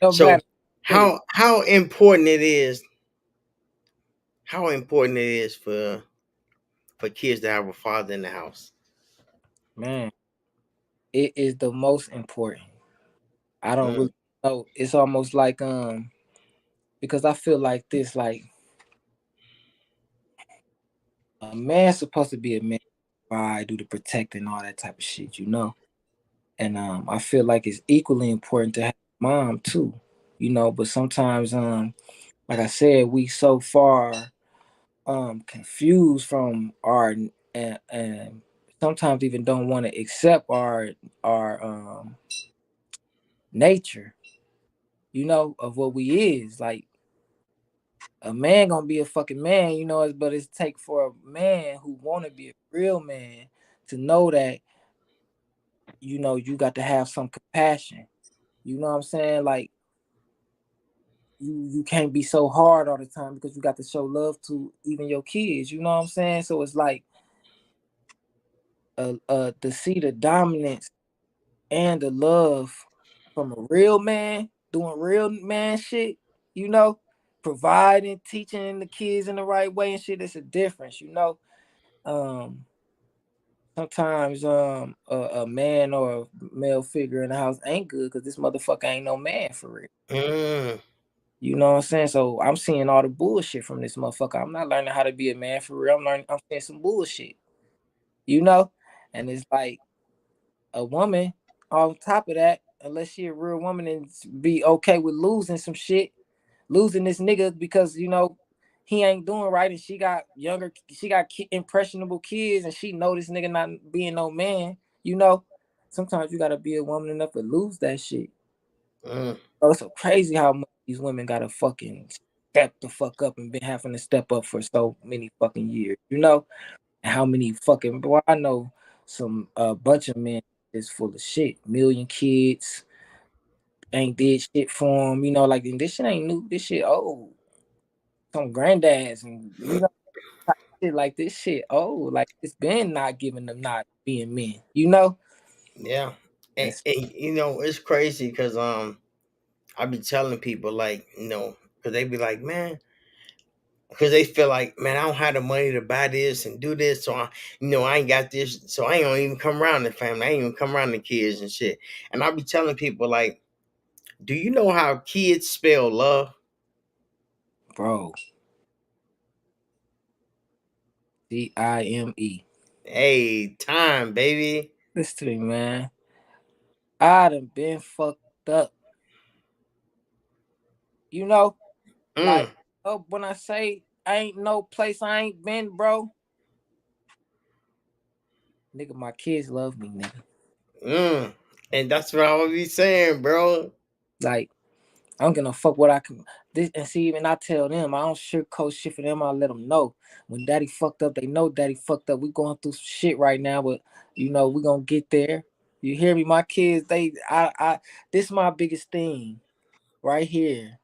No So matter hit it, how important it is for kids to have a father in the house. man. It is the most important. I don't Mm, really know. It's almost like because I feel like this, like a man's supposed to be a man, provide, do the protecting, all that type of shit. And I feel like it's equally important to have a mom too, but sometimes like I said, we so far confused from our and sometimes even don't want to accept our nature, of what we is. Like a man gonna be a fucking man, but it's take for a man who wanna be a real man to know that, you got to have some compassion. You know what I'm saying? Like you can't be so hard all the time because you got to show love to even your kids. You know what I'm saying? So it's like to see the dominance and the love from a real man doing real man shit, you know, providing, teaching the kids in the right way and shit. It's a difference. Um, Sometimes a man or a male figure in the house ain't good because this motherfucker ain't no man for real. mm, You know what I'm saying? So I'm seeing all the bullshit from this motherfucker. I'm not learning how to be a man for real. I'm seeing some bullshit, you know? And it's like a woman on top of that, unless she a real woman and be okay with losing some shit, losing this nigga because he ain't doing right, and she got impressionable kids, and she know this nigga not being no man. You know, sometimes you gotta be a woman enough to lose that shit. mm. Oh, it's so crazy how much these women gotta fucking step the fuck up and been having to step up for so many fucking years. And how many fucking boy I know some bunch of men is full of shit. Million kids ain't did shit for them. Like, and this shit ain't new. This shit old. Some granddads and shit like this shit old. Like it's been not giving them not being men. Yeah. And, That's and it's crazy because I be telling people like, because they be like, man, because they feel like, man, I don't have the money to buy this and do this, so I ain't got this, so I ain't gonna even come around the family, I ain't even come around the kids and shit. And I be telling people like, do you know how kids spell love? bro. Time. Hey, time, baby. Listen to me, man. I done been fucked up. You know, like Mm, when I say ain't no place I ain't been, bro. Nigga, my kids love me, nigga. mm. And that's what I would be saying, bro. Like I don't give no fuck what I can. This and see, even I tell them, I don't sugarcoat shit for them. I let them know when daddy fucked up. They know daddy fucked up. We going through some shit right now, but we gonna get there. You hear me? My kids, this is my biggest thing right here.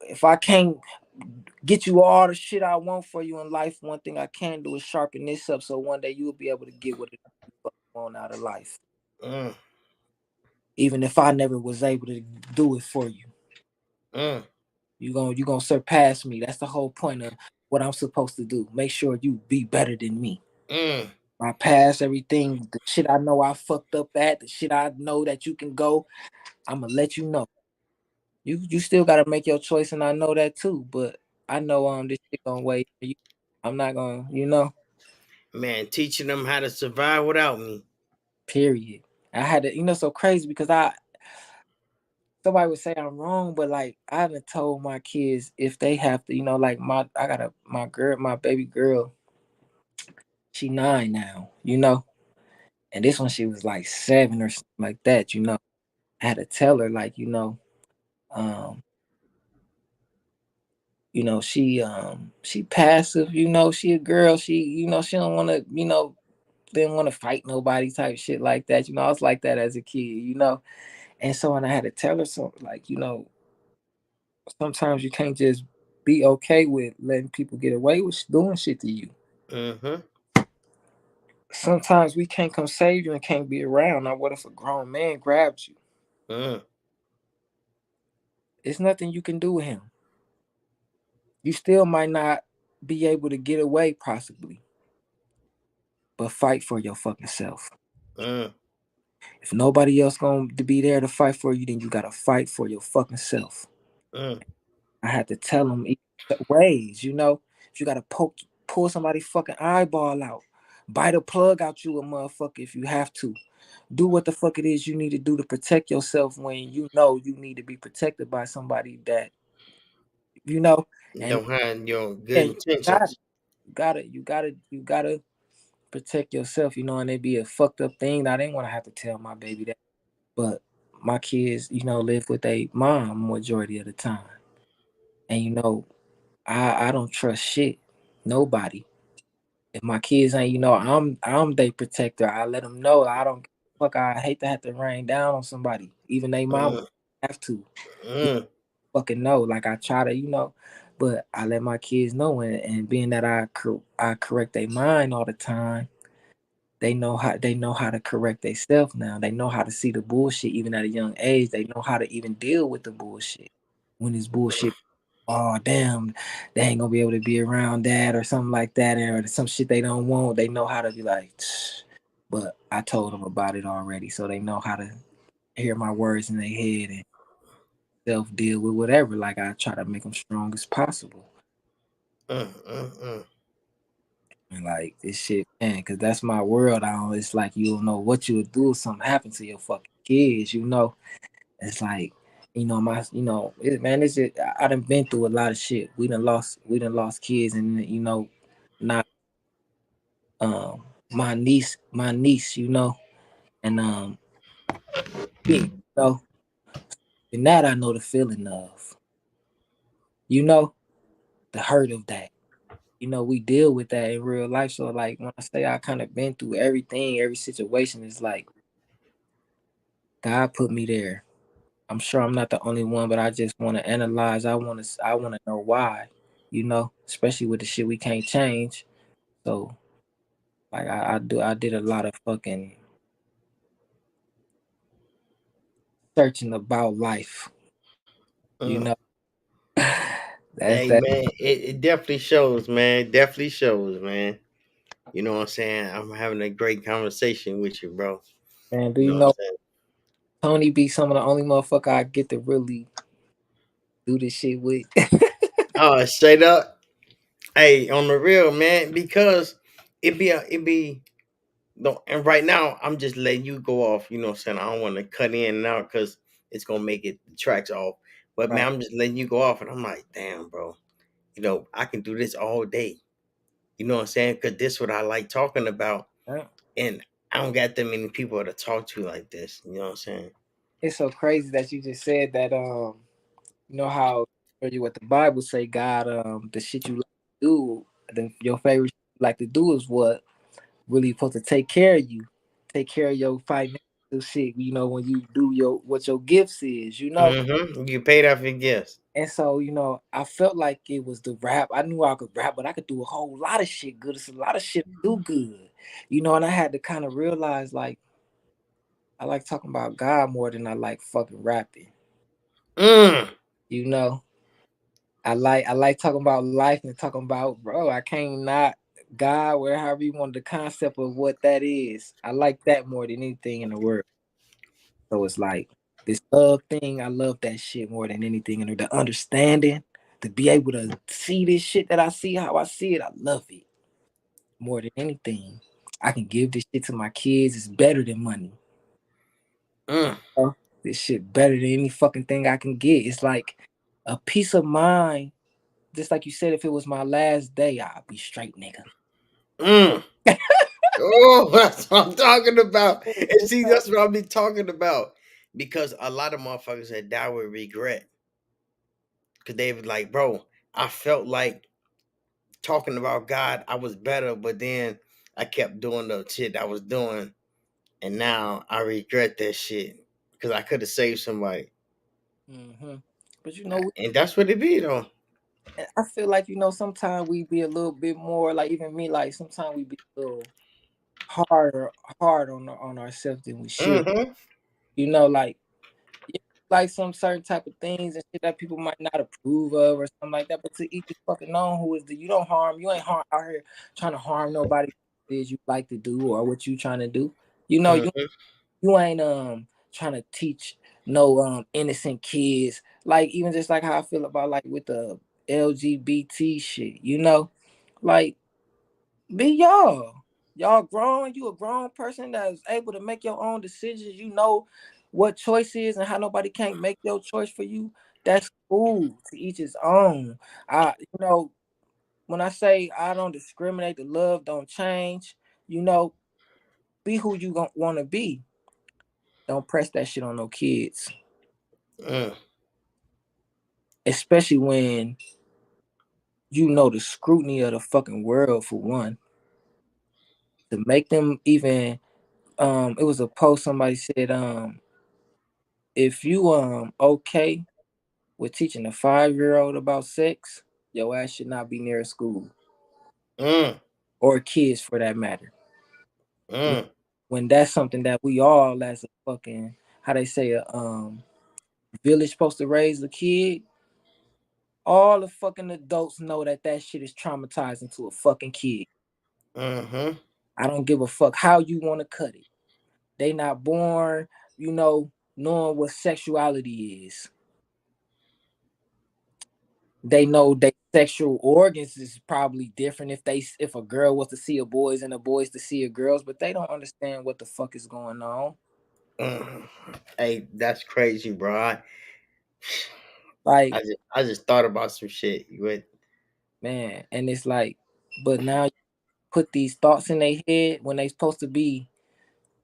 If I can't get you all the shit I want for you in life, one thing I can do is sharpen this up, so one day you'll be able to get what you want out of life. Mm, Even if I never was able to do it for you. mm, You gonna surpass me. That's the whole point of what I'm supposed to do. Make sure you be better than me. mm. My past, everything, the shit I know I fucked up at, the shit I know that you can go, I'ma let you know. You still gotta make your choice, and I know that too. But I know this shit gonna wait for you. I'm not gonna. Man, teaching them how to survive without me. Period. I had to, so crazy because somebody would say I'm wrong, but like I done told my kids if they have to, like I got my baby girl, she 9 now. And this one she was like 7 or something like that. I had to tell her like, um, she passive, she a girl, she don't wanna, didn't want to fight nobody type shit like that. I was like that as a kid. And so when I had to tell her so like, sometimes you can't just be okay with letting people get away with doing shit to you. Mm-hmm. Sometimes we can't come save you and can't be around. Now, what if a grown man grabbed you? Mm, It's nothing you can do with him. You still might not be able to get away, possibly, but fight for your fucking self. mm, If nobody else going to be there to fight for you, then you got to fight for your fucking self. mm. I had to tell them ways. If you got to pull somebody's fucking eyeball out, bite a plug out you a motherfucker if you have to. Do what the fuck it is you need to do to protect yourself when you know you need to be protected by somebody that you know. And Don't have your good yeah, you got it. intentions. You gotta protect yourself, and it be a fucked up thing. I didn't want to have to tell my baby that, but my kids, live with a mom majority of the time, and I don't trust shit, nobody. If my kids ain't, I'm their protector. I let them know I don't fuck. I hate to have to rain down on somebody, even they mom Mm, have to. You mm, fucking know, like I try to. But I let my kids know, and being that I correct their mind all the time, they know how to correct themselves now. They know how to see the bullshit even at a young age. They know how to even deal with the bullshit when it's bullshit. Oh damn, they ain't gonna be able to be around that or something like that, or some shit they don't want. They know how to be like, but I told them about it already, so they know how to hear my words in their head and self deal with whatever. Like I try to make them strong as possible, mm, mm, mm. and like this shit, man, because that's my world. It's like you don't know what you would do if something happened to your fucking kids. It's like, man, it's just, I done been through a lot of shit. We done lost kids, and not my niece, and yeah, and that I know the feeling of, you know, the hurt of that. We deal with that in real life. So like when I say I kind of been through everything, every situation, it's like God put me there. I'm sure I'm not the only one, but I just want to analyze. I want to know why, especially with the shit we can't change. So like I did a lot of fucking searching about life, you Mm. know. That's Hey that, man, it definitely shows, man. It definitely shows, man. You know what I'm saying? I'm having a great conversation with you, bro. man. Do You you know what I'm know saying? Tony be some of the only motherfucker I get to really do this shit with. Oh, straight up. Hey, on the real, man, because it be no, and right now I'm just letting you go off, you know what I'm saying? I don't want to cut in and out because it's gonna make it the tracks off. But man, Right. I'm just letting you go off and I'm like, damn, bro, I can do this all day. You know what I'm saying? Because this is what I like talking about. Yeah. And I don't got that many people to talk to like this. You know what I'm saying? It's so crazy that you just said that. You know how you what the Bible say, God, the shit you like to do, your favorite shit you like to do is what really supposed to take care of you, take care of your financial shit. You know when you do what your gifts is, you know. You paid off your gifts. And so, I felt like it was the rap. I knew I could rap, but I could do a whole lot of shit good. It's a lot of shit to do good, and I had to kind of realize like I like talking about God more than I like fucking rapping. Mm, You know, I like talking about life and talking about, bro. I can't not God, wherever you want the concept of what that is. I like that more than anything in the world. So it's like this love thing. I love that shit more than anything, and the understanding to be able to see this shit that I see, how I see it. I love it more than anything. I can give this shit to my kids. It's better than money. mm, This shit better than any fucking thing I can get. It's like a peace of mind. Just like you said, if it was my last day, I'd be straight, nigga. mm. Oh, that's what I'm talking about. And see, that's what I'll be talking about. Because a lot of motherfuckers that die with regret. Because they was like, bro, I felt like talking about God, I was better, but then I kept doing the shit I was doing. And now I regret that shit. Because I could have saved somebody. hmm But And that's what it be, though. I feel like sometimes we be a little bit more like even me. Like sometimes we be a little harder, hard on ourselves than we should. Mm-hmm. Like yeah, like some certain type of things and shit that people might not approve of or something like that. But to each his fucking own, who is the you don't harm, you ain't harm out here trying to harm nobody. Is you like to do or what you trying to do? You Mm-hmm. you ain't trying to teach no innocent kids. Like even just like how I feel about like with the LGBT shit. Like be y'all grown. You a grown person that's able to make your own decisions. You know what choice is and how nobody can't make your choice for you. That's cool. To each his own. I when I say I don't discriminate, the love don't change. You know, be who you want to be. Don't press that shit on no kids, Mm, especially when you know the scrutiny of the fucking world for one. To make them even, it was a post somebody said, if you okay with teaching a 5-year-old about sex, your ass should not be near a school mm, or kids for that matter. When, mm, when that's something that we all as a fucking how they say a village supposed to raise a kid, all the fucking adults know that that shit is traumatizing to a fucking kid. mm-hmm. I don't give a fuck how you want to cut it. They not born, knowing what sexuality is. They know their sexual organs is probably different if a girl was to see a boys and a boys to see a girls, but they don't understand what the fuck is going on. Mm. Hey, that's crazy, bro. Like, I just thought about some shit. With man, and it's like, but now you put these thoughts in their head when they supposed to be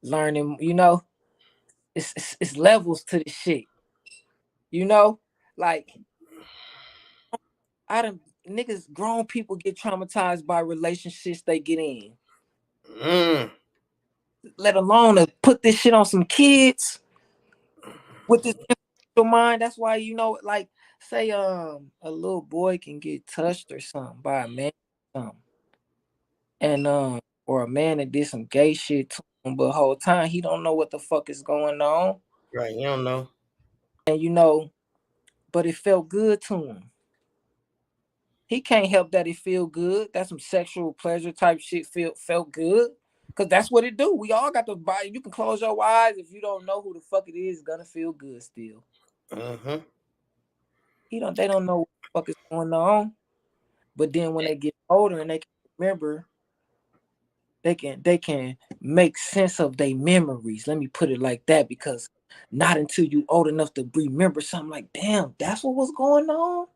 learning. It's levels to this shit. You know, like I don't niggas, grown people get traumatized by relationships they get in. mm, Let alone to put this shit on some kids with this mind. That's why like say a little boy can get touched or something by a man, or something, and or a man that did some gay shit to him, but whole time he don't know what the fuck is going on, right, you don't know. and but it felt good to him. He can't help that it feel good. That's some sexual pleasure type shit. Felt good. Cause that's what it do. We all got the body. You can close your eyes if you don't know who the fuck it is. It's gonna feel good still. Mm-hmm. They don't know what the fuck is going on. But then when they get older and they can remember, they can make sense of their memories. Let me put it like that, because not until you old enough to remember something like, damn, that's what was going on.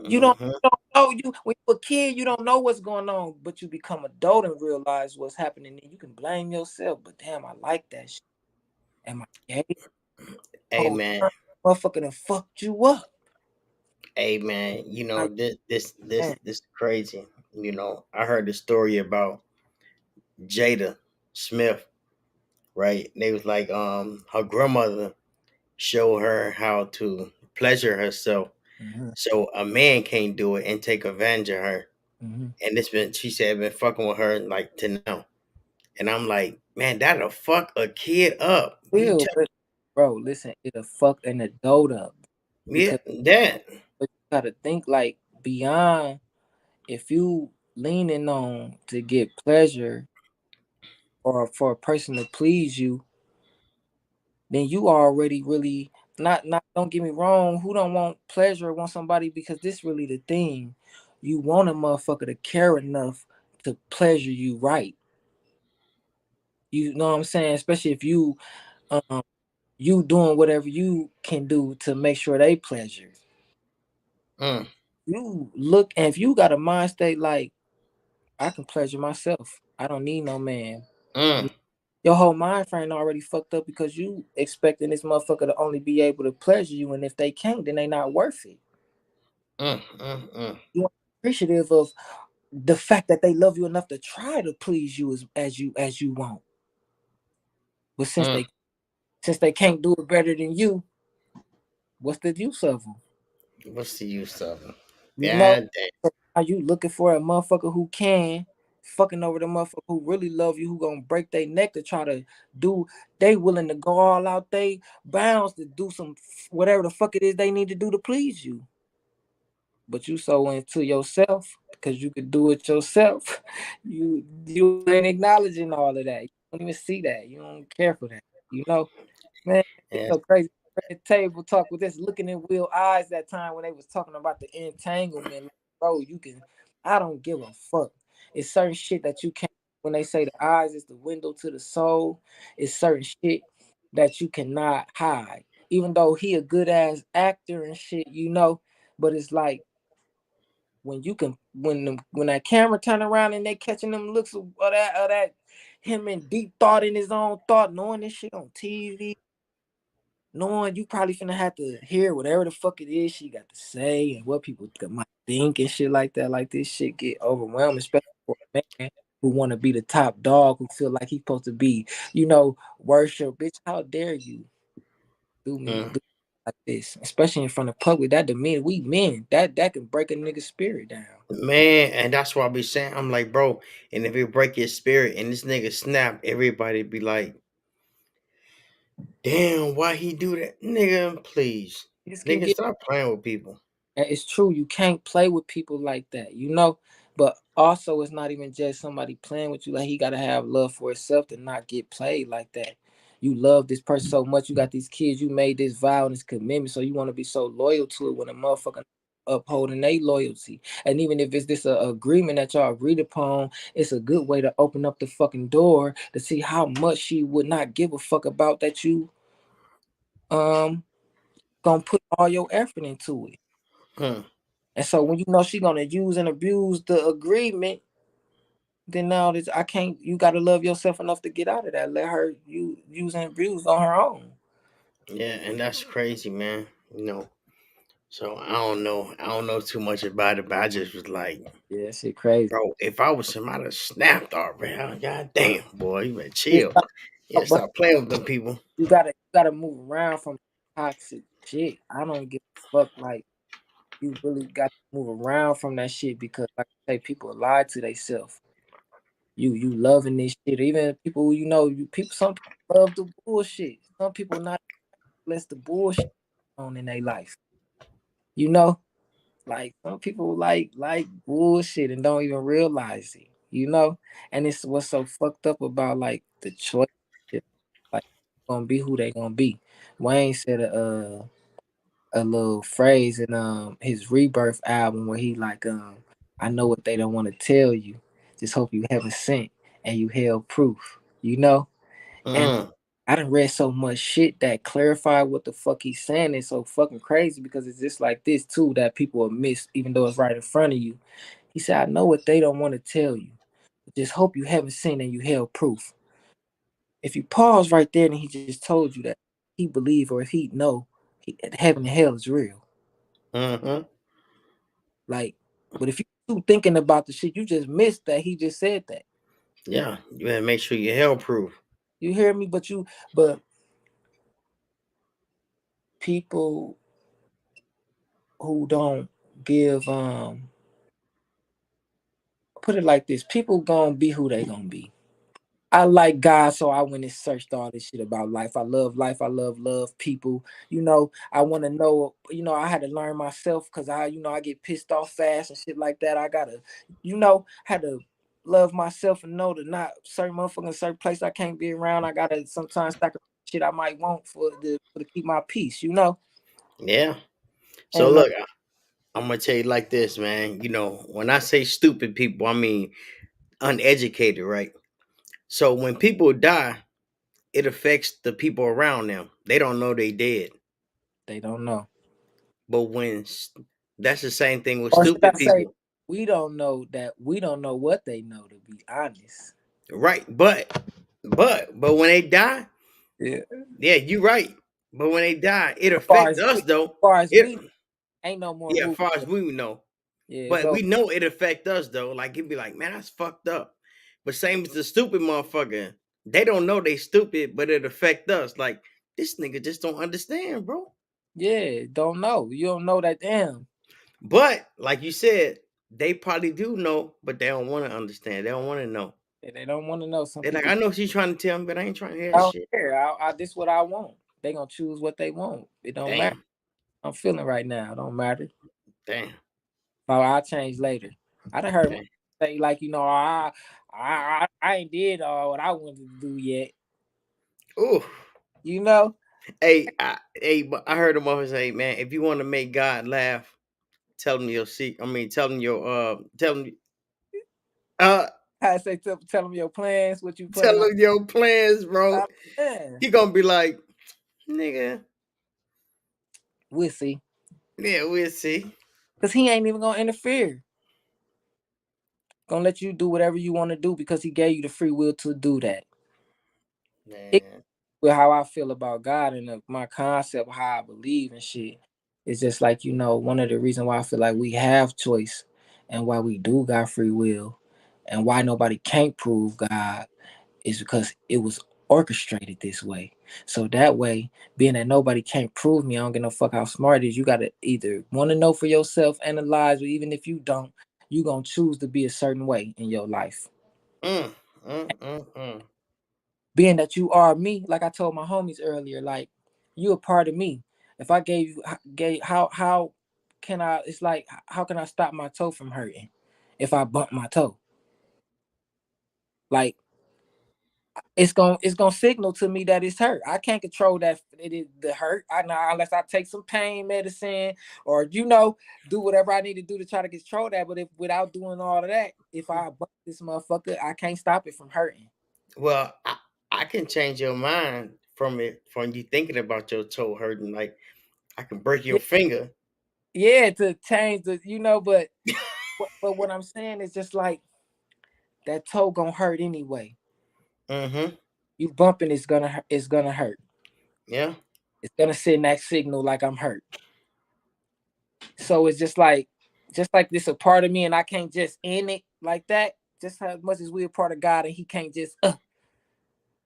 You don't, Mm-hmm. you don't know you when you're a kid, you don't know what's going on, but you become adult and realize what's happening, and you can blame yourself. But damn, I like that shit. Am I gay? Hey, Whole man. time? motherfucker done fucked you up. Hey man, Like, man, this crazy. I heard the story about Jada Smith, right? They was like, her grandmother showed her how to pleasure herself, mhm, so a man can't do it and take advantage of her. mhm. And it's been, she said, been fucking with her like to now. And I'm like, man, that'll fuck a kid up. You Will, tell but bro, listen, it'll fuck an adult up me because that. you gotta think like beyond if you leaning on to get pleasure or for a person to please you, then you already really not don't get me wrong, who don't want pleasure or want somebody because this really the thing. You want a motherfucker to care enough to pleasure you right. You know what I'm saying? Especially if um you doing whatever you can do to make sure they pleasure. Mm, You look and if you got a mind state like I can pleasure myself. I don't need no man. mm, Your whole mind frame already fucked up because you expecting this motherfucker to only be able to pleasure you, and if they can't, then they not worth it. mm. You are appreciative of the fact that they love you enough to try to please you as you want. But Mm. since they can't do it better than you, what's the use of them? What's the use of it? You know, God damn. are you looking for a motherfucker who can fucking over the motherfucker who really love you, who gonna break their neck to try to do? They willing to go all out they bounds to do some whatever the fuck it is they need to do to please you. But you so into yourself because you could do it yourself. You ain't acknowledging all of that. You don't even see that. You don't care for that. You know, man, it's Yeah. so crazy. At table talk with this looking in Will eyes that time when they was talking about the entanglement. Like, bro, you can. I don't give a fuck. It's certain shit that you can't. When they say the eyes is the window to the soul, it's certain shit that you cannot hide. Even though he a good ass actor and shit, but it's like when you can when that camera turn around and they catching them looks of that him in deep thought in his own thought, knowing this shit on TV, knowing you probably finna have to hear whatever the fuck it is she got to say and what people might think and shit like that. Like this shit get overwhelming, especially for a man who want to be the top dog, who feel like he's supposed to be, worship. Bitch, how dare you Mm. do like this, especially in front of public? That demeanor, we men, that can break a nigga's spirit down. Man, and that's what I be saying. I'm like, bro, and if it break your spirit and this nigga snap, everybody be like, damn, why he do that? Nigga, please. This can Nigga, get. stop playing with people. And it's true, you can't play with people like that. But also, it's not even just somebody playing with you. Like he gotta have love for himself to not get played like that. You love this person so much. You got these kids. You made this vow and this commitment, so you want to be so loyal to it. When a motherfucker upholding their loyalty, and even if it's this a agreement that y'all agreed upon, it's a good way to open up the fucking door to see how much she would not give a fuck about that you um gonna put all your effort into it. Hmm. And so when you know she gonna use and abuse the agreement, then now this I can't. You gotta love yourself enough to get out of that. Let her you use and abuse on her own. Yeah, and that's crazy, man. So I don't know. I don't know too much about it, but I just was like, Yeah, that shit crazy. bro, if I was him, I'd have snapped already. God damn, boy, you better It's chill. not, Yeah, but stop playing with them people. you gotta move around from toxic shit. I don't give a fuck. Like you really got to move around from that shit because, like I say, people lie to themselves. You loving this shit. Even people who people. Some people love the bullshit. Some people not less the bullshit on in their life. You know. Like some people like bullshit and don't even realize it. And it's what's so fucked up about like the choice, like gonna be who they gonna be. Wayne said a little phrase in his Rebirth album where he like I know what they don't want to tell you. Just hope you haven't sent and you held proof. And Mm. I done read so much shit that clarify what the fuck he's saying. It's so fucking crazy because it's just like this too that people will miss even though it's right in front of you. He said, I know what they don't want to tell you. Just hope you haven't seen and you held proof. If you pause right there and he just told you that, he believe or if he know, Heaven and hell is real. Mm-hmm. Like, but if you too thinking about the shit, you just missed that he just said that. Yeah, you gotta make sure you're hell proof. You hear me? But people who don't give put it like this, people gonna be who they gonna be. I like God, so I went and searched all this shit about life. I love life. I love people. I want to know. I had to learn myself because I get pissed off fast and shit like that. I gotta, had to love myself and know that not certain motherfucking certain place I can't be around. I gotta sometimes sacrifice shit I might want for to keep my peace. Yeah. So And look, I'm gonna tell you like this, man. When I say stupid people, I mean uneducated, right? So when people die, it affects the people around them. They don't know they dead. they don't know, But that's the same thing with or should I stupid say, people, we don't know what they know. To be honest, right? But when they die, yeah. yeah, you're right. But when they die, it As far affects as us though. we It ain't no more Yeah, as far as movement. we know. Yeah, it's But over. we know it affect us though. Like it'd be like, man, that's fucked up. But same as the stupid motherfucker. They don't know they stupid, but it affect us. Like this nigga just don't understand, bro. Yeah, don't know. You don't know that damn. But like you said, they probably do know, but they don't want to understand. They don't want to know. Yeah, they don't want to know. Some They're like, people I know she's trying to tell me, but I ain't trying to hear I that don't shit. care. This what I want. They gonna choose what they want. It don't matter. Damn, I'm feeling right now. It don't matter. damn, Oh, I'll change later. I done heard damn. say like I ain't did all what I wanted to do yet. Ooh. You know But I heard a mother say, man, if you want to make God laugh, tell him your secret. I mean, tell him uh I say tell them your plans, what you tell plan on. him your plans, bro. Yeah, He gonna be like, nigga, we'll see. yeah, we'll see. Cause he ain't even gonna interfere. Gonna let you do whatever you want to do because he gave you the free will to do that. Man. With how I feel about God and my concept, how I believe and shit, it's just like one of the reasons why I feel like we have choice and why we do got free will, and why nobody can't prove God is because it was orchestrated this way. So that way, being that nobody can't prove me, I don't give no fuck how smart it is. You gotta either want to know for yourself, analyze, or even if you don't, you gonna choose to be a certain way in your life. Mm, mm. Being that you are me, like I told my homies earlier, like you a part of me. If I gave how can I? It's like how can I stop my toe from hurting if I bump my toe? Like it's gonna signal to me that it's hurt. I can't control that it is the hurt. I know unless I take some pain medicine or do whatever I need to do to try to control that. But if without doing all of that, if I bump this motherfucker, I can't stop it from hurting. Well, I can change your mind from you thinking about your toe hurting. Like I can break your Yeah, finger. yeah, to change but what I'm saying is just like that toe gonna hurt anyway. Mm-hmm. You bumping it's gonna hurt. Yeah. It's gonna send that signal like I'm hurt. So it's just like this a part of me, and I can't just end it like that. Just as much as we're a part of God, and He can't just.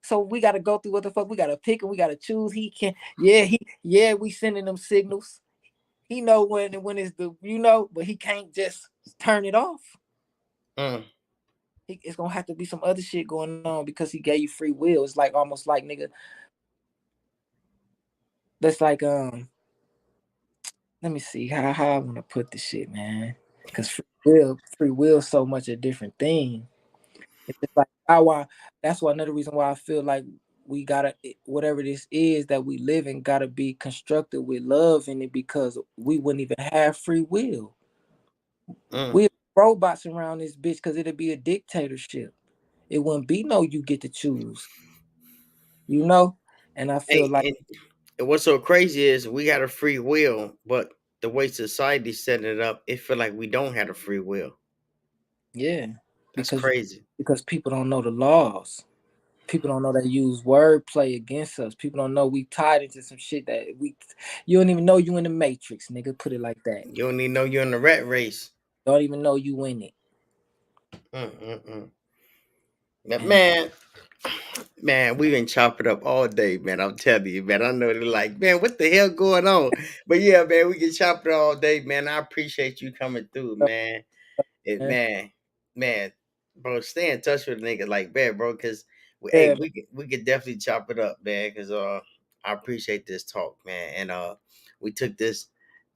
So we got to go through what the fuck we got to pick and we got to choose. He can, yeah. We sending them signals. He know when it's but he can't just turn it off. Mm. It's gonna have to be some other shit going on because he gave you free will. It's like almost like nigga. That's like Let me see how I want to put this shit, man. Because free will, is so much a different thing. It's just like how I. That's why another reason why I feel like we gotta whatever this is that we live in gotta be constructed with love in it because we wouldn't even have free will. Mm. We robots around this bitch because it'd be a dictatorship. It wouldn't be no you get to choose, you know. And I feel Hey, like and what's so crazy is we got a free will, but the way society's setting it up, it feel like we don't have a free will. yeah, That's because crazy. people don't know the laws. People don't know they use wordplay against us. People don't know we tied into some shit that we. You don't even know you in the matrix, nigga. Put it like that. You don't even know you're in the rat race. Don't even know you in it. Mm-mm-mm. But And man, we been chopping up all day, man. I'm telling you, man. I know they're like, man, what the hell going on? But yeah, man, we can chop it all day, man. I appreciate you coming through, man. It yeah, man, bro, stay in touch with a nigga like that, bro. Cause hey, man. we could definitely chop it up, man. Cause I appreciate this talk, man. And we took this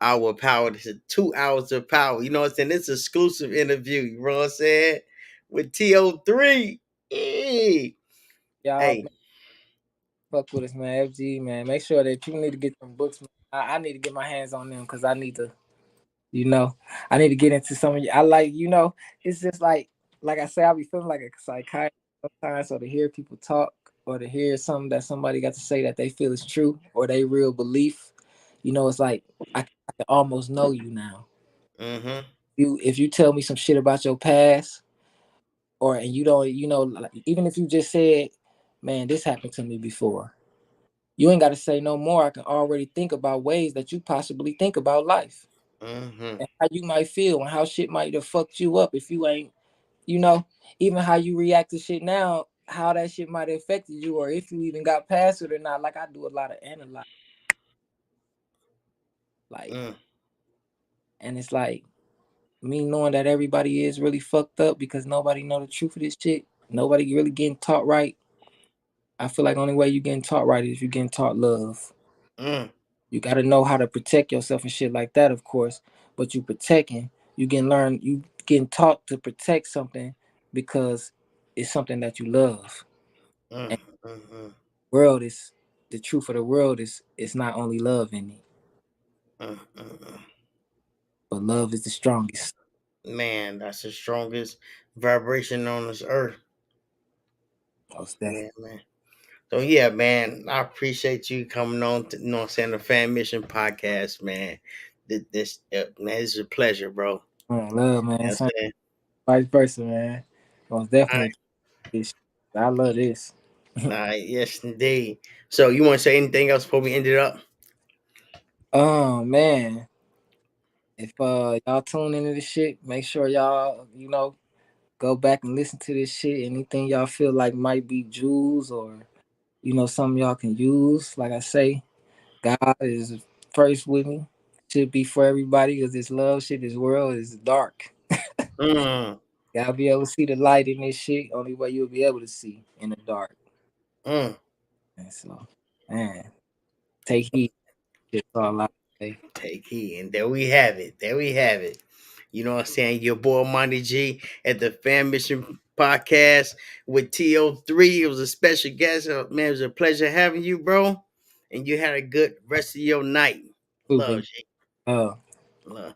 hour of power to 2 hours of power. You know what I'm saying? It's exclusive interview. You know what I'm saying? With TO3. Hey, Y'all hey. fuck with us, man. FG, man. Make sure that people need to get some books. Man. I need to get my hands on them because I need to, you know, I need to get into some of you. I like, it's just like I say, I be feeling like a psychiatrist sometimes. So to hear people talk or to hear something that somebody got to say that they feel is true or they real belief, it's like I can almost know you now. Mm-hmm. If you tell me some shit about your past, or and you don't, like, even if you just said, "Man, this happened to me before." You ain't got to say no more. I can already think about ways that you possibly think about life Mm-hmm. and how you might feel and how shit might have fucked you up if you ain't, you know, even how you react to shit now, how that shit might have affected you or if you even got past it or not. Like I do a lot of analyze, like, Mm, and it's like me knowing that everybody is really fucked up because nobody know the truth of this shit. Nobody really getting taught right. I feel like only way you getting taught right is if you getting taught love. mm, You got to know how to protect yourself and shit like that, of course. But you protecting, you getting taught to protect something because it's something that you love. mm, And mm, mm, world is the truth of the world is it's not only love in it, mm, mm, mm. but love is the strongest. Man, that's the strongest vibration on this earth. Most Yeah, definitely. man. So yeah, man, I appreciate you coming on to, I'm saying, the Fan Mission podcast, man. Man, this is a pleasure, bro. Love, You man. know what Same I'm saying? vice versa, man. Most All definitely. I love this. right, yes, indeed. So you want to say anything else before we end it up? Oh man. If y'all tune into this shit, make sure y'all, go back and listen to this shit. Anything y'all feel like might be jewels or something y'all can use. Like I say, God is first with me. Should be for everybody because this love shit, this world is dark. Mm, Gotta be able to see the light in this shit. Only way you'll be able to see in the dark. mm. And so, man, take heed. That's all I say. Take heed. And there we have it. There we have it. You know what I'm saying? Your boy Monty G at the Fan Mission Podcast with TO3. It was a special guest. Man, it was a pleasure having you, bro. And you had a good rest of your night. Too, Love, big. G. Uh, Love.